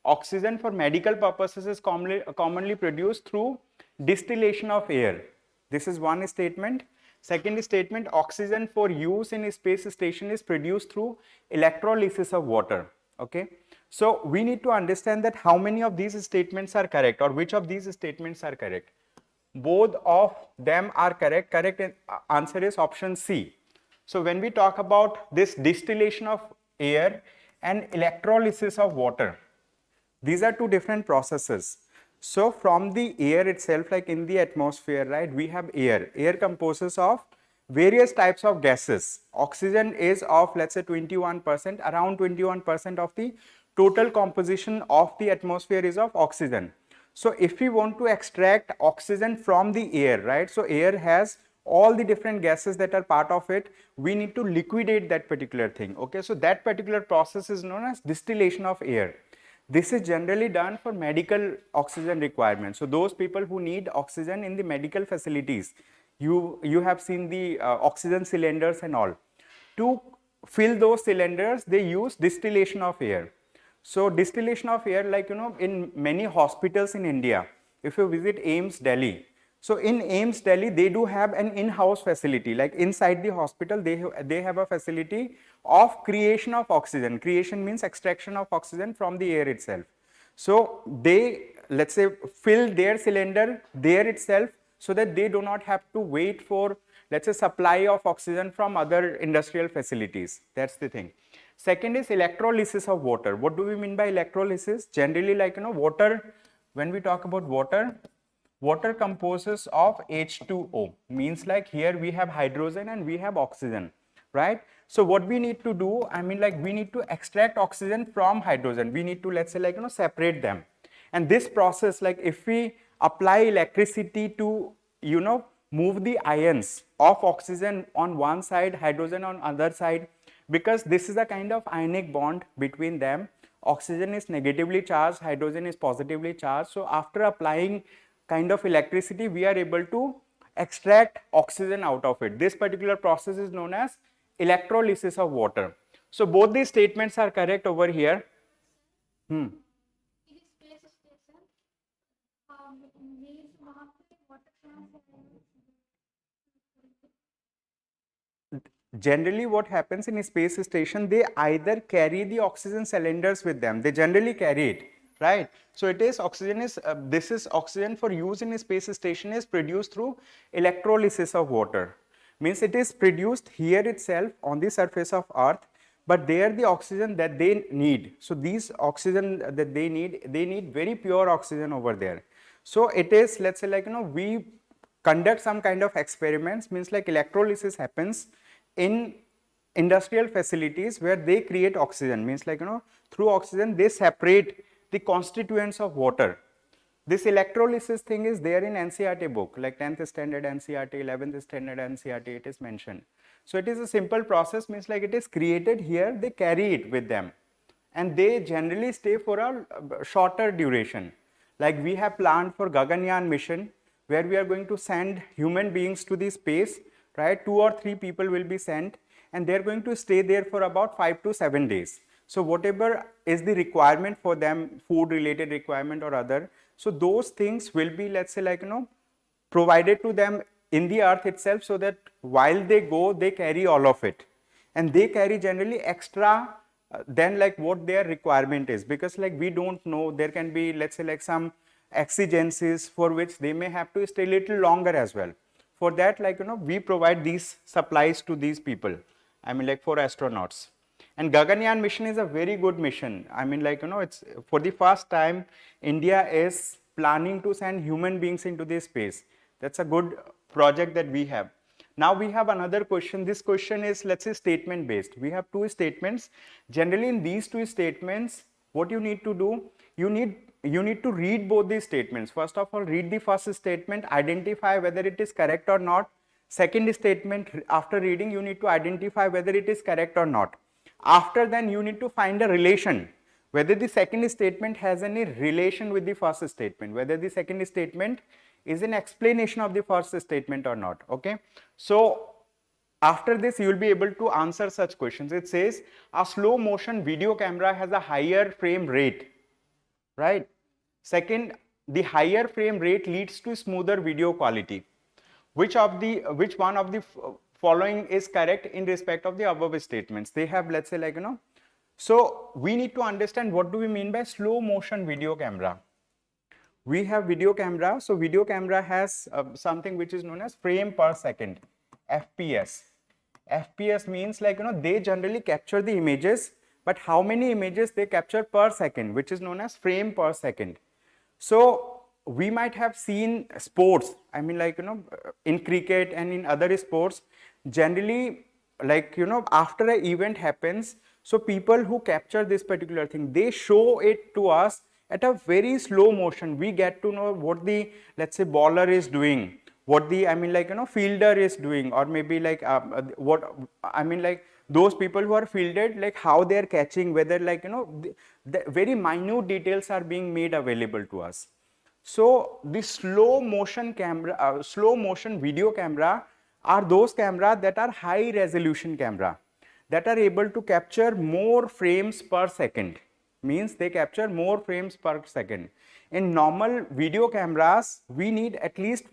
Oxygen for medical purposes is commonly produced through distillation of air. This is one statement. Second statement, oxygen for use in a space station is produced through electrolysis of water. Okay. So we need to understand that how many of these statements are correct, or which of these statements are correct. Both of them are correct. Correct answer is option C. So when we talk about this distillation of air and electrolysis of water, these are two different processes. So from the air itself, like in the atmosphere, right, we have air. Air composes of various types of gases. Oxygen is of, let's say, 21%, around 21% of the total composition of the atmosphere is of oxygen. So if we want to extract oxygen from the air, right, so air has all the different gases that are part of it, we need to liquidate that particular thing. Okay, so that particular process is known as distillation of air. This is generally done for medical oxygen requirements. So those people who need oxygen in the medical facilities, you have seen the oxygen cylinders and all. To fill those cylinders, they use distillation of air. So distillation of air, like, you know, in many hospitals in India, if you visit AIMS Delhi, so in AIMS Delhi, they do have an in-house facility, like inside the hospital, they have a facility of creation of oxygen. Creation means extraction of oxygen from the air itself. So they, let's say, fill their cylinder there itself so that they do not have to wait for, let's say, supply of oxygen from other industrial facilities. That's the thing. Second is electrolysis of water. What do we mean by electrolysis? Generally, like, you know, water, when we talk about water, water composes of H2O, means like here we have hydrogen and we have oxygen, right? So what we need to do, I mean, like, we need to extract oxygen from hydrogen. We need to, let's say, like, you know, separate them. And this process, like, if we apply electricity to, you know, move the ions of oxygen on one side, hydrogen on other side, because this is a kind of ionic bond between them. Oxygen is negatively charged, hydrogen is positively charged. So after applying kind of electricity, we are able to extract oxygen out of it. This particular process is known as electrolysis of water. So both these statements are correct over here. it is space station means वहाँ पे water कहाँ से आएगा? Generally what happens in a space station, they either carry the oxygen cylinders with them. They generally carry it, right? So it is oxygen is, this is oxygen for use in a space station is produced through electrolysis of water. Means it is produced here itself on the surface of Earth. but they are the oxygen that they need. So these oxygen that they need very pure oxygen over there. So it is, let's say, like, we conduct some kind of experiments, means like electrolysis happens in industrial facilities where they create oxygen, means like, through oxygen they separate the constituents of water. This electrolysis thing is there in NCERT book, like 10th standard NCERT, 11th standard NCERT, it is mentioned. So it is a simple process, means like it is created here, they carry it with them, and they generally stay for a shorter duration. Like we have planned for Gaganyaan mission, where we are going to send human beings to the space, right? 2 or 3 people will be sent, and they are going to stay there for about 5 to 7 days. So whatever is the requirement for them, food related requirement or other, so those things will be, let's say, like, provided to them in the earth itself, so that while they go, they carry all of it, and they carry generally extra than like what their requirement is, because like we don't know, there can be, let's say, like some exigencies for which they may have to stay little longer as well. For that, like, we provide these supplies to these people, I mean, like for astronauts. And Gaganyaan mission is a very good mission. I mean, like, it's for the first time India is planning to send human beings into this space. That's a good project that we have. Now we have another question. This question is, let's say, statement based. We have 2 statements. Generally in these 2 statements, what you need to do, you need to read both these statements. First of all, read the first statement, identify whether it is correct or not. Second statement, after reading, you need to identify whether it is correct or not. After then, you need to find a relation, whether the second statement has any relation with the first statement, whether the second statement is an explanation of the first statement or not. Okay. So after this, you will be able to answer such questions. It says a slow motion video camera has a higher frame rate, right? Second, the higher frame rate leads to smoother video quality. Which one of the following is correct in respect of the above statements? They have, let's say, like, so we need to understand what do we mean by slow motion video camera. We have video camera, so video camera has something which is known as frame per second, FPS. FPS means, like, they generally capture the images, but how many images they capture per second, which is known as frame per second. So we might have seen sports, I mean, like, in cricket and in other sports, generally, like, after an event happens, so people who capture this particular thing, they show it to us at a very slow motion. We get to know what the, let's say, bowler is doing, what the, I mean, like, fielder is doing, or maybe like what, I mean, like those people who are fielded, like how they are catching, whether, like, the very minute details are being made available to us. So the slow motion camera, slow motion video camera are those cameras that are high resolution camera, that are able to capture more frames per second, means they capture more frames per second. In normal video cameras, we need at least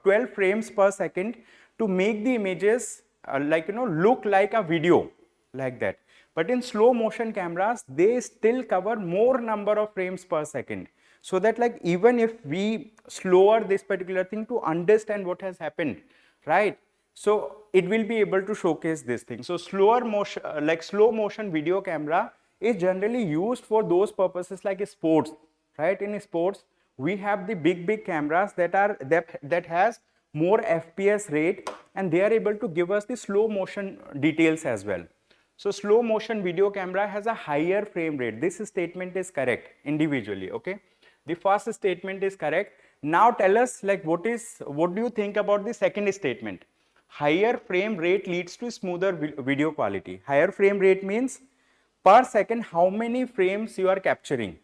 12 frames per second to make the images like, look like a video, like that. But in slow motion cameras, they still cover more number of frames per second. So that, like, even if we slower this particular thing to understand what has happened, right? So it will be able to showcase this thing. So slower motion, like slow motion video camera is generally used for those purposes like sports, right? In sports, we have the big cameras that has more FPS rate, and they are able to give us the slow motion details as well. So slow motion video camera has a higher frame rate. This statement is correct individually, okay? The first statement is correct. Now tell us, like, what do you think about the second statement? Higher frame rate leads to smoother video quality. Higher frame rate means per second how many frames you are capturing.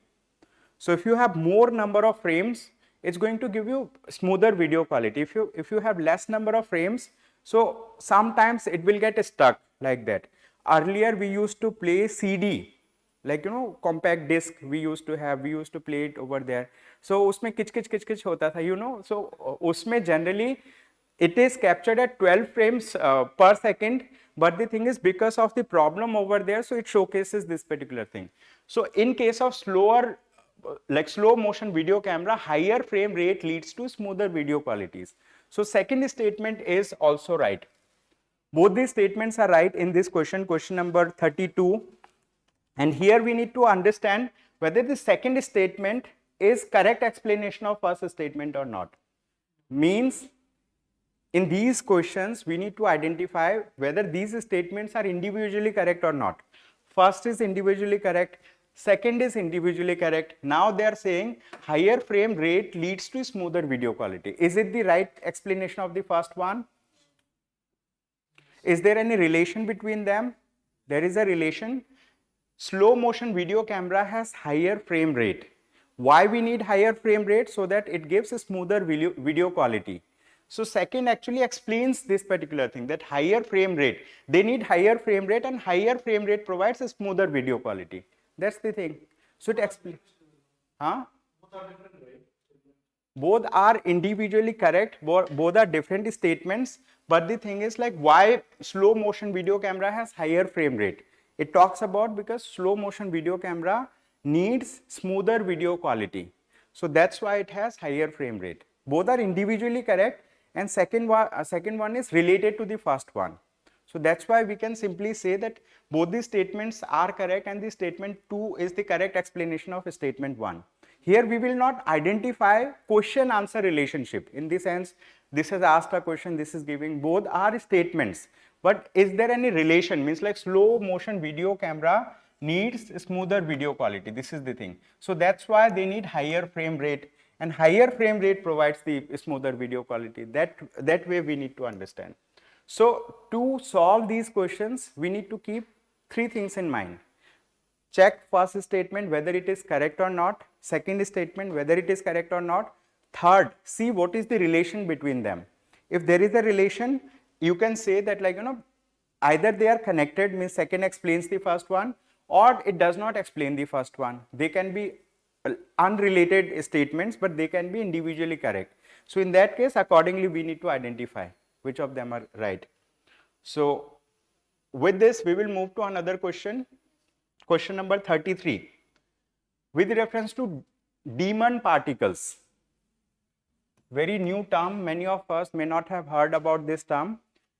So if you have more number of frames, it's going to give you smoother video quality. If you have less number of frames, so sometimes it will get stuck like that. Earlier we used to play CD, like, compact disc we used to play it over there. So usme kich hota tha, so usme generally it is captured at 12 frames per second, but the thing is, because of the problem over there, so it showcases this particular thing. So in case of slower, like slow motion video camera, higher frame rate leads to smoother video qualities. So second statement is also right. Both these statements are right in this question, question number 32. And here we need to understand whether the second statement is correct explanation of first statement or not. Means in these questions, we need to identify whether these statements are individually correct or not. First is individually correct, second is individually correct. Now they are saying higher frame rate leads to smoother video quality. Is it the right explanation of the first one? Is there any relation between them? There is a relation. Slow motion video camera has higher frame rate. Why we need higher frame rate? So that it gives a smoother video quality. So second actually explains this particular thing, that higher frame rate, they need higher frame rate, and higher frame rate provides a smoother video quality. That's the thing. So it explains. Huh? Both are individually correct, both are different statements, but the thing is like why slow motion video camera has higher frame rate. It talks about because slow motion video camera needs smoother video quality. So that's why it has higher frame rate. Both are individually correct, and second one is related to the first one. So that's why we can simply say that both these statements are correct, and the statement 2 is the correct explanation of statement 1. Here we will not identify question answer relationship in the sense this has asked a question, this is giving, both are statements, but is there any relation? Means like slow motion video camera needs smoother video quality. This is the thing. So that's why they need higher frame rate, and higher frame rate provides the smoother video quality. That way we need to understand. So to solve these questions, we need to keep 3 things in mind. Check first statement whether it is correct or not. Second statement whether it is correct or not. Third, see what is the relation between them. If there is a relation, you can say that like either they are connected, means second explains the first one, or it does not explain the first one. They can be unrelated statements, but they can be individually correct. So in that case, accordingly we need to identify which of them are right. So with this we will move to another question. Question number 33. With reference to Demon particles. Very new term, many of us may not have heard about this term.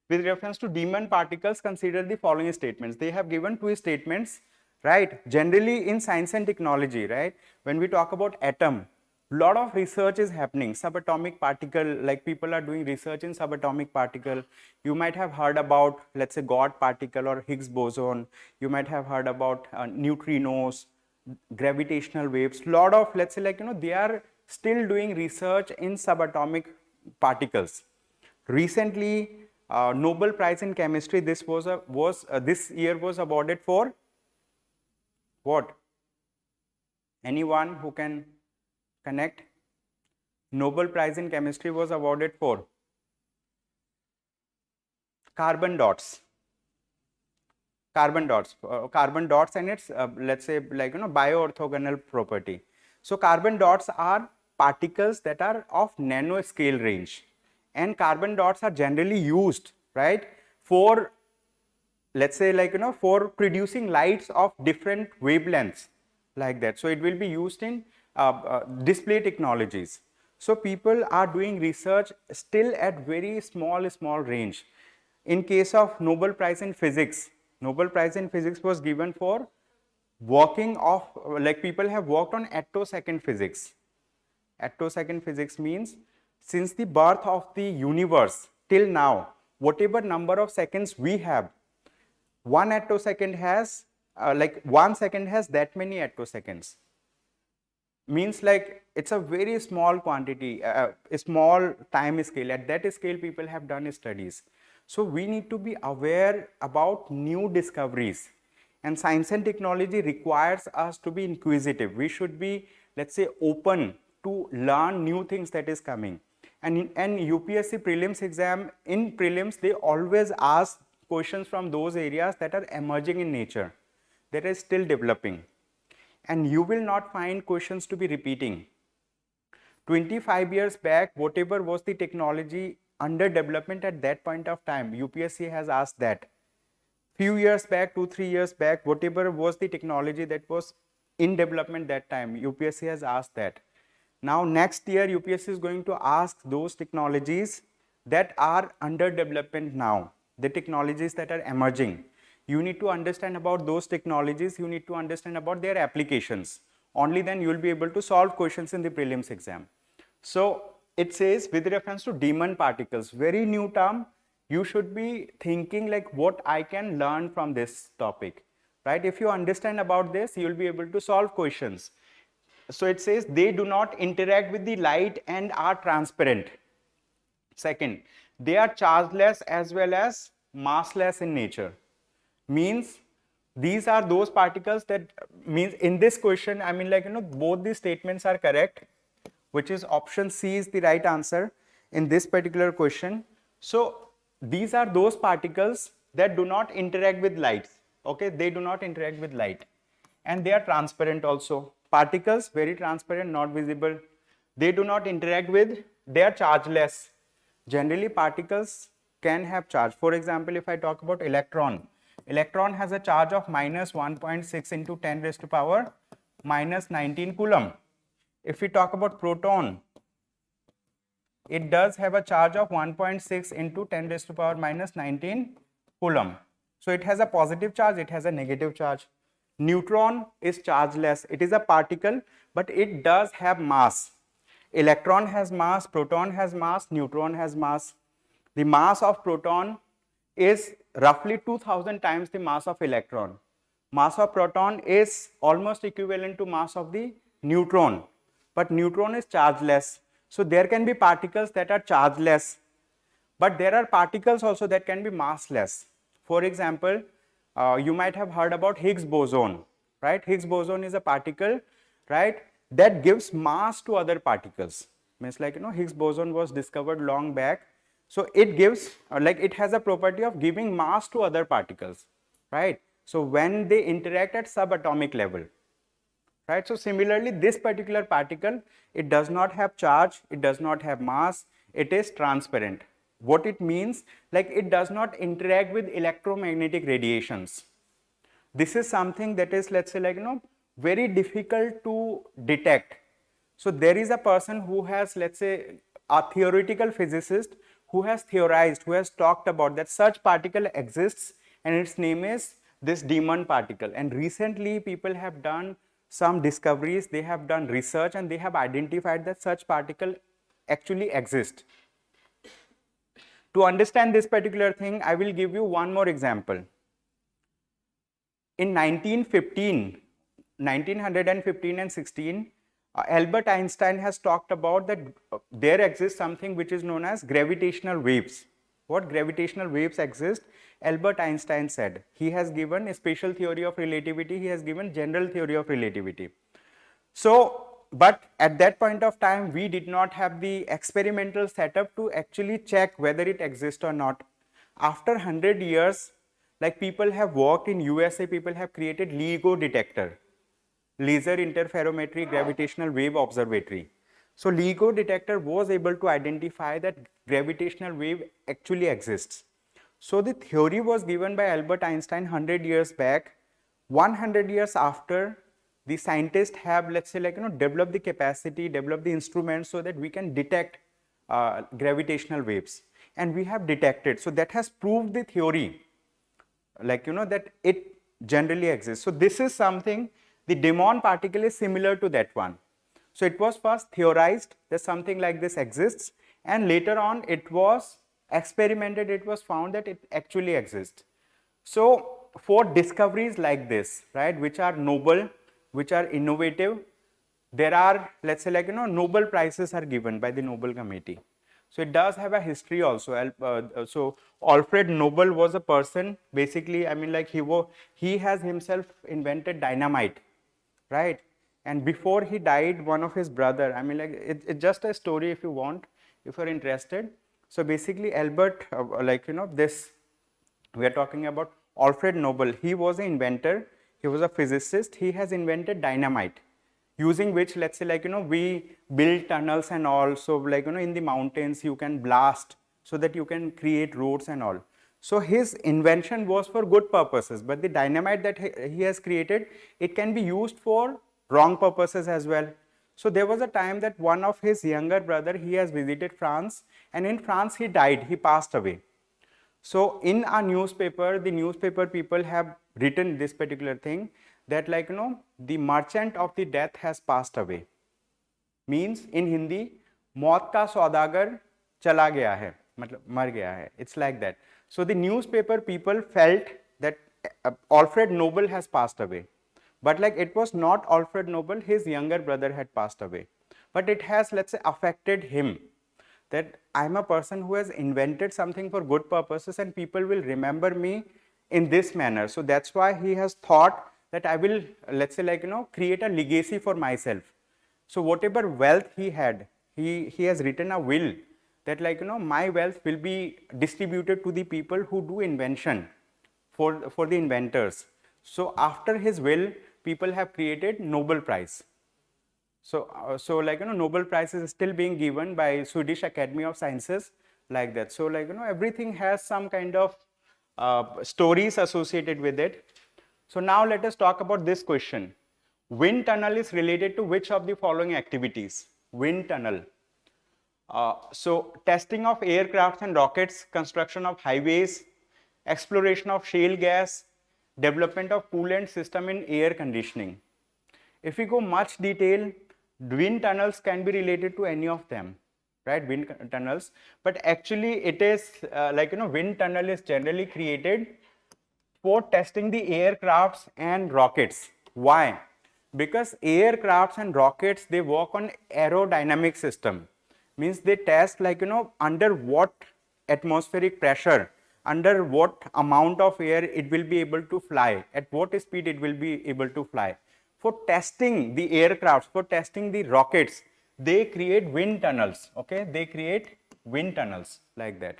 With reference to Demon particles, consider the following statements. They have given 2 statements, right? Generally in science and technology, right? When we talk about atom, lot of research is happening. Subatomic particle, like people are doing research in subatomic particle. You might have heard about, let's say, God particle or Higgs boson. You might have heard about neutrinos, gravitational waves. Lot of, let's say, like they are still doing research in subatomic particles. Recently, Nobel Prize in Chemistry this year was awarded for what? Anyone who can connect? Nobel Prize in Chemistry was awarded for carbon dots. Carbon dots and its let's say like bioorthogonal property. So carbon dots are particles that are of nanoscale range, and carbon dots are generally used, right, for, let's say, like for producing lights of different wavelengths, like that. So it will be used in display technologies. So people are doing research still at very small range. In case of Nobel Prize in Physics, Nobel Prize in Physics was given for working of, like people have worked on attosecond physics. Attosecond physics means since the birth of the universe till now, whatever number of seconds we have, 1 attosecond has, like 1 second has that many attoseconds. Means like it's a very small quantity, a small time scale. At that scale, people have done studies. So we need to be aware about new discoveries. And science and technology requires us to be inquisitive. We should be, let's say, open to learn new things that is coming. And in UPSC Prelims exam, in Prelims, they always ask questions from those areas that are emerging in nature, that is still developing. And you will not find questions to be repeating. 25 years back, whatever was the technology under development at that point of time, UPSC has asked that. Few years back, 2-3 years back, whatever was the technology that was in development that time, UPSC has asked that. Now next year, UPSC is going to ask those technologies that are under development now. the technologies that are emerging. You need to understand about those technologies, you need to understand about their applications. Only then you will be able to solve questions in the prelims exam. So it says with reference to demon particles, very new term, you should be thinking like what I can learn from this topic, right? If you understand about this, you will be able to solve questions. So it says they do not interact with the light and are transparent. Second, they are chargeless as well as massless in nature. Means these are those particles that means in this question, I mean like, both these statements are correct, which is option C is the right answer in this particular question. So these are those particles that do not interact with light. Okay, they do not interact with light and they are transparent also. Particles very transparent, not visible. They do not interact with, they are chargeless. Generally particles can have charge. For example, if I talk about electron, electron has a charge of minus 1.6 into 10 raised to power minus 19 coulomb. If we talk about proton, it does have a charge of 1.6 into 10 raised to power minus 19 coulomb. So it has a positive charge, it has a negative charge. Neutron is chargeless. It is a particle, but it does have mass. Electron has mass, proton has mass, neutron has mass. The mass of proton is roughly 2000 times the mass of electron. Mass of proton is almost equivalent to mass of the neutron, but neutron is chargeless. So there can be particles that are chargeless, but there are particles also that can be massless. For example, you might have heard about Higgs boson, right? Higgs boson is a particle, right, that gives mass to other particles. Means like, Higgs boson was discovered long back. So it gives, it has a property of giving mass to other particles, right? So when they interact at subatomic level, right? So similarly, this particular particle, it does not have charge, it does not have mass, it is transparent. What it means, like it does not interact with electromagnetic radiations. This is something that is, let's say, very difficult to detect. So there is a person who has, let's say, a theoretical physicist who has theorized, who has talked about that such particle exists and its name is this demon particle. And recently people have done some discoveries, they have done research and they have identified that such particle actually exist. To understand this particular thing, I will give you one more example. In 1915 and 16, Albert Einstein has talked about that there exists something which is known as gravitational waves. What gravitational waves exist? Albert Einstein said. He has given a special theory of relativity, he has given general theory of relativity. So, but at that point of time, we did not have the experimental setup to actually check whether it exists or not. After 100 years, like people have worked in USA, people have created LIGO detector, Laser Interferometry Gravitational Wave Observatory. So LIGO detector was able to identify that gravitational wave actually exists. So the theory was given by Albert Einstein 100 years back. 100 years after, the scientists have, let's say, developed the capacity, developed the instruments so that we can detect gravitational waves. And we have detected. So that has proved the theory, that it generally exists. So this is something, the demon particle is similar to that one. So it was first theorized that something like this exists, and later on it was experimented, it was found that it actually exists. So for discoveries like this, right, which are noble, which are innovative, there are, let's say, Nobel prizes are given by the Nobel Committee. So it does have a history also. So Alfred Nobel was a person, basically, he has himself invented dynamite, right? And before he died, one of his brother, it's just a story if you want, if you're interested. So basically Albert, this, we are talking about Alfred Nobel. He was an inventor, he was a physicist, he has invented dynamite, using which, let's say, we build tunnels and all. So in the mountains you can blast so that you can create roads and all. So his invention was for good purposes, but the dynamite that he has created, it can be used for wrong purposes as well. So there was a time that one of his younger brother, he has visited France, and in France he died, he passed away. So in a newspaper, the newspaper people have written this particular thing that the merchant of the death has passed away. Means in Hindi, मौत का सौदागर चला गया है, मतलब मर गया है. It's like that. So the newspaper people felt that Alfred Nobel has passed away. But it was not Alfred Nobel, his younger brother had passed away. But it has, let's say, affected him. That I'm a person who has invented something for good purposes and people will remember me in this manner. So that's why he has thought that I will, let's say, create a legacy for myself. So whatever wealth he had, he has written a will that my wealth will be distributed to the people who do invention for the inventors. So after his will, people have created Nobel Prize. So Nobel Prize is still being given by Swedish Academy of Sciences, like that. So everything has some kind of stories associated with it. So now let us talk about this question. Wind tunnel is related to which of the following activities? Wind tunnel. So testing of aircrafts and rockets, construction of highways, exploration of shale gas, development of coolant system in air conditioning. If we go much detail, wind tunnels can be related to any of them, right? Wind tunnels, but actually it is wind tunnel is generally created for testing the aircrafts and rockets. Why? Because aircrafts and rockets, they work on aerodynamic system. Means they test under what atmospheric pressure, under what amount of air it will be able to fly, at what speed it will be able to fly. For testing the aircrafts, for testing the rockets, they create wind tunnels, okay? They create wind tunnels like that.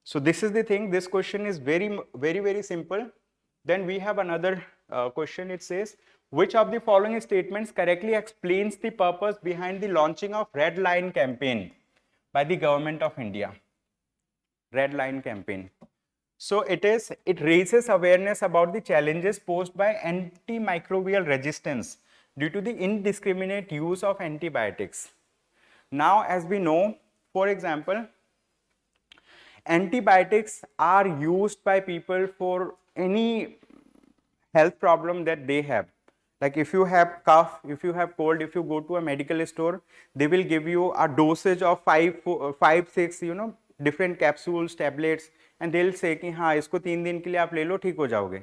So this is the thing. This question is very simple. Then we have another question. It says, which of the following statements correctly explains the purpose behind the launching of Red Line campaign by the government of India? Red Line campaign. So it raises awareness about the challenges posed by antimicrobial resistance due to the indiscriminate use of antibiotics. Now, as we know, for example, antibiotics are used by people for any health problem that they have. Like if you have cough, if you have cold, if you go to a medical store, they will give you a dosage of 5-6 different capsules, tablets, and they'll say कि हाँ इसको 3 दिन के लिए आप ले लो ठीक हो जाओगे.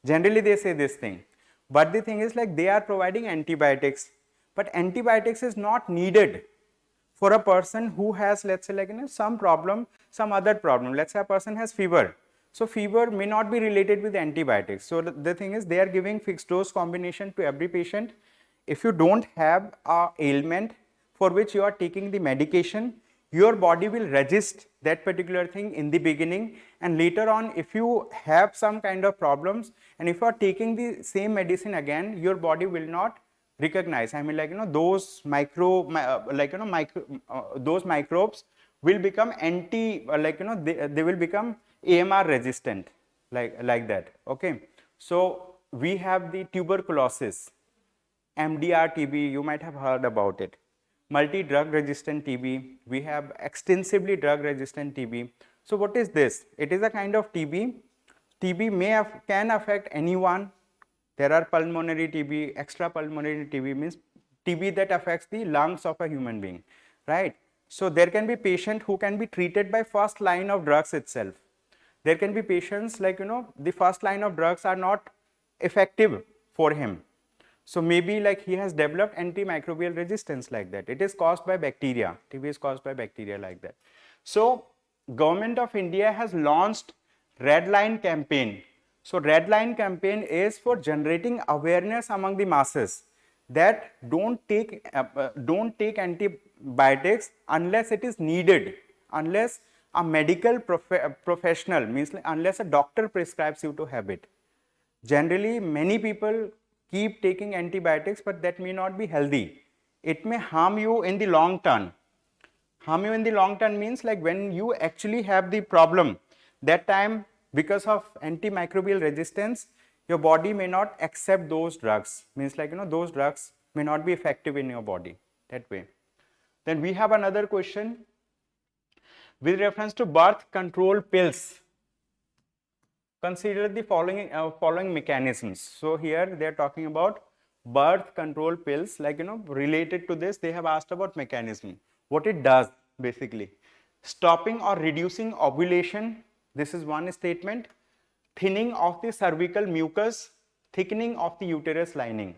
Generally they say this thing, but the thing is they are providing antibiotics, but antibiotics is not needed for a person who has, let's say some problem, some other problem. Let's say a person has fever. So fever may not be related with antibiotics. So the thing is they are giving fixed dose combination to every patient. If you don't have a ailment for which you are taking the medication, your body will resist that particular thing in the beginning, and later on if you have some kind of problems and if you are taking the same medicine again, your body will not recognize. I mean those those microbes will become they will become AMR resistant, like that. Okay, so we have the tuberculosis, MDR TB, you might have heard about it. Multi-drug resistant TB, we have extensively drug resistant TB. So what is this? It is a kind of TB. TB can affect anyone. There are pulmonary TB, extra pulmonary TB, means TB that affects the lungs of a human being, right? So there can be patient who can be treated by first line of drugs itself. There can be patients the first line of drugs are not effective for him. So maybe he has developed antimicrobial resistance like that. It is caused by bacteria. TB is caused by bacteria like that. So Government of India has launched Red Line campaign. So Red Line campaign is for generating awareness among the masses that don't take antibiotics unless it is needed, unless a medical professional, means unless a doctor prescribes you to have it. Generally, many people keep taking antibiotics, but that may not be healthy. It may harm you in the long term. Harm you in the long term means when you actually have the problem, that time because of antimicrobial resistance, your body may not accept those drugs. Means those drugs may not be effective in your body that way. Then we have another question. With reference to birth control pills, consider the following mechanisms. So here they are talking about birth control pills, like related to this they have asked about mechanism, what it does basically. Stopping or reducing ovulation, this is one statement. Thinning of the cervical mucus, thickening of the uterus lining.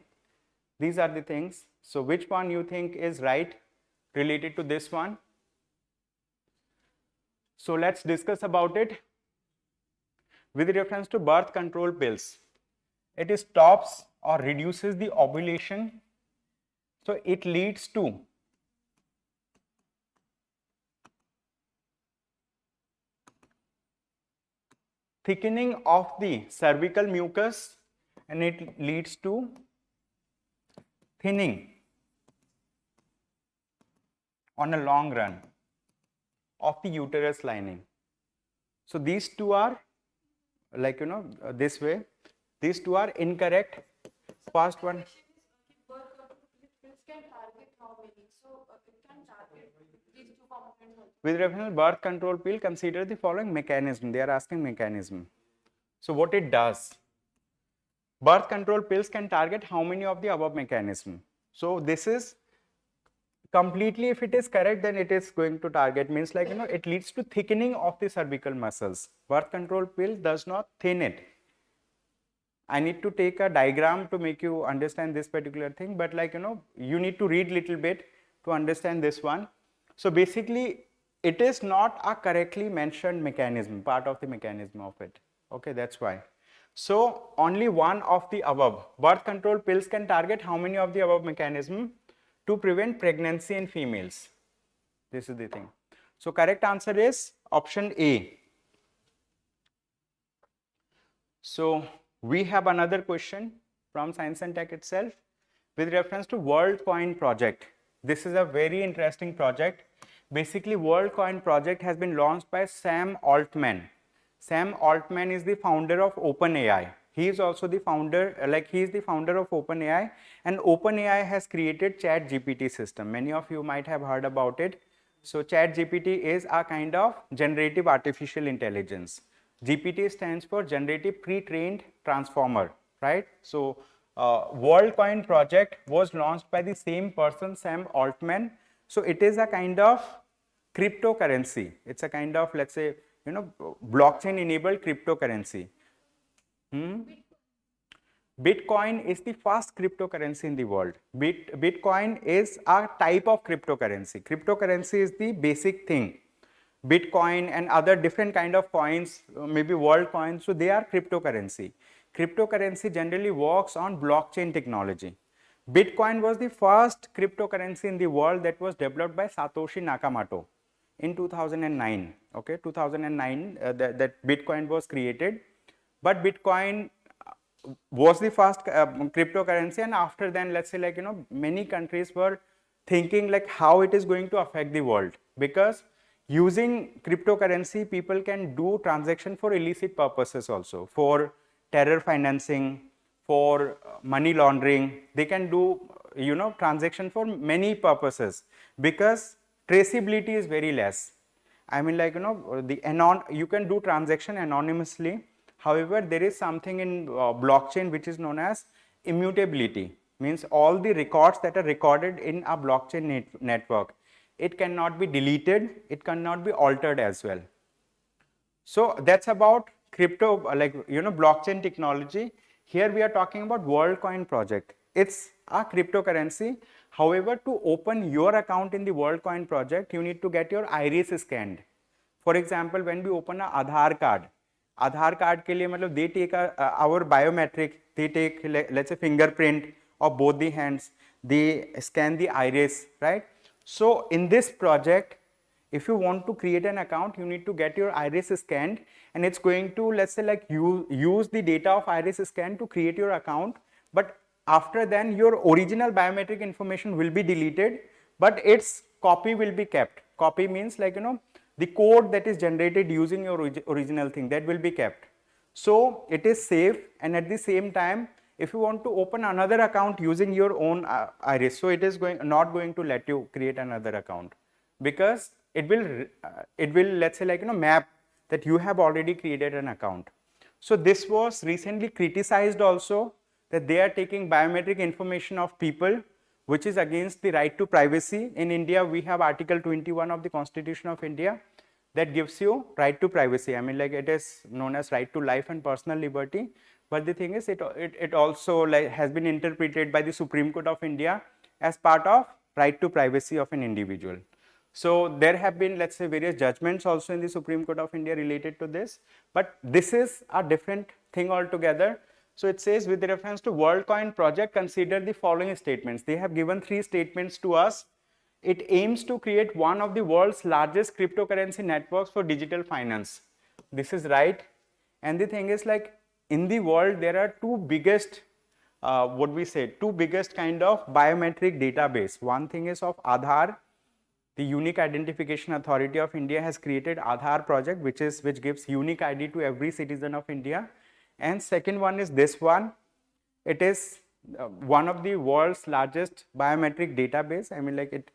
These are the things. So which one you think is right related to this one? So let's discuss about it. With reference to birth control pills, it stops or reduces the ovulation. So it leads to thickening of the cervical mucus, and it leads to thinning on a long run of the uterus lining. So these two are like this way, these two are incorrect. First one, with reference to birth control pill, consider the following mechanism. They are asking mechanism. So what it does, birth control pills can target how many of the above mechanism? So this is completely, if it is correct, then it is going to target, means like it leads to thickening of the cervical muscles. Birth control pill does not thin it. I need to take a diagram to make you understand this particular thing, but like you need to read little bit to understand this one. So basically it is not a correctly mentioned mechanism, part of the mechanism of it. Okay, that's why. So only one of the above. Birth control pills can target how many of the above mechanism? To prevent pregnancy in females. This is the thing. So correct answer is option A. So we have another question from Science and Tech itself with reference to World Coin project. This is a very interesting project. Basically, World Coin project has been launched by Sam Altman. Sam Altman is the founder of OpenAI. He is also the founder, he is the founder of OpenAI, and OpenAI has created ChatGPT system. Many of you might have heard about it. So ChatGPT is a kind of generative artificial intelligence. GPT stands for generative pre-trained transformer, right? So WorldCoin project was launched by the same person, Sam Altman. So it is a kind of cryptocurrency. It's a kind of, let's say, blockchain enabled cryptocurrency. Bitcoin is the first cryptocurrency in the world. Bitcoin is a type of cryptocurrency. Cryptocurrency is the basic thing. Bitcoin and other different kind of coins, maybe world coins, so they are cryptocurrency. Cryptocurrency generally works on blockchain technology. Bitcoin was the first cryptocurrency in the world that was developed by Satoshi Nakamoto in 2009. Okay, 2009 that Bitcoin was created. But Bitcoin was the first cryptocurrency, and after then, let's say, many countries were thinking like how it is going to affect the world, because using cryptocurrency people can do transaction for illicit purposes also, for terror financing, for money laundering. They can do transaction for many purposes because traceability is very less. I mean, you can do transaction anonymously. However, there is something in blockchain which is known as immutability. Means all the records that are recorded in a blockchain network, it cannot be deleted, it cannot be altered as well. So that's about crypto, blockchain technology. Here we are talking about WorldCoin project. It's a cryptocurrency. However, to open your account in the WorldCoin project, you need to get your iris scanned. For example, when we open an Aadhaar card के लिए मतलब they take our biometric, they take let's say fingerprint of both the hands, they scan the iris, right? So in this project, if you want to create an account, you need to get your iris scanned, and it's going to, let's say, use the data of iris scan to create your account. But after then, your original biometric information will be deleted, but its copy will be kept. Copy means the code that is generated using your original thing, that will be kept. So it is safe, and at the same time, if you want to open another account using your own iris, so it is not going to let you create another account, because it will let's say map that you have already created an account. So this was recently criticized also, that they are taking biometric information of people, which is against the right to privacy. In India, we have Article 21 of the Constitution of India that gives you right to privacy. I mean, like, it is known as right to life and personal liberty. But the thing is, it also like has been interpreted by the Supreme Court of India as part of right to privacy of an individual. So there have been, let's say, various judgments also in the Supreme Court of India related to this, but this is a different thing altogether. So it says, with reference to WorldCoin project, consider the following statements. They have given 3 statements to us. It aims to create one of the world's largest cryptocurrency networks for digital finance. This is right. And the thing is, like, in the world, there are two biggest kind of biometric database. One thing is of Aadhaar. The Unique Identification Authority of India has created Aadhaar project, which gives unique ID to every citizen of India. And second one is this one. It is one of the world's largest biometric database. I mean, like,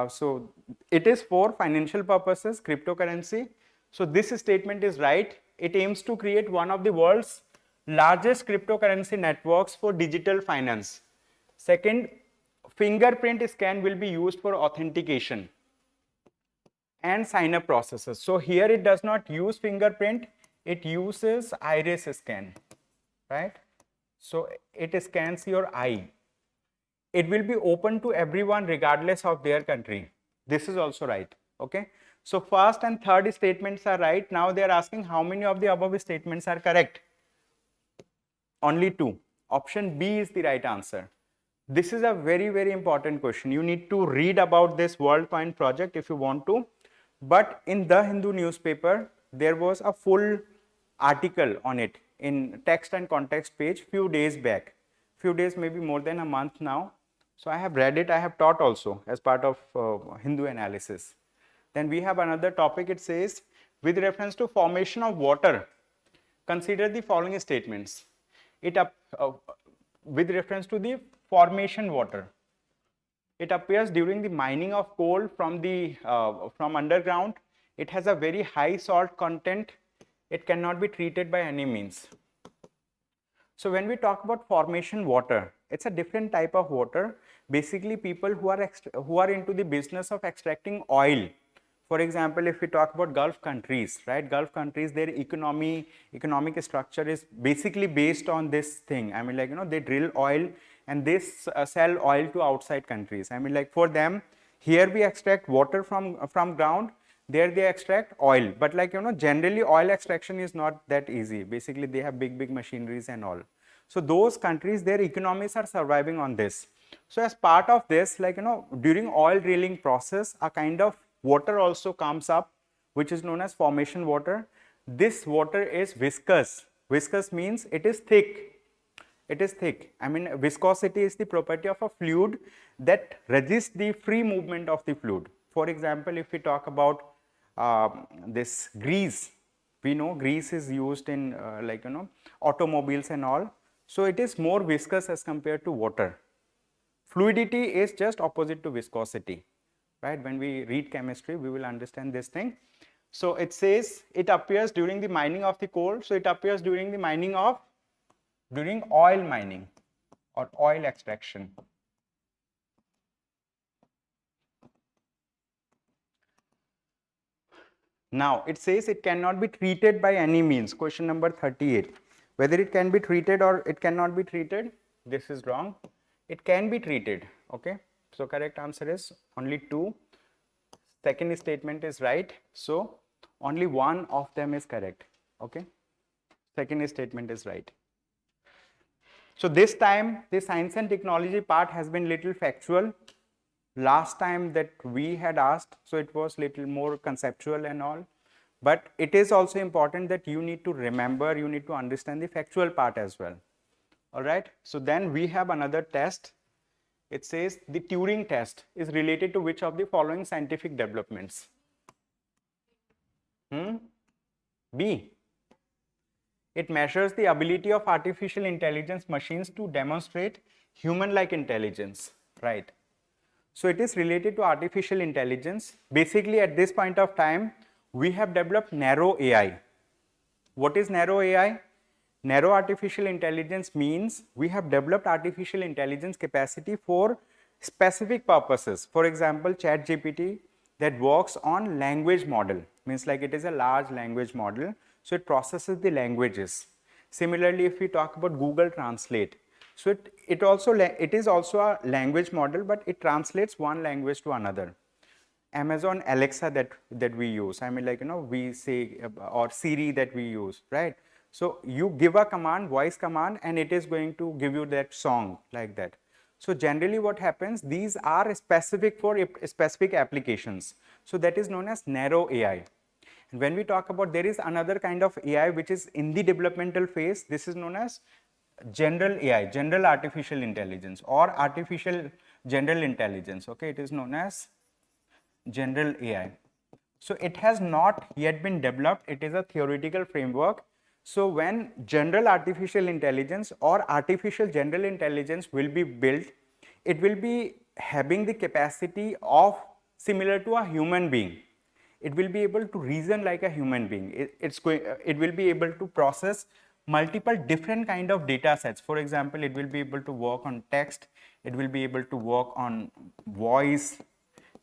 so it is for financial purposes, cryptocurrency. So this statement is right. It aims to create one of the world's largest cryptocurrency networks for digital finance. Second, fingerprint scan will be used for authentication and sign up processes. So here it does not use fingerprint, it uses iris scan, right? So it scans your eye. It will be open to everyone regardless of their country. This is also right, okay? So first and third statements are right. Now they are asking how many of the above statements are correct. Only 2. Option B is the right answer. This is a very, very important question. You need to read about this WorldCoin project if you want to. But in the Hindu newspaper, there was a full article on it in text and context page few days back. Few days, maybe more than a month now. So I have read it. I have taught also as part of Hindu analysis. Then we have another topic. It says, with reference to formation of water, consider the following statements. With reference to the formation water, it appears during the mining of coal from underground. It has a very high salt content. It cannot be treated by any means. So when we talk about formation water, it's a different type of water. Basically, people who are into the business of extracting oil. For example, if we talk about Gulf countries, right? Gulf countries, their economic structure is basically based on this thing. I mean, like, they drill oil and they sell oil to outside countries. I mean, like, for them, here we extract water from ground, there they extract oil. But, like, generally oil extraction is not that easy. Basically, they have big machineries and all. So those countries, their economies are surviving on this. So as part of this, like, during oil drilling process, a kind of water also comes up, which is known as formation water. This water is viscous. Viscous means it is thick. It is thick. I mean, viscosity is the property of a fluid that resists the free movement of the fluid. For example, if we talk about this grease, we know grease is used in automobiles and all. So it is more viscous as compared to water. Fluidity is just opposite to viscosity. Right? When we read chemistry, we will understand this thing. So it says it appears during the mining of the coal. So it appears during the during oil mining or oil extraction. Now it says it cannot be treated by any means. Question number 38. Whether it can be treated or it cannot be treated, this is wrong. It can be treated. Okay. So correct answer is only 2. Second statement is right. So only one of them is correct. Okay. Second statement is right. So this time the science and technology part has been little factual. Last time that we had asked, so it was little more conceptual and all. But it is also important that you need to remember, you need to understand the factual part as well. All right. So then we have another test. It says the Turing test is related to which of the following scientific developments? B. It measures the ability of artificial intelligence machines to demonstrate human-like intelligence, right? So it is related to artificial intelligence. Basically, at this point of time, we have developed narrow AI. What is narrow AI? Narrow artificial intelligence means we have developed artificial intelligence capacity for specific purposes. For example, ChatGPT that works on language model, means like it is a large language model, so it processes the languages. Similarly, if we talk about Google Translate, so it is also a language model, but it translates one language to another. Amazon Alexa that we use, I mean, like, you know, we say, or Siri that we use, right? So you give a command, voice command, and it is going to give you that song like that. So generally what happens, these are specific for specific applications. So that is known as narrow AI. And when we talk about, there is another kind of AI which is in the developmental phase. This is known as general AI, general artificial intelligence, or artificial general intelligence. Okay, it is known as general AI. So it has not yet been developed. It is a theoretical framework. So when general artificial intelligence or artificial general intelligence will be built, it will be having the capacity of similar to a human being. It will be able to reason like a human being. It will be able to process multiple different kind of data sets. For example, it will be able to work on text. It will be able to work on voice.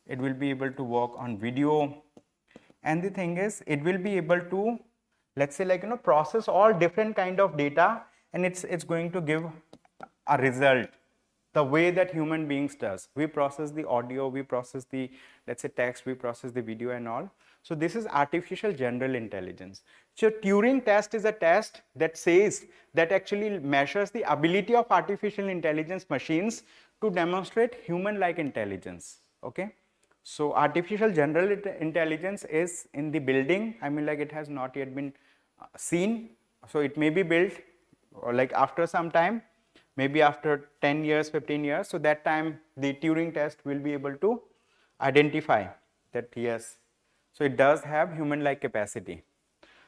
It will be able to work on video. And the thing is, it will be able to, let's say, like, you know, process all different kind of data, and it's going to give a result the way that human beings does. We process the audio, we process the, let's say, text, we process the video and all. So this is artificial general intelligence. So Turing test is a test that says, that actually measures the ability of artificial intelligence machines to demonstrate human-like intelligence. Okay. So artificial general intelligence is in the building. I mean, like, it has not yet been seen. So it may be built, or like after some time, maybe after 10 years, 15 years. So that time the Turing test will be able to identify that, yes, so it does have human-like capacity.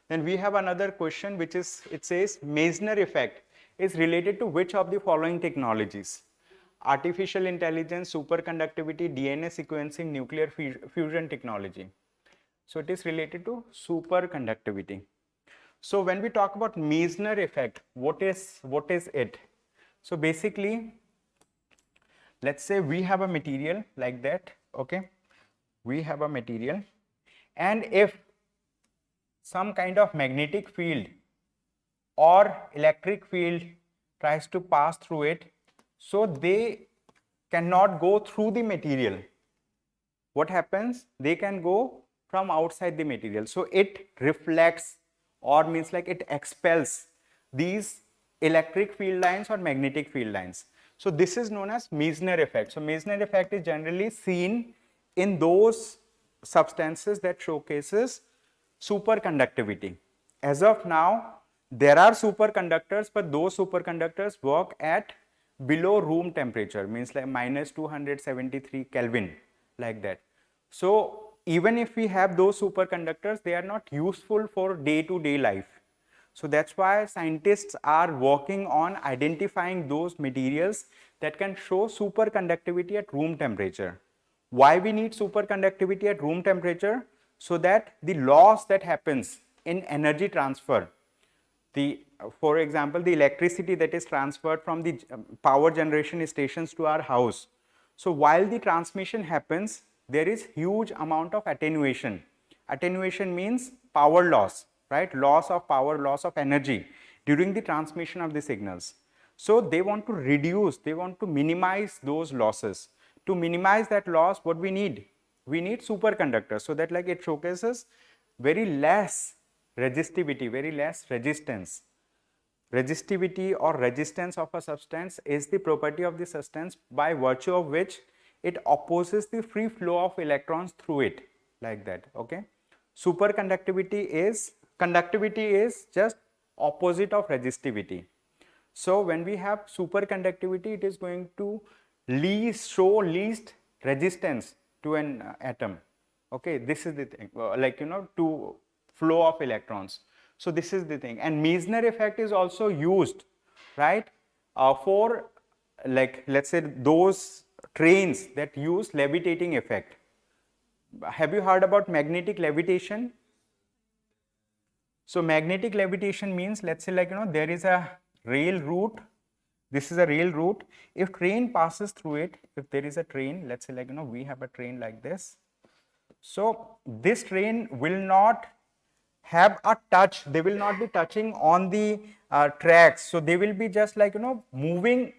Then we have another question, which is, it says Meissner effect is related to which of the following technologies? Artificial intelligence, superconductivity, DNA sequencing, nuclear fusion technology. So it is related to superconductivity. So when we talk about Meissner effect, what is it? So basically, let's say we have a material like that, okay? We have a material, and if some kind of magnetic field or electric field tries to pass through it, so they cannot go through the material. What happens? They can go from outside the material. So it reflects, or means like it expels these electric field lines or magnetic field lines. So this is known as Meissner effect. So Meissner effect is generally seen in those substances that showcases superconductivity. As of now, there are superconductors, but those superconductors work at below room temperature, means like minus 273 Kelvin, like that. So even if we have those superconductors, they are not useful for day-to-day life. So that's why scientists are working on identifying those materials that can show superconductivity at room temperature. Why we need superconductivity at room temperature? So that the loss that happens in energy transfer, for example, the electricity that is transferred from the power generation stations to our house. So while the transmission happens, there is huge amount of attenuation. Attenuation means power loss, right? Loss of power, loss of energy during the transmission of the signals. So they want to reduce, they want to minimize those losses. To minimize that loss, what we need? We need superconductors, so that like it showcases very less resistivity, very less resistance. Resistivity or resistance of a substance is the property of the substance by virtue of which it opposes the free flow of electrons through it, like that. Okay. Superconductivity is, conductivity is just opposite of resistivity. So when we have superconductivity, it is going to show least resistance to an atom. Okay, this is the thing, like, you know, to flow of electrons. So this is the thing. And Meissner effect is also used, right, for, like, let's say those trains that use levitating effect. Have you heard about magnetic levitation? So magnetic levitation means, let's say, like, there is a rail route. This is a rail route. If train passes through it, if there is a train, let's say, like, we have a train like this. So this train will not have a touch. They will not be touching on the tracks. So they will be just like, moving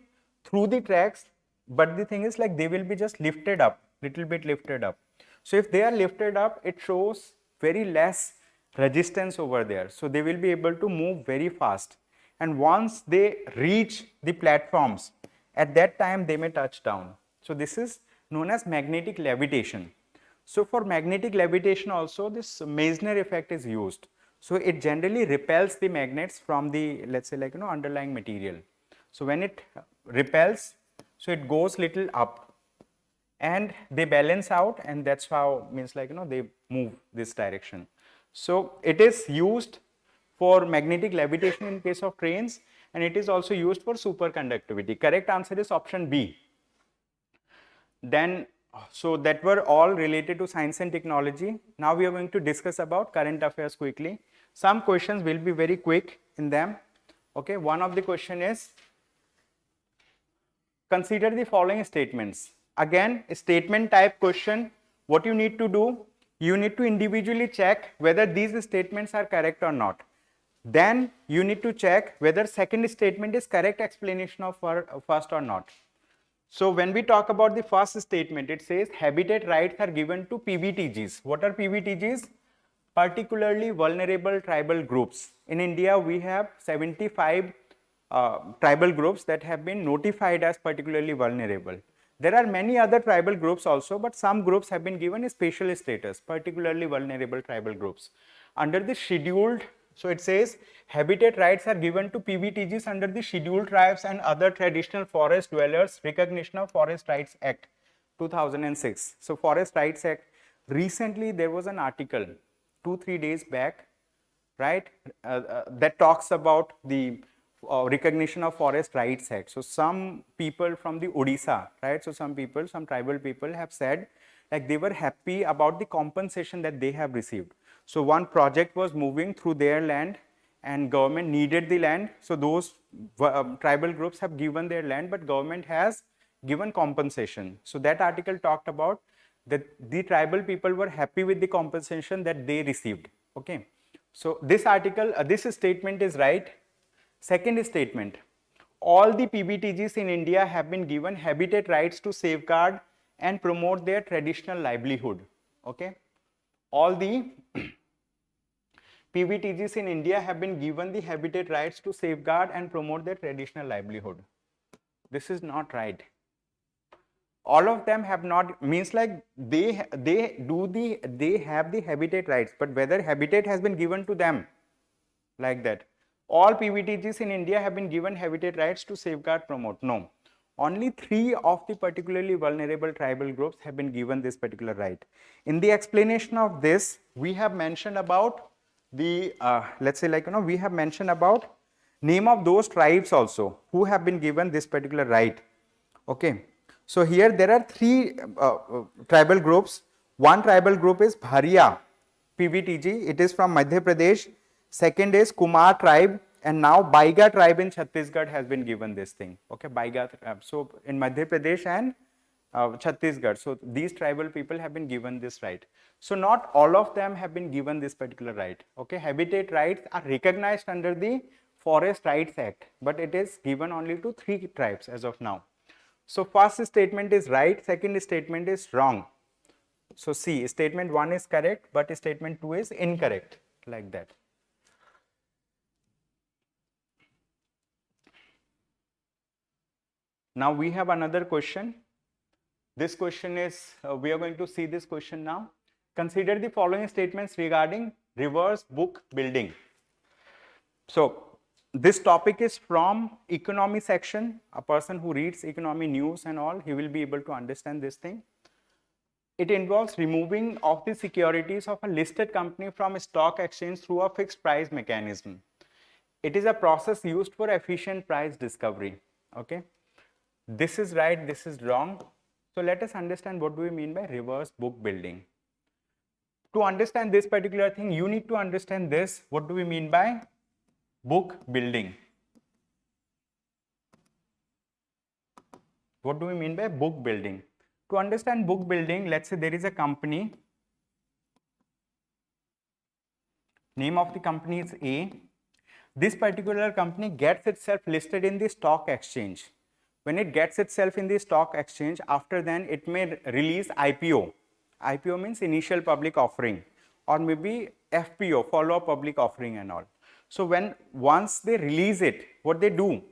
through the tracks. But the thing is, like, they will be just lifted up, little bit lifted up. So if they are lifted up, it shows very less resistance over there. So they will be able to move very fast. And once they reach the platforms, at that time they may touch down. So this is known as magnetic levitation. So for magnetic levitation also, this Meissner effect is used. So it generally repels the magnets from the, let's say, like, underlying material. So when it repels, so it goes little up and they balance out, and that's how, means like, they move this direction. So it is used for magnetic levitation in case of trains, and it is also used for superconductivity. Correct answer is option B. Then, so that were all related to science and technology. Now we are going to discuss about current affairs quickly. Some questions will be very quick in them. Okay, one of the question is, consider the following statements. Again, a statement type question. What you need to do, you need to individually check whether these statements are correct or not. Then you need to check whether second statement is correct explanation of first or not. So when we talk about the first statement, it says habitat rights are given to PVTGs. What are PVTGs? Particularly vulnerable tribal groups. In India, we have 75 tribal groups that have been notified as particularly vulnerable. There are many other tribal groups also, but some groups have been given a special status, particularly vulnerable tribal groups. Under the scheduled, so it says habitat rights are given to PVTGs under the Scheduled Tribes and Other Traditional Forest Dwellers Recognition of Forest Rights Act 2006. So Forest Rights Act, recently there was an article 2-3 days back, right, that talks about the recognition of Forest Rights Act. So some people from the Odisha, right, so some tribal people have said like they were happy about the compensation that they have received. So one project was moving through their land and government needed the land. So those tribal groups have given their land, but government has given compensation. So that article talked about that the tribal people were happy with the compensation that they received. Okay. So this article, this statement is right. Second statement, all the PVTGs in India have been given habitat rights to safeguard and promote their traditional livelihood. Okay. All the PVTGs in India have been given the habitat rights to safeguard and promote their traditional livelihood. This is not right. All of them have not, means like they have the habitat rights, but whether habitat has been given to them like that. All PVTGs in India have been given habitat rights to safeguard, promote. No. Only 3 of the particularly vulnerable tribal groups have been given this particular right. In the explanation of this, we have mentioned about the, let's say like, we have mentioned about name of those tribes also who have been given this particular right. Okay. So here there are 3 tribal groups. One tribal group is Bharia PVTG. It is from Madhya Pradesh. Second is Kumar tribe, and now Baiga tribe in Chhattisgarh has been given this thing. Okay, Baiga. So in Madhya Pradesh and Chhattisgarh, so these tribal people have been given this right. So not all of them have been given this particular right. Okay, habitat rights are recognized under the Forest Rights Act, but it is given only to 3 tribes as of now. So first statement is right, second statement is wrong. So C, statement 1 is correct, but statement 2 is incorrect, like that. Now we have another question. This question is, we are going to see this question now. Consider the following statements regarding reverse book building. So this topic is from economy section. A person who reads economy news and all, he will be able to understand this thing. It involves removing of the securities of a listed company from a stock exchange through a fixed price mechanism. It is a process used for efficient price discovery. Okay. This is right, this is wrong. So let us understand what do we mean by reverse book building. To understand this particular thing, you need to understand this. What do we mean by book building? What do we mean by book building? To understand book building, let's say there is a company. Name of the company is A. This particular company gets itself listed in the stock exchange. When it gets itself in the stock exchange, after then it may release IPO. IPO means initial public offering, or maybe FPO, follow-up public offering and all. So once they release it, what they do,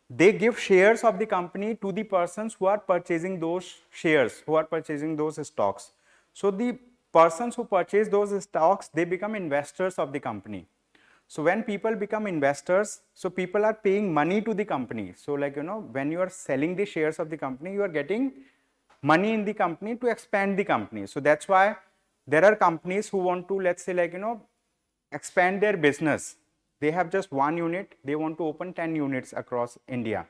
they give shares of the company to the persons who are purchasing those shares, who are purchasing those stocks. So the persons who purchase those stocks, they become investors of the company. So when people become investors, so people are paying money to the company. So like, when you are selling the shares of the company, you are getting money in the company to expand the company. So that's why there are companies who want to, let's say like, expand their business. They have just one unit, they want to open 10 units across India.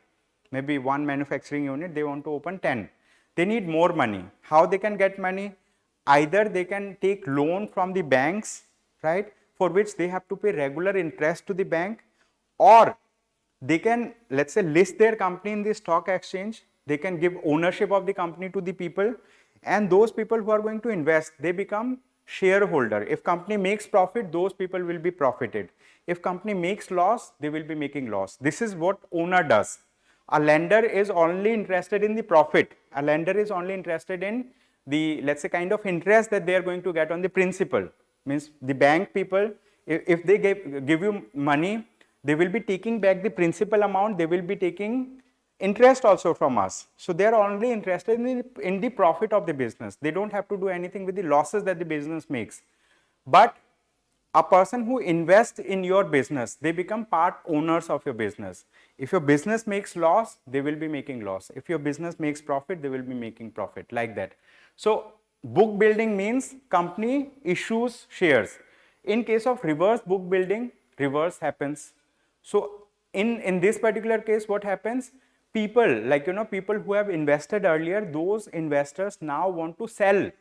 Maybe one manufacturing unit, they want to open 10. They need more money. How they can get money? Either they can take loan from the banks, right, for which they have to pay regular interest to the bank, or they can, let's say, list their company in the stock exchange. They can give ownership of the company to the people, and those people who are going to invest, they become shareholder. If company makes profit, those people will be profited. If company makes loss, they will be making loss. This is what owner does. A lender is only interested in the profit. A lender is only interested in the, let's say, kind of interest that they are going to get on the principal. Means the bank people, if they give you money, they will be taking back the principal amount, they will be taking interest also from us. So they are only interested in the profit of the business. They don't have to do anything with the losses that the business makes. But a person who invests in your business, they become part owners of your business. If your business makes loss, they will be making loss. If your business makes profit, they will be making profit, like that. So book building means company issues shares. In case of reverse book building, reverse happens. So in this particular case, what happens? People, like, people who have invested earlier, those investors now want to sell,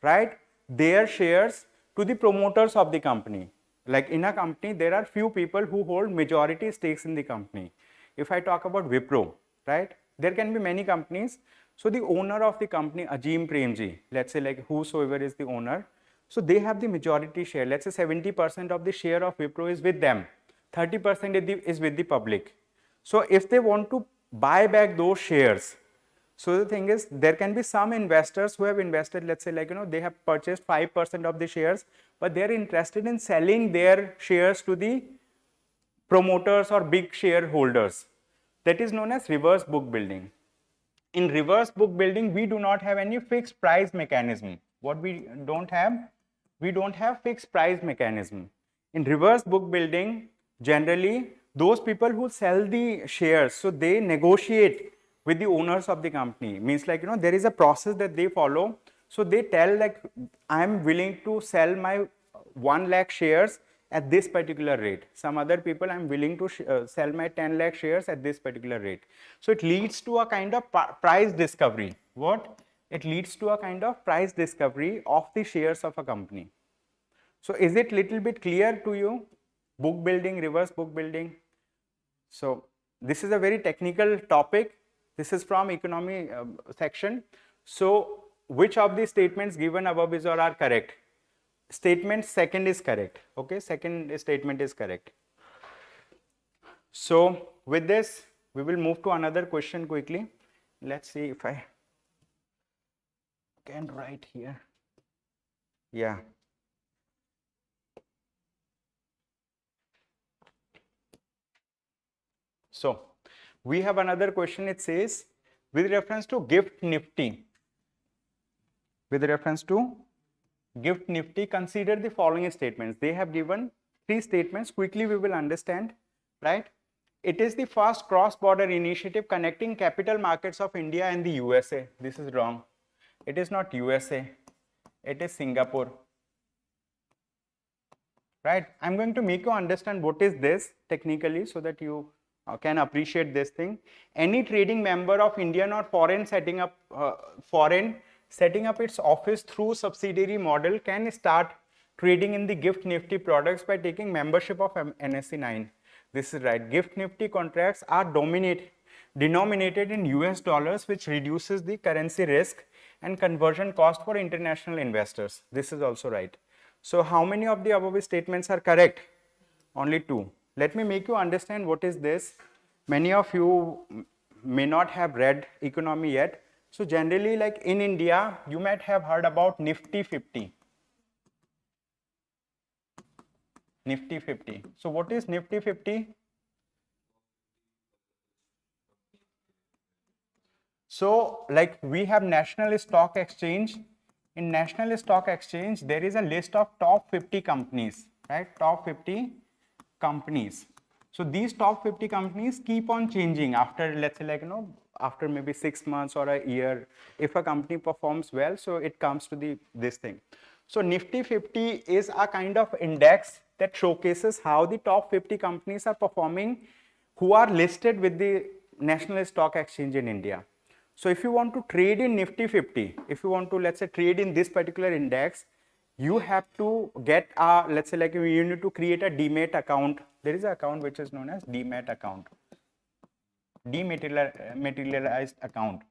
right, their shares to the promoters of the company. Like in a company, there are few people who hold majority stakes in the company. If I talk about Wipro, right, there can be many companies. So the owner of the company, Ajim Premji, let's say like whosoever is the owner, so they have the majority share. Let's say 70% of the share of Wipro is with them, 30% is with the public. So if they want to buy back those shares, so the thing is, there can be some investors who have invested, let's say like, they have purchased 5% of the shares, but they are interested in selling their shares to the promoters or big shareholders. That is known as reverse book building. In reverse book building, we do not have any fixed price mechanism. What we don't have fixed price mechanism. In reverse book building, generally, those people who sell the shares, so they negotiate with the owners of the company. Means like, there is a process that they follow. So they tell like, I am willing to sell my 1 lakh shares at this particular rate. Some other people, I am willing to sell my 10 lakh shares at this particular rate. So it leads to a kind of price discovery. What? It leads to a kind of price discovery of the shares of a company. So is it little bit clear to you? Book building, reverse book building. So this is a very technical topic. This is from economy section. So which of the statements given above is or are correct? Statement second is correct. Okay, second statement is correct. So with this, we will move to another question quickly. Let's see if I can write here. Yeah. So we have another question. It says, with reference to gift nifty, consider the following statements. They have given 3 statements. Quickly we will understand, right? It is the first cross-border initiative connecting capital markets of India and the USA. This is wrong. It is not USA. It is Singapore. Right? I'm going to make you understand what is this technically so that you can appreciate this thing. Any trading member of Indian or foreign setting up its office through subsidiary model can start trading in the Gift Nifty products by taking membership of NSE 9. This is right. Gift Nifty contracts are denominated in US dollars, which reduces the currency risk and conversion cost for international investors. This is also right. So how many of the above statements are correct? Only 2. Let me make you understand what is this. Many of you may not have read economy yet. So generally, like in India, you might have heard about Nifty 50. Nifty 50. So what is Nifty 50? So like we have National Stock Exchange. In National Stock Exchange, there is a list of top 50 companies, right? Top 50 companies. So these top 50 companies keep on changing after, let's say, like, after maybe 6 months or a year. If a company performs well, so it comes to this thing. So Nifty 50 is a kind of index that showcases how the top 50 companies are performing who are listed with the National Stock Exchange in India. So if you want to trade in Nifty 50, if you want to, let's say, trade in this particular index, you have to get a, let's say, like, you need to create a demat account. There is an account which is known as demat account, dematerialized account.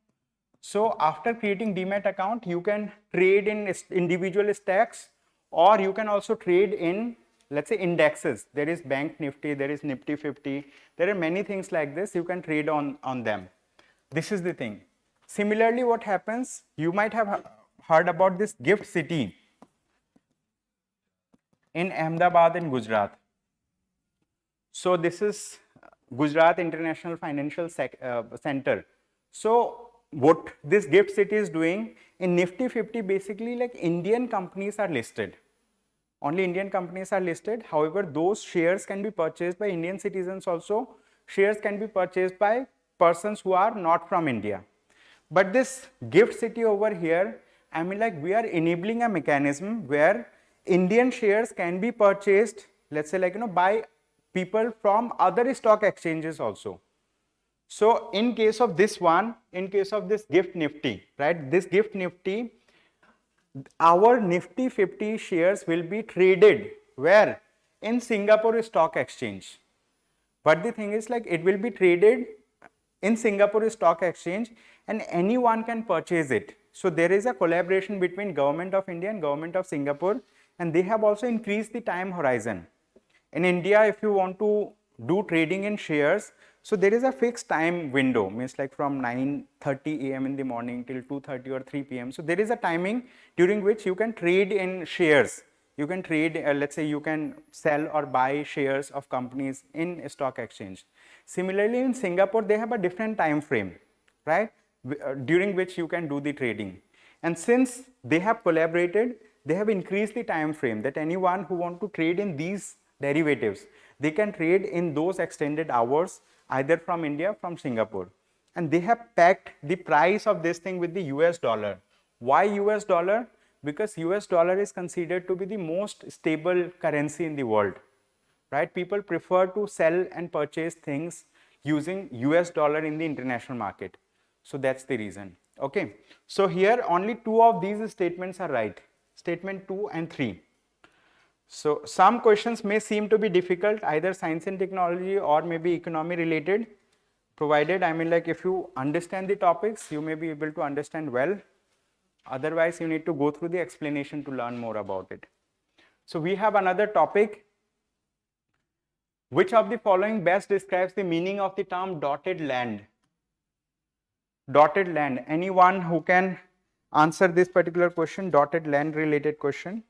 So after creating demat account, you can trade in individual stocks, or you can also trade in, let's say, indexes. There is Bank Nifty, there is Nifty 50. There are many things like this. You can trade on them. This is the thing. Similarly, what happens, you might have heard about this Gift City in Ahmedabad in Gujarat. So this is Gujarat International Financial Center. So what this Gift City is doing in Nifty 50, basically, like, Indian companies are listed. Only Indian companies are listed. However, those shares can be purchased by Indian citizens also. Shares can be purchased by persons who are not from India. But this Gift City over here, I mean, like, we are enabling a mechanism where Indian shares can be purchased, let's say, like, by people from other stock exchanges also. So in case of this one, in case of this Gift Nifty, right, this Gift Nifty, our Nifty 50 shares will be traded where? In Singapore Stock Exchange. But the thing is, like, it will be traded in Singapore Stock Exchange and anyone can purchase it. So there is a collaboration between Government of India and Government of Singapore, and they have also increased the time horizon. In India, if you want to do trading in shares, so there is a fixed time window, means like from 9:30 a.m. in the morning till 2:30 or 3 p.m. So there is a timing during which you can trade in shares. You can trade, let's say, you can sell or buy shares of companies in a stock exchange. Similarly, in Singapore, they have a different time frame, right, during which you can do the trading. And since they have collaborated, they have increased the time frame that anyone who want to trade in these derivatives, they can trade in those extended hours, either from India, from Singapore. And they have pegged the price of this thing with the US dollar. Why US dollar? Because US dollar is considered to be the most stable currency in the world, right? People prefer to sell and purchase things using US dollar in the international market. So that's the reason. Okay. So here only 2 of these statements are right. Statement 2 and 3. So some questions may seem to be difficult, either science and technology or maybe economy related, provided, I mean, like, if you understand the topics, you may be able to understand well. Otherwise, you need to go through the explanation to learn more about it. So we have another topic. Which of the following best describes the meaning of the term dotted land? Dotted land. Anyone who can answer this particular question, dotted land related question?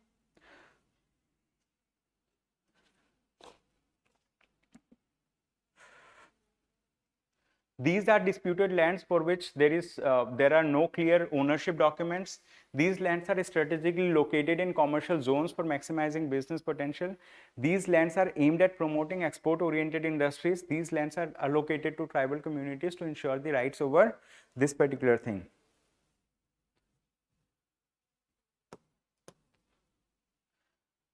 These are disputed lands for which there are no clear ownership documents. These lands are strategically located in commercial zones for maximizing business potential. These lands are aimed at promoting export-oriented industries. These lands are allocated to tribal communities to ensure the rights over this particular thing.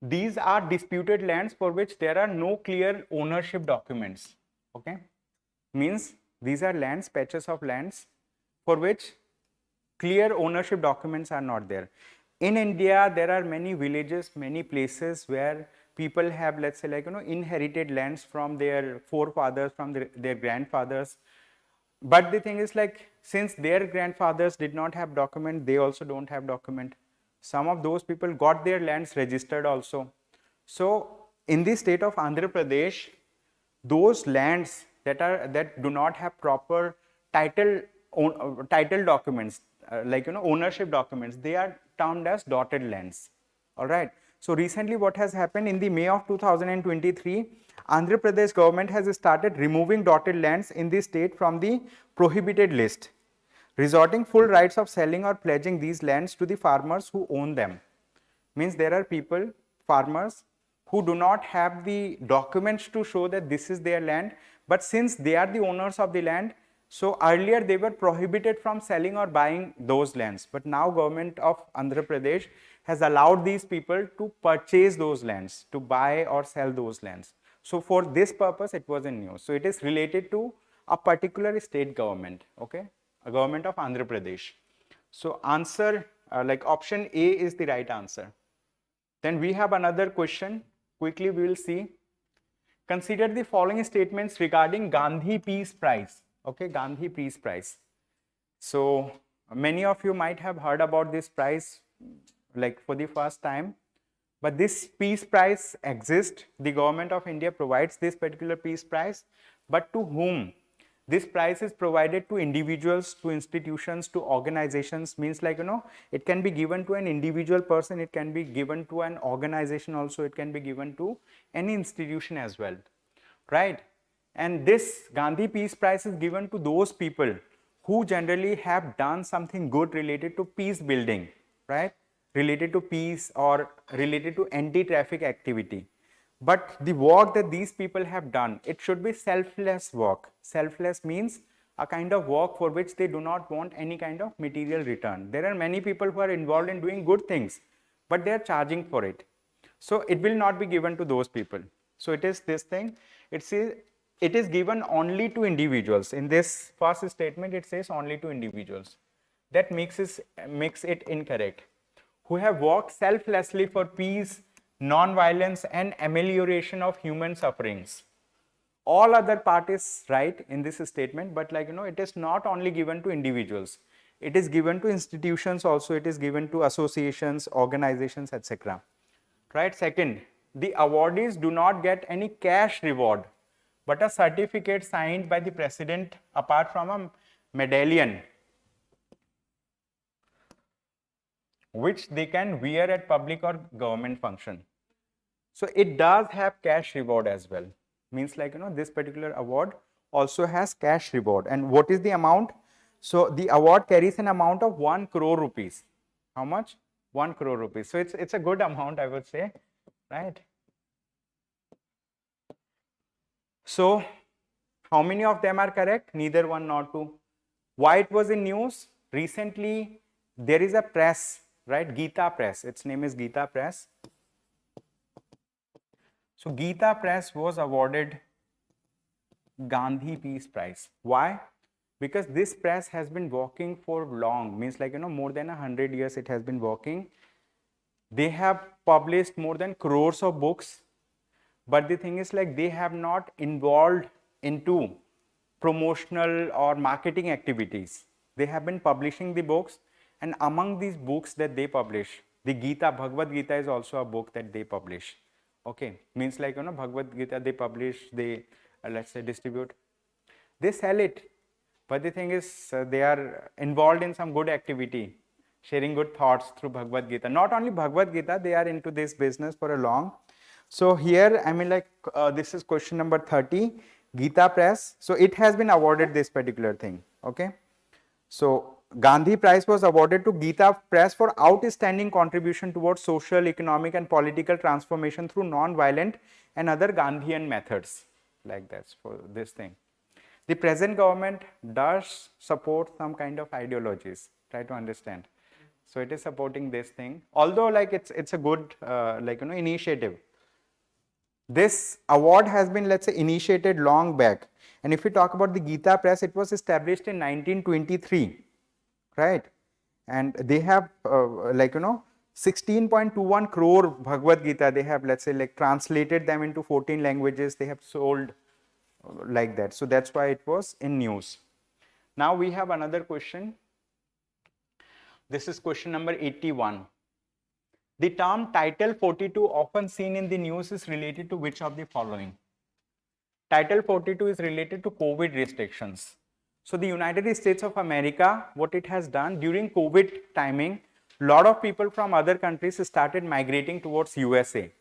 These are disputed lands for which there are no clear ownership documents. Okay. means these are lands, patches of lands for which clear ownership documents are not there. In India, there are many villages, many places where people have, let's say, like, inherited lands from their forefathers, from their grandfathers. But the thing is, like, since their grandfathers did not have document, they also don't have document. Some of those people got their lands registered also. So in the state of Andhra Pradesh, those lands that do not have proper title documents, ownership documents, they are termed as dotted lands. All right. So recently, what has happened in the May of 2023, Andhra Pradesh government has started removing dotted lands in the state from the prohibited list, resorting full rights of selling or pledging these lands to the farmers who own them. Means there are people, farmers, who do not have the documents to show that this is their land, but since they are the owners of the land, so earlier they were prohibited from selling or buying those lands. But now government of Andhra Pradesh has allowed these people to purchase those lands, to buy or sell those lands. So for this purpose, it was in news. So it is related to a particular state government, okay, a government of Andhra Pradesh. So answer, like option A is the right answer. Then we have another question. Quickly we will see. Consider the following statements regarding Gandhi Peace Prize. Okay, Gandhi Peace Prize. So many of you might have heard about this prize like for the first time, but this peace prize exists. The government of India provides this particular peace prize, but to whom? This prize is provided to individuals, to institutions, to organizations. Means like, it can be given to an individual person, it can be given to an organization also, it can be given to any institution as well, right? And this Gandhi Peace Prize is given to those people who generally have done something good related to peace building, right? Related to peace or related to anti-traffic activity. But the work that these people have done, it should be selfless work. Selfless means a kind of work for which they do not want any kind of material return. There are many people who are involved in doing good things, but they are charging for it. So it will not be given to those people. So it is this thing. It says it is given only to individuals. In this first statement, it says only to individuals. That makes it incorrect. Who have worked selflessly for peace, non-violence and amelioration of human sufferings. All other part is right in this statement, but it is not only given to individuals. It is given to institutions also, it is given to associations, organizations, etc. Right? Second, the awardees do not get any cash reward, but a certificate signed by the president apart from a medallion, which they can wear at public or government function. So it does have cash reward as well. Means this particular award also has cash reward. And what is the amount? So the award carries an amount of 1 crore rupees. How much? 1 crore rupees. So it's a good amount, I would say, right? So how many of them are correct? Neither one nor two. Why it was in news? Recently, there is a press, right? Gita Press. Its name is Gita Press. So Gita Press was awarded Gandhi Peace Prize. Why? Because this press has been working for long, means more than 100 years it has been working. They have published more than crores of books, but the thing is they have not involved into promotional or marketing activities. They have been publishing the books, and among these books that they publish, the Gita, Bhagavad Gita is also a book that they publish. Okay, means Bhagavad Gita they publish, they let's say distribute, they sell it. But the thing is they are involved in some good activity, sharing good thoughts through Bhagavad Gita. Not only Bhagavad Gita, they are into this business for a long. So here, this is question number 30, Gita Press. So it has been awarded this particular thing. Okay. So Gandhi Prize was awarded to Gita Press for outstanding contribution towards social, economic and political transformation through non-violent and other Gandhian methods. Like that for this thing. The present government does support some kind of ideologies. Try to understand. So it is supporting this thing. Although it's a good initiative. This award has been, let's say, initiated long back, And if we talk about the Gita Press, it was established in 1923, right? And they have 16.21 crore Bhagavad Gita. They have, let's say, like translated them into 14 languages. They have sold like that. So that's why it was in news. Now we have another question. This is question number 81. The term Title 42 often seen in the news is related to which of the following? Title 42 is related to COVID restrictions. So the United States of America, what it has done during COVID timing, a lot of people from other countries started migrating towards USA,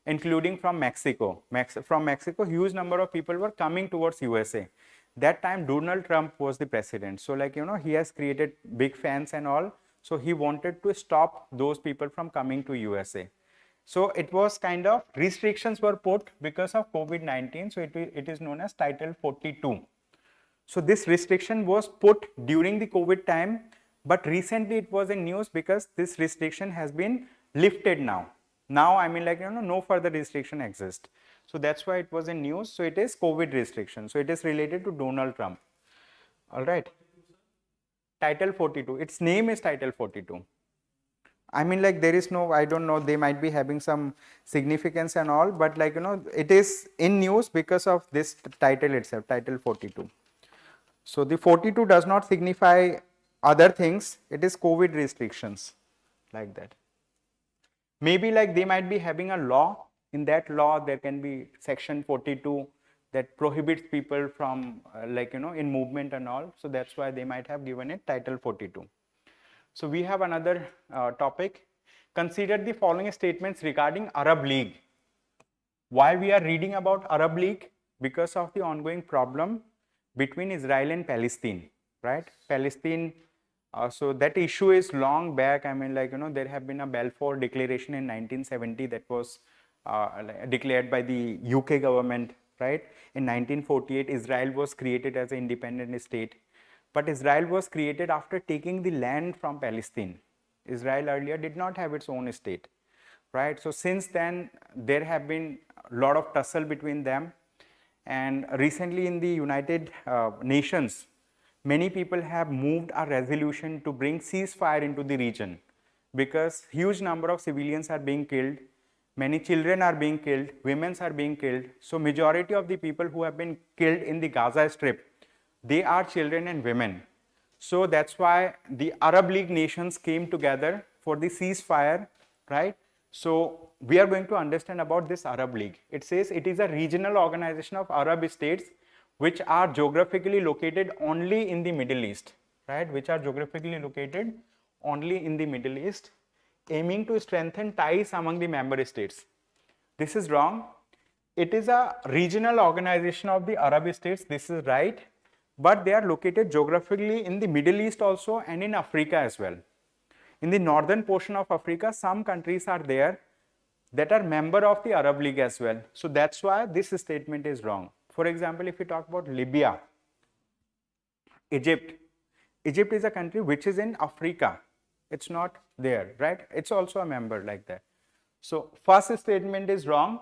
including from Mexico. From Mexico, huge number of people were coming towards USA. That time Donald Trump was the president. So like, he has created big fans and all. So he wanted to stop those people from coming to USA. So it was kind of restrictions were put because of COVID-19. So it is known as Title 42. So this restriction was put during the COVID time, but recently it was in news because this restriction has been lifted now. Now, I mean, like, no further restriction exists. So that's why it was in news. So it is COVID restriction. So it is related to Donald Trump. All right. Title 42. Its name is Title 42. I mean, like, there is no, I don't know, they might be having some significance and all, but like, it is in news because of this title itself, Title 42. So the 42 does not signify other things. It is COVID restrictions, like that. Maybe like they might be having a law. In that law, there can be section 42 that prohibits people from in movement and all. So that's why they might have given it Title 42. So we have another topic. Consider the following statements regarding Arab League. Why we are reading about Arab League? Because of the ongoing problem between Israel and Palestine, right? Palestine, so that issue is long back. I mean, there have been a Balfour Declaration in 1970 that was declared by the UK government, right? In 1948, Israel was created as an independent state. But Israel was created after taking the land from Palestine. Israel earlier did not have its own state, right? So since then, there have been a lot of tussle between them. And recently in the United Nations, many people have moved a resolution to bring ceasefire into the region because huge number of civilians are being killed. Many children are being killed, women are being killed. So majority of the people who have been killed in the Gaza Strip, they are children and women. So that's why the Arab League nations came together for the ceasefire, right? So we are going to understand about this Arab League. It says it is a regional organization of Arab states which are geographically located only in the Middle East, right? Which are geographically located only in the Middle East, aiming to strengthen ties among the member states. This is wrong. It is a regional organization of the Arab states. This is right. But they are located geographically in the Middle East also and in Africa as well. In the northern portion of Africa, some countries are there that are member of the Arab League as well. So that's why this statement is wrong. For example, if we talk about Libya, Egypt is a country which is in Africa. It's not there, right? It's also a member like that. So first statement is wrong.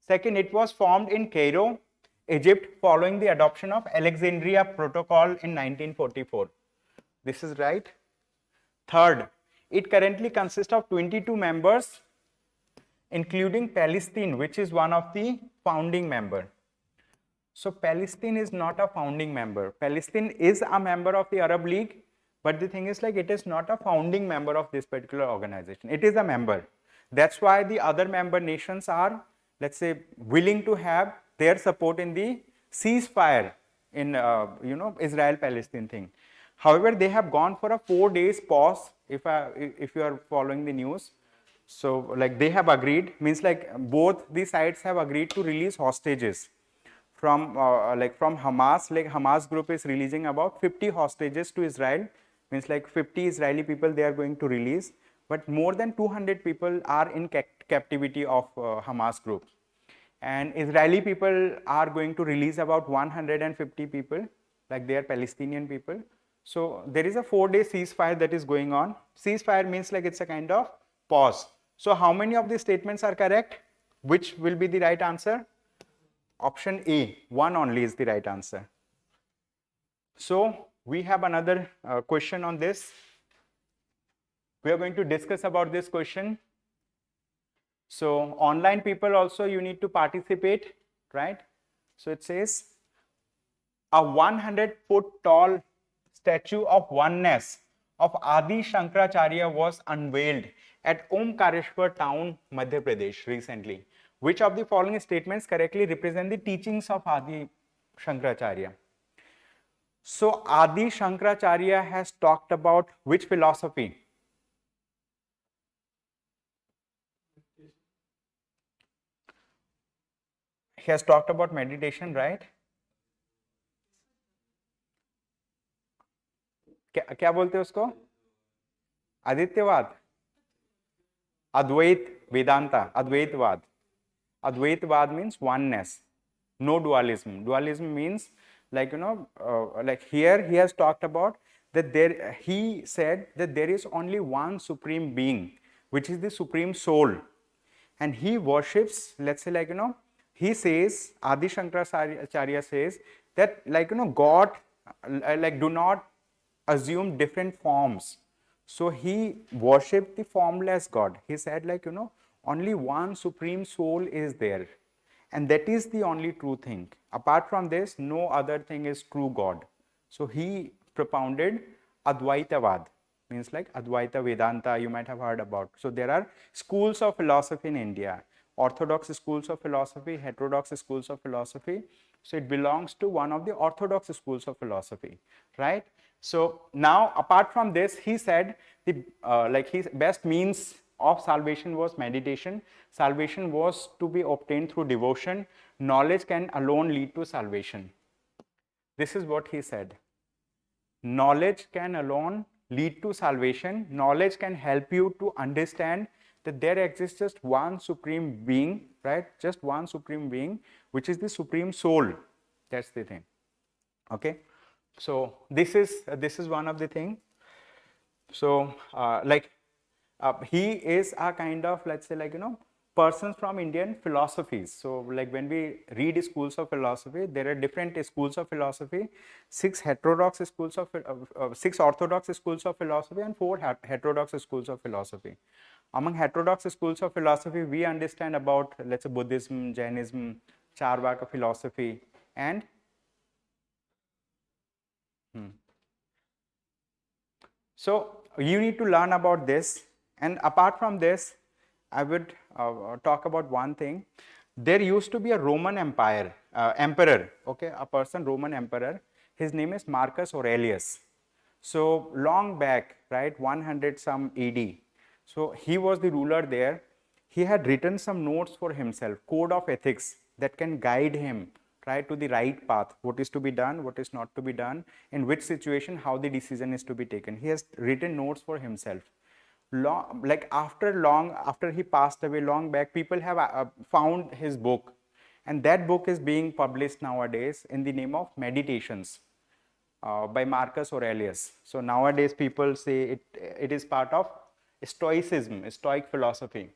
Second, it was formed in Cairo, Egypt, following the adoption of Alexandria Protocol in 1944. This is right. Third, it currently consists of 22 members, including Palestine, which is one of the founding members. So Palestine is not a founding member. Palestine is a member of the Arab League, but the thing is like it is not a founding member of this particular organization. It is a member. That's why the other member nations are, let's say, willing to have their support in the ceasefire in Israel-Palestine thing. However, they have gone for a 4 days pause. If you are following the news, so like they have agreed, means like both the sides have agreed to release hostages from from Hamas. Like Hamas group is releasing about 50 hostages to Israel. Means like 50 Israeli people they are going to release, but more than 200 people are in captivity of Hamas group. And Israeli people are going to release about 150 people, like they are Palestinian people. So there is a 4-day ceasefire that is going on. Ceasefire means like it's a kind of pause. So how many of these statements are correct? Which will be the right answer? Option A, 1 only is the right answer. So we have another question on this. We are going to discuss about this question. So online people also, you need to participate, right? So it says, a 100-foot tall statue of oneness of Adi Shankaracharya was unveiled at Omkareshwar town, Madhya Pradesh recently. Which of the following statements correctly represent the teachings of Adi Shankaracharya? So Adi Shankaracharya has talked about which philosophy? He has talked about meditation, right? क्या बोलते हैं उसको? आदित्यवाद, Advait Vedanta, Advaitvad. Advaitvad means oneness, no dualism. Dualism means, like, like here he has talked about that there, he said that there is only one supreme being, which is the supreme soul. And he worships, let's say, like, he says, Adi Shankaracharya says that, like, God, like, do not assume different forms. So he worshipped the formless God. He said, like, only one supreme soul is there. And that is the only true thing. Apart from this, no other thing is true God. So he propounded Advaitavad, means like Advaita Vedanta, you might have heard about. So there are schools of philosophy in India, orthodox schools of philosophy, heterodox schools of philosophy. So it belongs to one of the orthodox schools of philosophy, right? So now, apart from this, he said the like his best means of salvation was meditation. Salvation was to be obtained through devotion. Knowledge can alone lead to salvation. This is what he said. Knowledge can alone lead to salvation. Knowledge can help you to understand that there exists just one supreme being, right? Just one supreme being, which is the supreme soul. That's the thing. Okay. So this is one of the thing. So he is a kind of, let's say, like, persons from Indian philosophies. So like when we read schools of philosophy, there are different schools of philosophy, 6 orthodox schools of philosophy and 4 heterodox schools of philosophy. Among heterodox schools of philosophy, we understand about, let's say, Buddhism, Jainism, Charvaka philosophy, and so you need to learn about this. And apart from this, I would talk about one thing. There used to be a Roman emperor, okay, a person, Roman emperor. His name is Marcus Aurelius. So long back, right, 100 some AD. So he was the ruler there. He had written some notes for himself, code of ethics that can guide him, right, to the right path, what is to be done, what is not to be done, in which situation, how the decision is to be taken. He has written notes for himself. After he passed away long back, people have found his book, and that book is being published nowadays in the name of Meditations by Marcus Aurelius. So nowadays people say it is part of Stoicism, Stoic philosophy.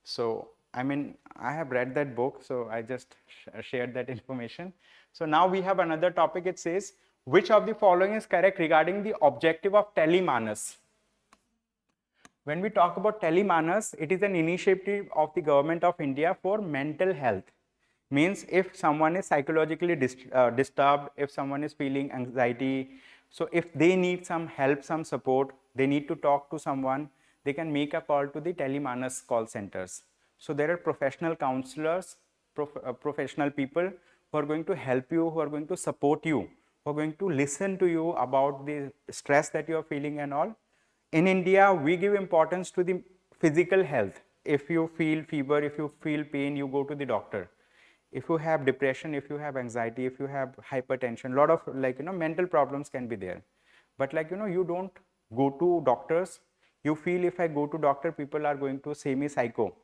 So I mean, I have read that book, so I just shared that information. So now we have another topic. It says, which of the following is correct regarding the objective of telemanas? When we talk about telemanas, it is an initiative of the government of India for mental health. Means if someone is psychologically disturbed, if someone is feeling anxiety, so if they need some help, some support, they need to talk to someone, they can make a call to the telemanas call centers. So there are professional counselors, professional people who are going to help you, who are going to support you, who are going to listen to you about the stress that you are feeling and all. In India, we give importance to the physical health. If you feel fever, if you feel pain, you go to the doctor. If you have depression, if you have anxiety, if you have hypertension, a lot of, like, mental problems can be there. But, like, you don't go to doctors. You feel, if I go to doctor, people are going to say me psycho.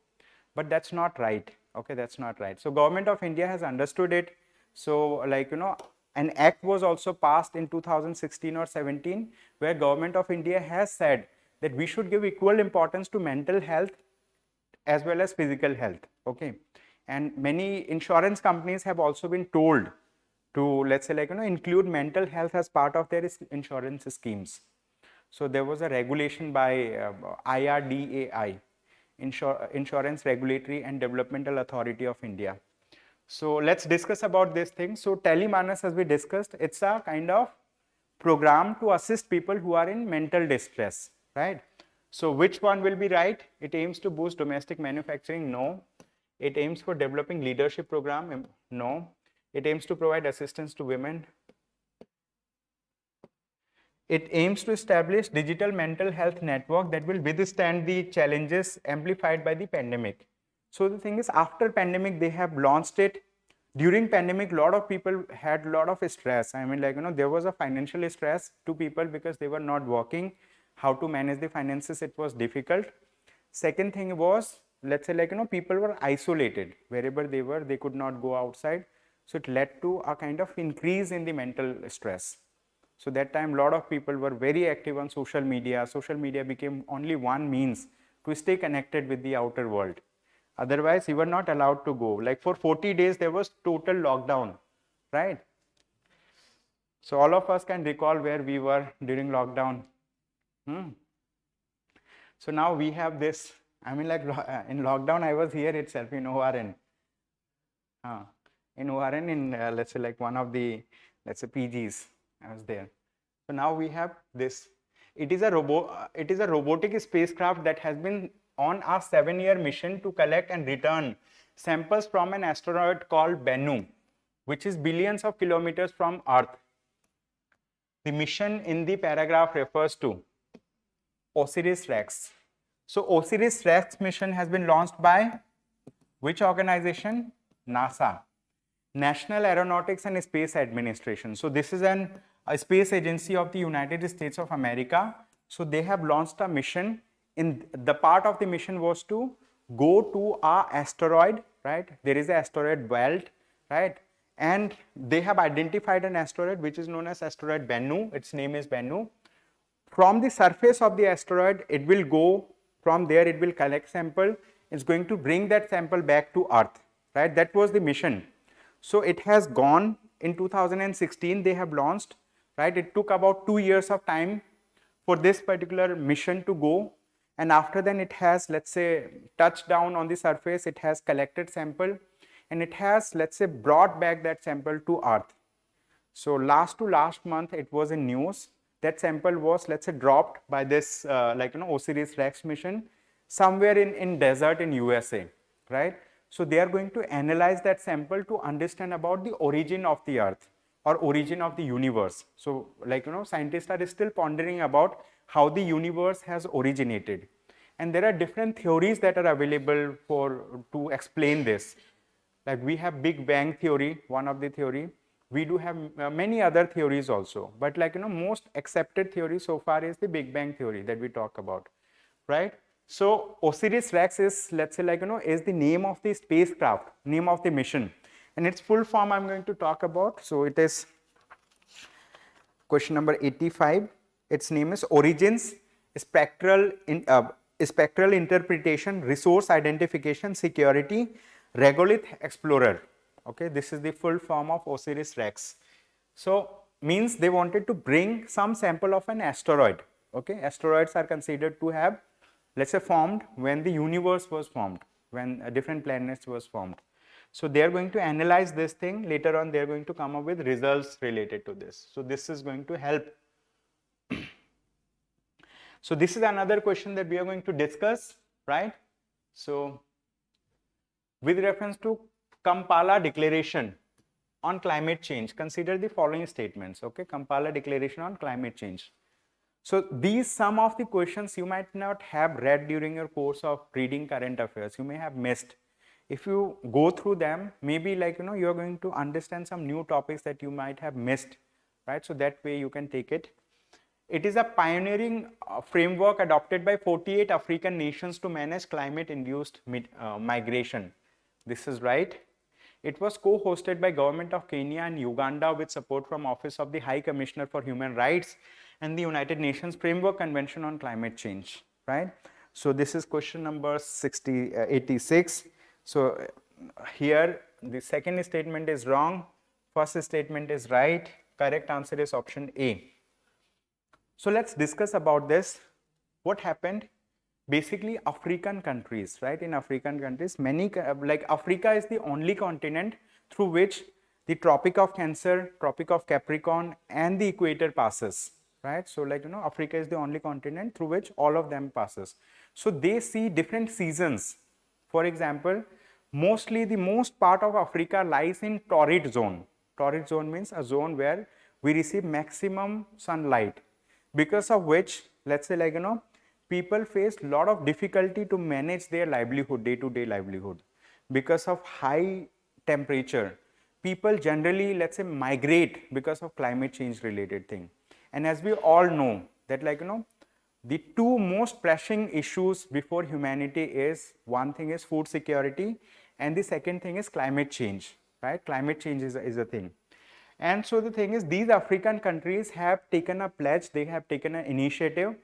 But that's not right. Okay, that's not right. So government of India has understood it. So, like, an act was also passed in 2016 or 17, where government of India has said that we should give equal importance to mental health as well as physical health. Okay. And many insurance companies have also been told to, let's say, like, include mental health as part of their insurance schemes. So there was a regulation by IRDAI, Insurance Regulatory and Developmental Authority of India. So let's discuss about this thing. So Telemanas, as we discussed, it's a kind of program to assist people who are in mental distress, right? So which one will be right? It aims to boost domestic manufacturing? No. It aims for developing leadership program? No. It aims to provide assistance to women? It aims to establish digital mental health network that will withstand the challenges amplified by the pandemic. So the thing is, after pandemic, they have launched it. During pandemic, a lot of people had a lot of stress. I mean, like, there was a financial stress to people because they were not working. How to manage the finances, it was difficult. Second thing was, let's say, like, people were isolated. Wherever they were, they could not go outside. So it led to a kind of increase in the mental stress. So that time, a lot of people were very active on social media. Social media became only one means to stay connected with the outer world. Otherwise, you were not allowed to go. Like for 40 days, there was total lockdown, right? So all of us can recall where we were during lockdown. So now we have this. I mean, like in lockdown, I was here itself in ORN. In ORN, in let's say like one of the, let's say, PGs. I was there. So now we have this. It is a robotic spacecraft that has been on a 7-year mission to collect and return samples from an asteroid called Bennu, which is billions of kilometers from Earth. The mission in the paragraph refers to OSIRIS-REx. So OSIRIS-REx mission has been launched by which organization? NASA, National Aeronautics and Space Administration. So this is a space agency of the United States of America. So they have launched a mission. In the part of the mission was to go to a asteroid, right? There is an asteroid belt, right? And they have identified an asteroid which is known as asteroid Bennu. Its name is Bennu. From the surface of the asteroid, it will go from there. It will collect sample. It's going to bring that sample back to Earth, right? That was the mission. So it has gone in 2016. They have launched, right? It took about 2 years of time for this particular mission to go. And after then it has, let's say, touched down on the surface, it has collected sample and it has, let's say, brought back that sample to Earth. So last month it was in news. That sample was, let's say, dropped by this OSIRIS-REx mission somewhere in desert in USA, right? So they are going to analyze that sample to understand about the origin of the Earth or origin of the universe. So scientists are still pondering about how the universe has originated. And there are different theories that are available to explain this. Like we have Big Bang theory, one of the theory. We do have many other theories also. But most accepted theory so far is the Big Bang theory that we talk about, right? So OSIRIS-REx is, let's say, is the name of the spacecraft, name of the mission. And its full form I'm going to talk about. So it is question number 85. Its name is Origins, Spectral Interpretation, Resource Identification, Security, Regolith Explorer. Okay, this is the full form of OSIRIS-REx. So means they wanted to bring some sample of an asteroid. Okay, asteroids are considered to have, let's say, formed when the universe was formed, when different planets was formed. So they are going to analyze this thing. Later on, they are going to come up with results related to this. So this is going to help. So this is another question that we are going to discuss, right? So with reference to Kampala Declaration on climate change, consider the following statements. Okay, Kampala Declaration on climate change. So these some of the questions you might not have read during your course of reading current affairs. You may have missed. If you go through them, maybe you are going to understand some new topics that you might have missed, right? So that way you can take it. It is a pioneering framework adopted by 48 African nations to manage climate-induced migration. This is right. It was co-hosted by Government of Kenya and Uganda with support from Office of the High Commissioner for Human Rights and the United Nations Framework Convention on Climate Change, right? So this is question number 86. So here the second statement is wrong. First statement is right. Correct answer is option A. So let's discuss about this. What happened? Basically, African countries, right? In African countries, many, like Africa is the only continent through which the Tropic of Cancer, Tropic of Capricorn, and the equator passes, right? So, like, Africa is the only continent through which all of them passes. So they see different seasons. For example, mostly the most part of Africa lies in torrid zone. Torrid zone means a zone where we receive maximum sunlight, because of which, let's say, like, people face a lot of difficulty to manage their livelihood, day-to-day livelihood. Because of high temperature, people generally, let's say, migrate because of climate change related thing. And as we all know that, like, the two most pressing issues before humanity is, one thing is food security, and the second thing is climate change, right? Climate change is a thing. And so the thing is, these African countries have taken a pledge, they have taken an initiative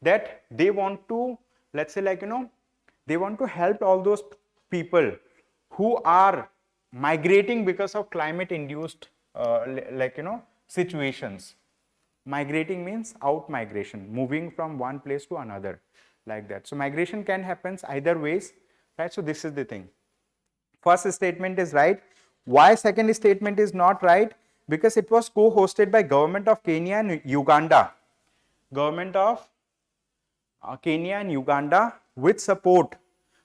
that they want to, let's say, like, they want to help all those people who are migrating because of climate induced, situations. Migrating means out migration, moving from one place to another, like that. So migration can happen either ways, right? So this is the thing. First statement is right. Why second statement is not right? Because it was co-hosted by government of Kenya and Uganda. Government of Kenya and Uganda with support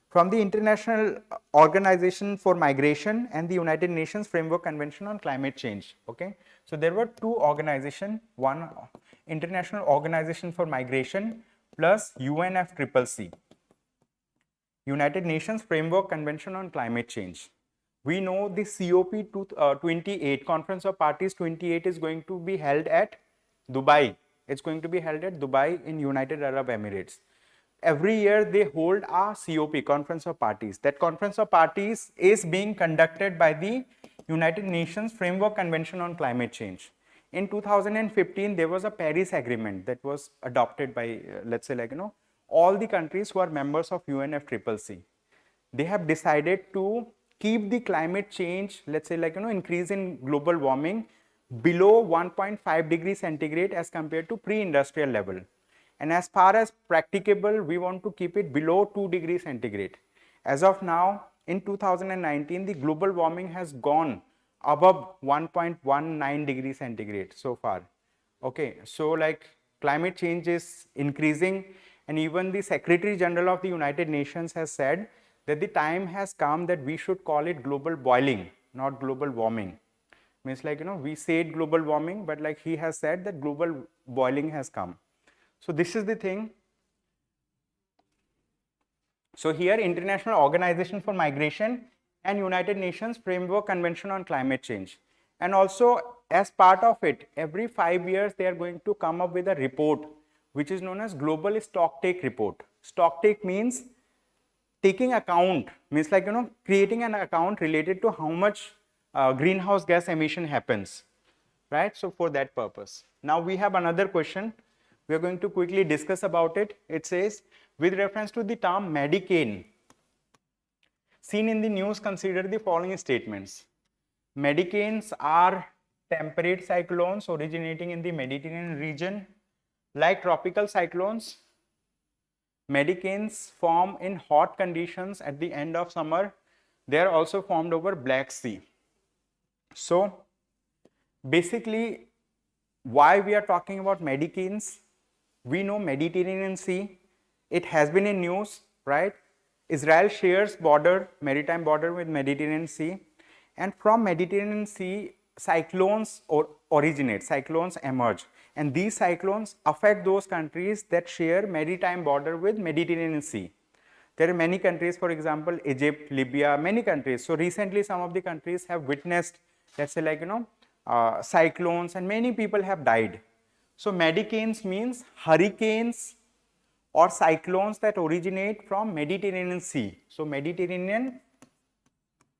from the International Organization for Migration and the United Nations Framework Convention on Climate Change. Okay, so there were two organizations, one International Organization for Migration plus UNFCCC, United Nations Framework Convention on Climate Change. We know the COP 28, Conference of Parties 28 is going to be held at Dubai. It's going to be held at Dubai in United Arab Emirates. Every year they hold a COP, Conference of Parties. That Conference of Parties is being conducted by the United Nations Framework Convention on Climate Change. In 2015, there was a Paris Agreement that was adopted by, let's say, like, all the countries who are members of UNFCCC. They have decided to keep the climate change, let's say, like, increase in global warming below 1.5 degrees centigrade as compared to pre-industrial level. And as far as practicable, we want to keep it below 2 degrees centigrade. As of now, in 2019, the global warming has gone above 1.19 degrees centigrade so far. Okay, so like climate change is increasing, and even the Secretary General of the United Nations has said that the time has come that we should call it global boiling, not global warming. Means, like, we say it global warming, but like he has said that global boiling has come. So this is the thing. So here, International Organization for Migration and United Nations Framework Convention on Climate Change. And also, as part of it, every 5 years they are going to come up with a report which is known as Global Stocktake Report. Stocktake means taking account, means, like, creating an account related to how much greenhouse gas emission happens, right? So for that purpose. Now we have another question. We are going to quickly discuss about it. It says, with reference to the term Medicaid, seen in the news, consider the following statements. Medicains are temperate cyclones originating in the Mediterranean region. Like tropical cyclones, Medicains form in hot conditions at the end of summer. They are also formed over Black Sea. So basically, why we are talking about Medicains? We know Mediterranean Sea, it has been in news, right? Israel shares border, maritime border with Mediterranean Sea, and from Mediterranean Sea, cyclones originate, cyclones emerge, and these cyclones affect those countries that share maritime border with Mediterranean Sea. There are many countries, for example, Egypt, Libya, many countries. So recently, some of the countries have witnessed, let's say, like, cyclones, and many people have died. So Medicains means hurricanes or cyclones that originate from Mediterranean Sea. So Mediterranean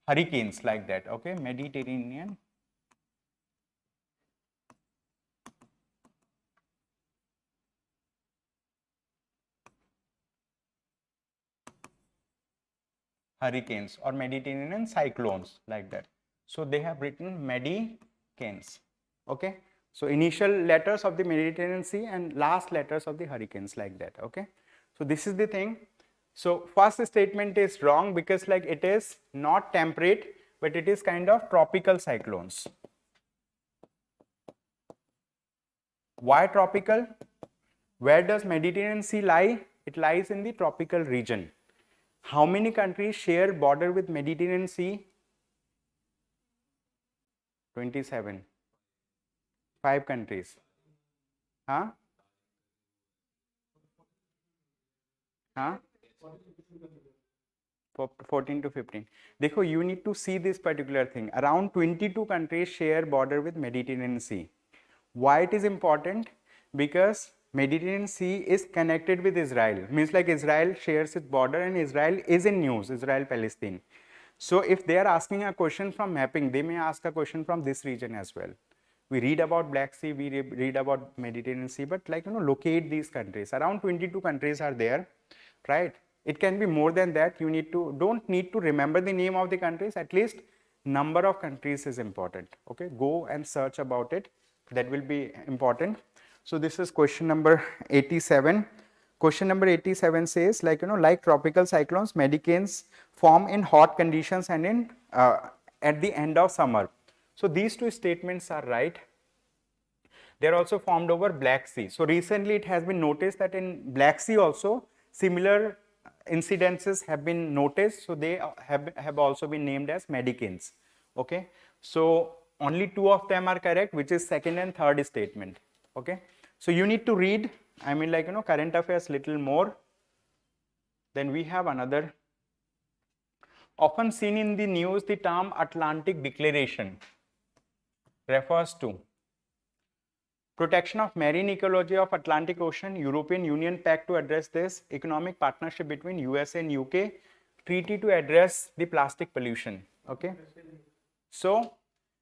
hurricanes, like that, okay? Mediterranean hurricanes or Mediterranean cyclones, like that. So they have written Mediterranean hurricanes. Okay, so initial letters of the Mediterranean Sea and last letters of the hurricanes, like that. Okay, so this is the thing. So first statement is wrong because like it is not temperate, but it is kind of tropical cyclones. Why tropical? Where does Mediterranean Sea lie? It lies in the tropical region. How many countries share border with Mediterranean Sea? 27. 5 countries. Huh? Huh? 14 to 15. Dekho, you need to see this particular thing. Around 22 countries share border with Mediterranean Sea. Why it is important? Because Mediterranean Sea is connected with Israel. Means like Israel shares its border and Israel is in news, Israel-Palestine. So if they are asking a question from mapping, they may ask a question from this region as well. We read about Black Sea, we read about Mediterranean Sea, but like, locate these countries. Around 22 countries are there, right? It can be more than that. You don't need to remember the name of the countries. At least number of countries is important. Okay, go and search about it. That will be important. So this is question number 87. Question number 87 says, like, like tropical cyclones, medicanes form in hot conditions and in at the end of summer. So these two statements are right. They are also formed over Black Sea. So recently it has been noticed that in Black Sea also similar incidences have been noticed. So they have also been named as medicanes. Okay. So only 2 of them are correct, which is second and third statement. Okay. So you need to read, I mean, like, current affairs little more. Then we have another. Often seen in the news, the term Atlantic Declaration refers to protection of marine ecology of Atlantic Ocean, European Union Pact to address this, economic partnership between USA and UK, treaty to address the plastic pollution. Okay. So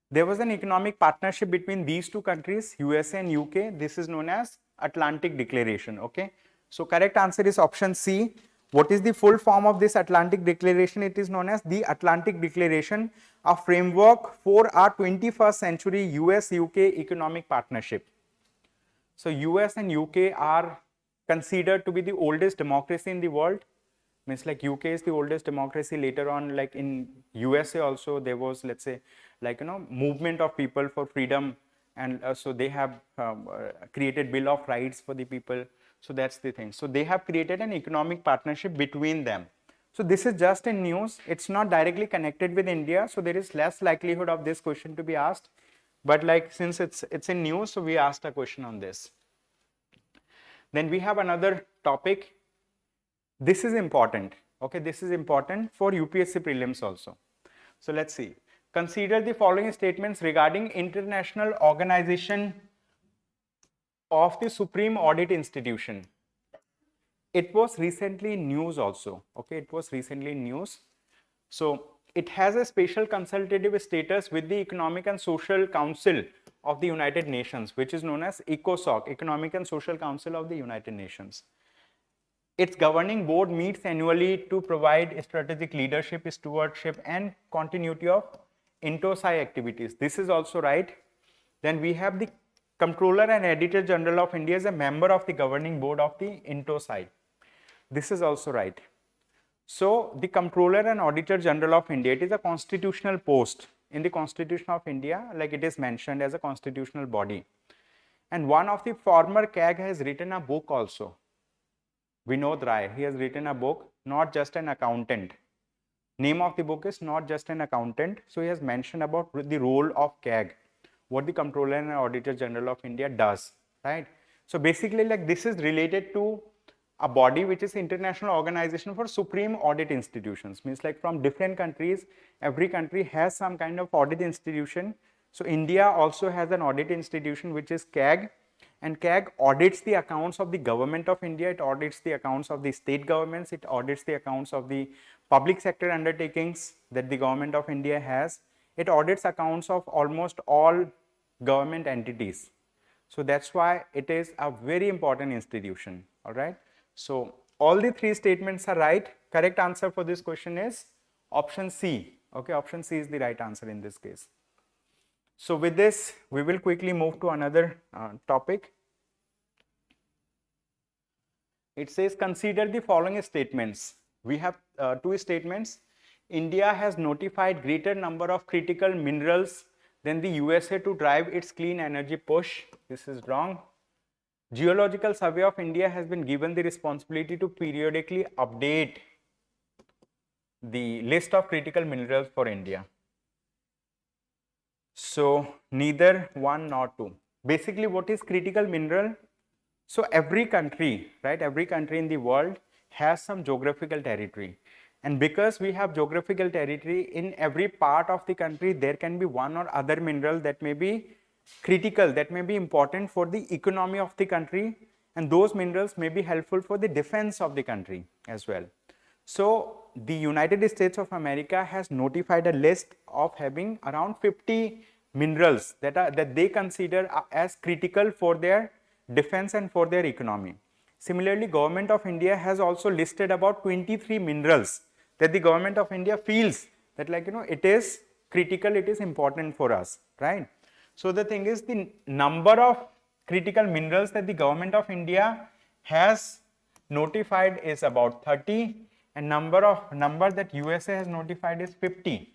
there was an economic partnership between these two countries, USA and UK. This is known as Atlantic Declaration. Okay. So correct answer is option C. What is the full form of this Atlantic Declaration? It is known as the Atlantic Declaration, a framework for our 21st century US-UK economic partnership. So US and UK are considered to be the oldest democracy in the world. Means like UK is the oldest democracy. Later on, like in USA also, there was, let's say, like, movement of people for freedom, and so they have created Bill of Rights for the people. So that's the thing. So they have created an economic partnership between them. So this is just in news. It's not directly connected with India. So there is less likelihood of this question to be asked. But like, since it's in news, so we asked a question on this. Then we have another topic. This is important. Okay, this is important for UPSC prelims also. So let's see. Consider the following statements regarding International Organization of the Supreme Audit Institution. It was recently in news also. Okay, it was recently in news. So it has a special consultative status with the Economic and Social Council of the United Nations, which is known as ECOSOC, Economic and Social Council of the United Nations. Its governing board meets annually to provide strategic leadership, stewardship, and continuity of INTOSAI activities. This is also right. Then we have the Comptroller and Auditor General of India as a member of the governing board of the INTOSAI. This is also right. So the Comptroller and Auditor General of India, it is a constitutional post in the Constitution of India, like it is mentioned as a constitutional body. And one of the former CAG has written a book also. Vinod Rai, he has written a book, Not Just an Accountant. Name of the book is Not Just an Accountant. So he has mentioned about the role of CAG, what the Comptroller and Auditor General of India does, right? So basically, like, this is related to a body which is International Organization for Supreme Audit Institutions. Means like from different countries, every country has some kind of audit institution. So India also has an audit institution which is CAG, and CAG audits the accounts of the government of India, it audits the accounts of the state governments, it audits the accounts of the public sector undertakings that the government of India has. It audits accounts of almost all government entities. So that's why it is a very important institution. All right. So all the 3 statements are right. Correct answer for this question is option C. Okay, option C is the right answer in this case. So with this, we will quickly move to another topic. It says, consider the following statements. We have two statements. India has notified greater number of critical minerals than the USA to drive its clean energy push. This is wrong. Geological Survey of India has been given the responsibility to periodically update the list of critical minerals for India. So neither one nor two. Basically, what is critical mineral? So every country, right, every country in the world has some geographical territory. And because we have geographical territory, in every part of the country, there can be one or other mineral that may be critical, that may be important for the economy of the country, and those minerals may be helpful for the defense of the country as well. So the United States of America has notified a list of having around 50 minerals that they consider as critical for their defense and for their economy. Similarly, Government of India has also listed about 23 minerals that the Government of India feels that, like, it is critical, it is important for us, right? So the thing is, the number of critical minerals that the Government of India has notified is about 30, and number that USA has notified is 50.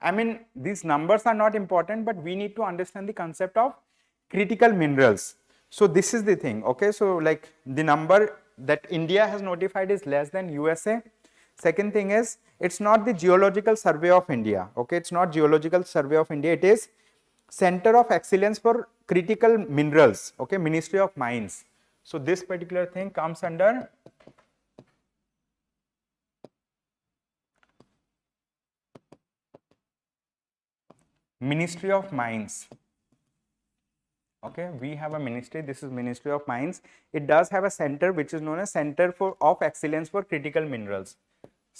I mean, these numbers are not important, but we need to understand the concept of critical minerals. So this is the thing, okay? So like the number that India has notified is less than USA. Second thing is, it's not the Geological Survey of India, okay? It's not Geological Survey of India, it is Center of Excellence for Critical Minerals, okay? Ministry of Mines. So this particular thing comes under Ministry of Mines. Okay, we have a ministry, this is Ministry of Mines. It does have a center which is known as Center of Excellence for Critical Minerals,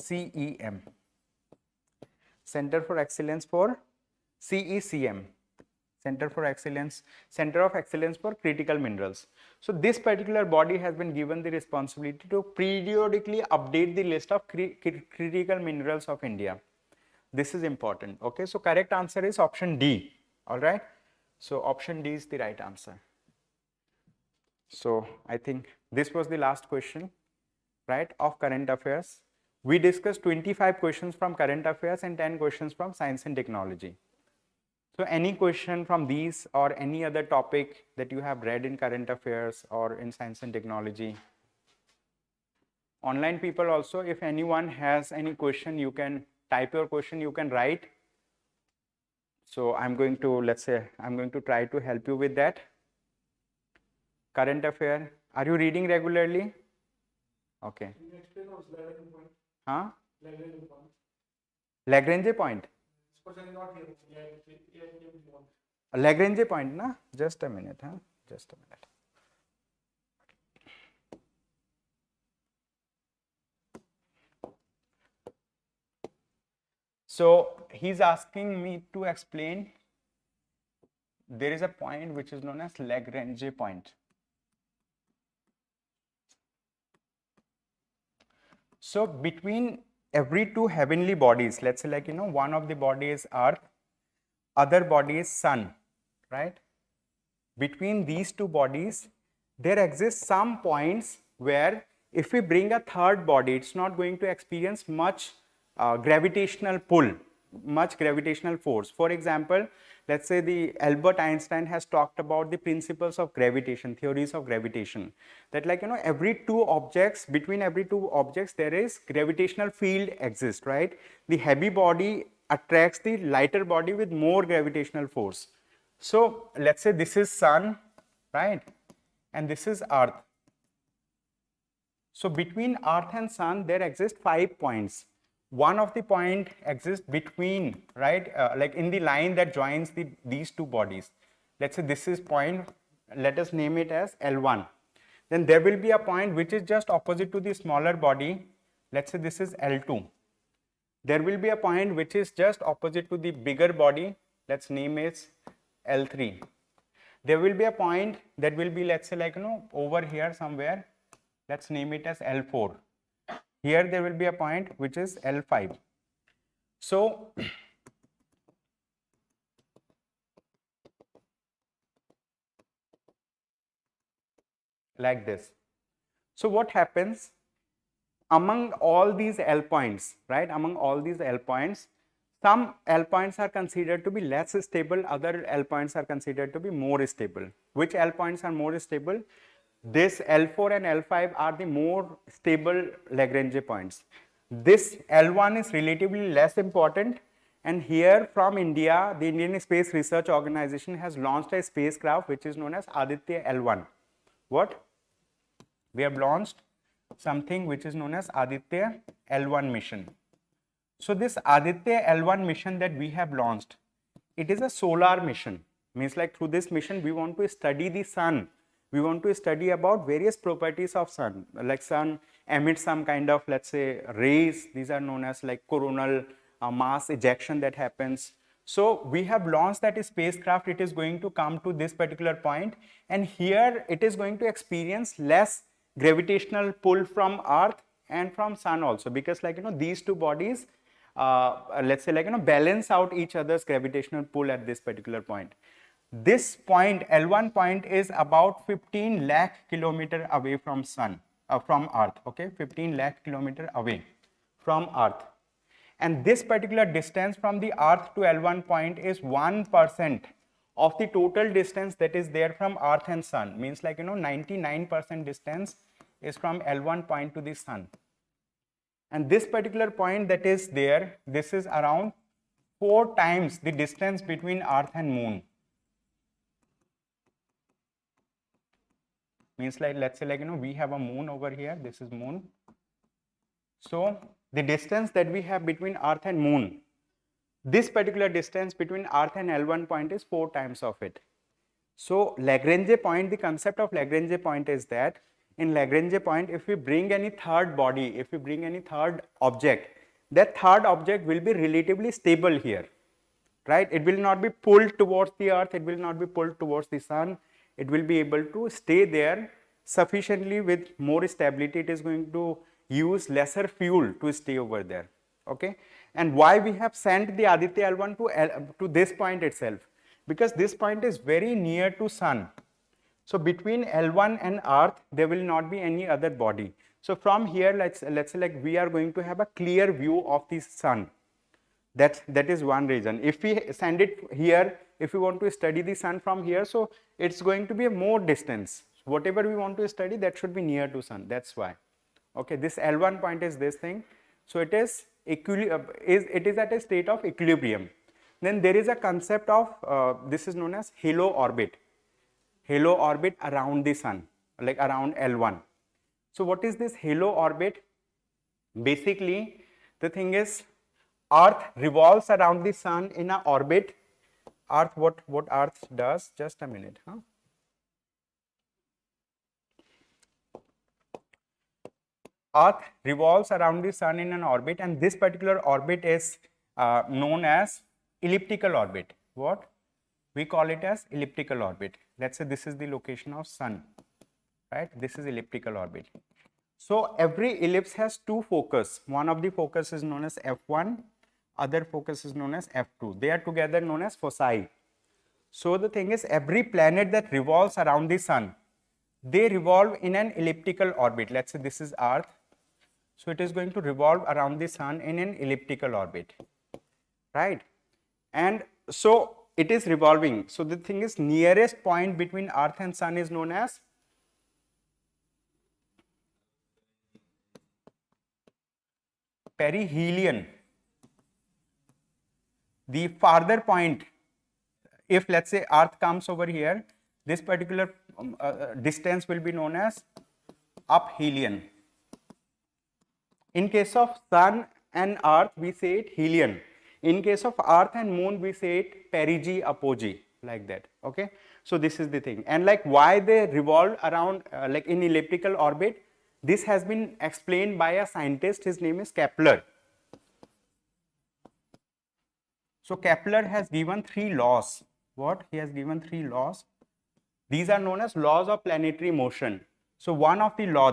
CEM. Center for Excellence for CECM, Center of Excellence for Critical Minerals. So this particular body has been given the responsibility to periodically update the list of critical minerals of India. This is important, okay? So correct answer is option D, all right? So option D is the right answer. So I think this was the last question, right, of current affairs. We discussed 25 questions from current affairs and 10 questions from science and technology. So any question from these or any other topic that you have read in current affairs or in science and technology? Online people also, if anyone has any question, you can type your question, you can write. So I'm going to, let's say, I'm going to try to help you with that. Current affair, are you reading regularly? Okay. Huh? Lagrange point. Lagrange point, na? Just a minute, huh? Just a minute. So he's asking me to explain, there is a point which is known as Lagrange point. So between every two heavenly bodies, let's say, like, one of the body is Earth, other body is Sun, right? Between these two bodies, there exists some points where if we bring a third body, it's not going to experience much gravitational pull, much gravitational force. For example, let's say the Albert Einstein has talked about the principles of gravitation, theories of gravitation, that, like, every two objects, between every two objects there is gravitational field exists, right? The heavy body attracts the lighter body with more gravitational force. So let's say this is Sun, right, and this is Earth. So between Earth and Sun there exist 5 points. One of the point exists between, right, like in the line that joins these two bodies. Let's say this is point, let us name it as L1. Then there will be a point which is just opposite to the smaller body. Let's say this is L2. There will be a point which is just opposite to the bigger body. Let's name it L3. There will be a point that will be, let's say, like, over here somewhere. Let's name it as L4. Here there will be a point which is L5. So like this. So what happens among all these L points, right? Among all these L points, some L points are considered to be less stable, other L points are considered to be more stable. Which L points are more stable? This L4 and L5 are the more stable Lagrange points. This L1 is relatively less important, and here from India, the Indian Space Research Organization has launched a spacecraft which is known as Aditya L1. What? We have launched something which is known as Aditya L1 mission. So this Aditya L1 mission that we have launched, it is a solar mission. Means like through this mission, we want to study the sun. We want to study about various properties of sun, like sun emits some kind of, let's say, rays. These are known as like coronal mass ejection that happens. So we have launched that spacecraft. It is going to come to this particular point, and here it is going to experience less gravitational pull from Earth and from sun also, because like these two bodies let's say like balance out each other's gravitational pull at this particular point. This point, L1 point, is about 15 lakh kilometer away from sun, from Earth, okay, 15 lakh kilometer away from Earth. And this particular distance from the Earth to L1 point is 1% of the total distance that is there from Earth and sun. Means like 99% distance is from L1 point to the sun. And this particular point that is there, this is around 4 times the distance between Earth and Moon. Means like, let's say like we have a moon over here, this is moon. So the distance that we have between Earth and Moon, this particular distance between Earth and L1 point is 4 times of it. So Lagrange point, the concept of Lagrange point is that in Lagrange point, if we bring any third body, if we bring any third object, that third object will be relatively stable here, right? It will not be pulled towards the Earth, it will not be pulled towards the sun. It will be able to stay there sufficiently with more stability. It is going to use lesser fuel to stay over there, okay? And why we have sent the Aditya L1 to this point itself? Because this point is very near to sun. So between L1 and Earth, there will not be any other body. So from here, let's say like we are going to have a clear view of the sun. That is one reason. If we send it here, if we want to study the sun from here, so it's going to be a more distance. Whatever we want to study, that should be near to sun. That's why. Okay, this L1 point is this thing. So it is at a state of equilibrium. Then there is a concept of this is known as halo orbit. Halo orbit around the sun, like around L1. So what is this halo orbit? Basically, the thing is, Earth revolves around the sun in an orbit. Earth, what Earth does, just a minute, huh? Earth revolves around the sun in an orbit, and this particular orbit is known as elliptical orbit. What? We call it as elliptical orbit. Let's say this is the location of sun, right? This is elliptical orbit. So every ellipse has 2 focus. One of the focus is known as F1, other focus is known as F2. They are together known as foci. So the thing is, every planet that revolves around the sun, they revolve in an elliptical orbit. Let's say this is Earth. So it is going to revolve around the sun in an elliptical orbit, right? And so it is revolving. So the thing is, nearest point between Earth and sun is known as perihelion. The farther point, if let's say Earth comes over here, this particular distance will be known as aphelion. In case of sun and Earth, we say it helion. In case of Earth and Moon, we say it perigee, apogee, like that, okay? So this is the thing. And like why they revolve around like in elliptical orbit, this has been explained by a scientist. His name is Kepler. So Kepler has given 3 laws. What? He has given 3 laws. These are known as laws of planetary motion. So one of the law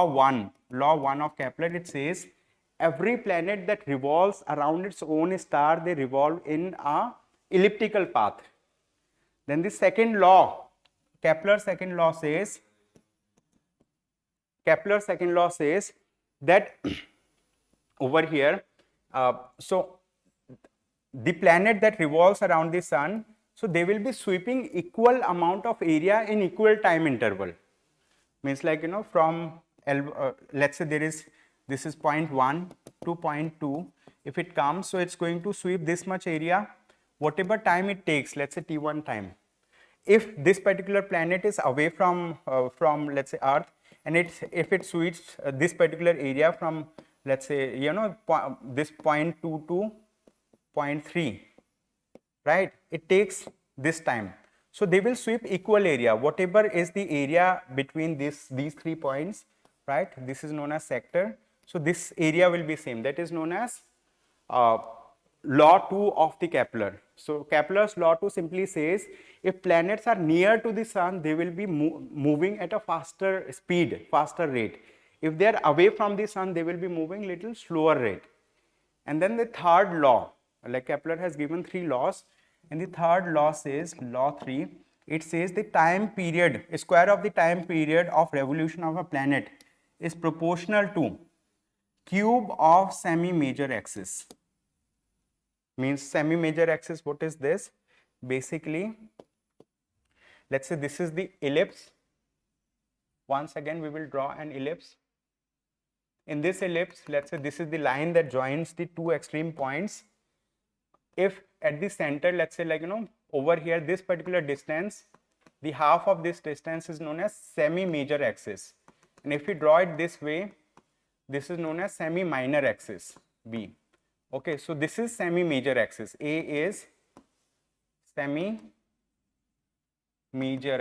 1 of Kepler, it says every planet that revolves around its own star, they revolve in a elliptical path. Then the second law, Kepler's second law says Kepler's second law says that over here, so the planet that revolves around the sun, so they will be sweeping equal amount of area in equal time interval. Means like, you know, from let's say this is point 1 to point 2. If it comes, so it's going to sweep this much area, whatever time it takes, let's say t1 time. If this particular planet is away from let's say Earth, and if it sweeps this particular area from, let's say, you know, this point 2 to point 3, right, it takes this time. So they will sweep equal area, whatever is the area between these 3 points, right? This is known as sector. So this area will be same. That is known as law 2 of the Kepler. So Kepler's law 2 simply says if planets are near to the sun, they will be moving at a faster speed, faster rate. If they are away from the sun, they will be moving little slower rate. And then the third law, like Kepler has given 3 laws, and the third law says, law 3, it says the time period, square of the time period of revolution of a planet is proportional to cube of semi-major axis. Means semi-major axis, what is this? Basically, let's say this is the ellipse. Once again, we will draw an ellipse. In this ellipse, let's say this is the line that joins the 2 extreme points. If at the center, let's say, like, you know, over here, this particular distance, the half of this distance is known as semi-major axis. And if we draw it this way, this is known as semi-minor axis, B. Okay, so this is semi-major axis. A is semi-major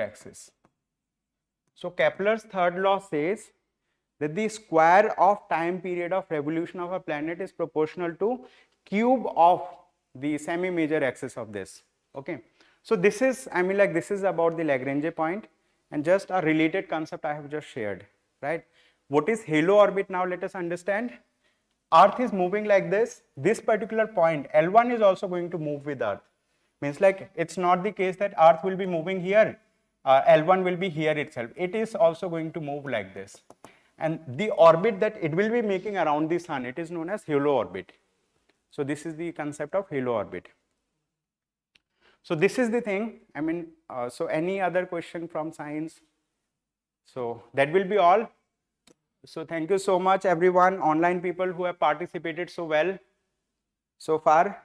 axis. So Kepler's third law says that the square of time period of revolution of a planet is proportional to cube of the semi-major axis of this. Okay, so this is, I mean, like, this is about the Lagrange point, and just a related concept I have just shared, right? What is halo orbit now? Let us understand. Earth is moving like this. This particular point L1 is also going to move with Earth. Means like it's not the case that Earth will be moving here, L1 will be here itself. It is also going to move like this. And the orbit that it will be making around the sun, it is known as halo orbit. So this is the concept of halo orbit. So this is the thing. I mean, so any other question from science? So that will be all. So thank you so much, everyone, online people who have participated so well so far.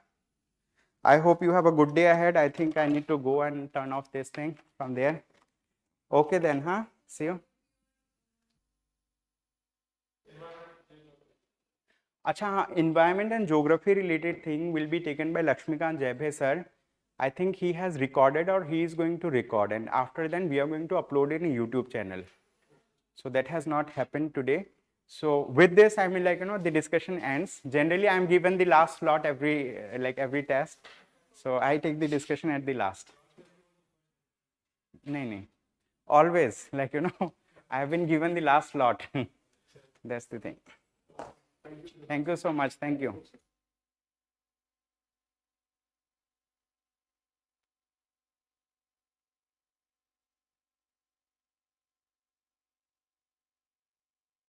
I hope you have a good day ahead. I think I need to go and turn off this thing from there. Okay then, huh? See you. Acha, environment and geography related thing will be taken by Lakshmikant Jaibhe sir. I think he has recorded, or he is going to record, and after then we are going to upload it in YouTube channel. So that has not happened today. So with this, I mean, like, you know, the discussion ends. Generally, I am given the last slot every test. So I take the discussion at the last. No. Always, like, you know, I have been given the last slot. That's the thing. Thank you so much. Thank you.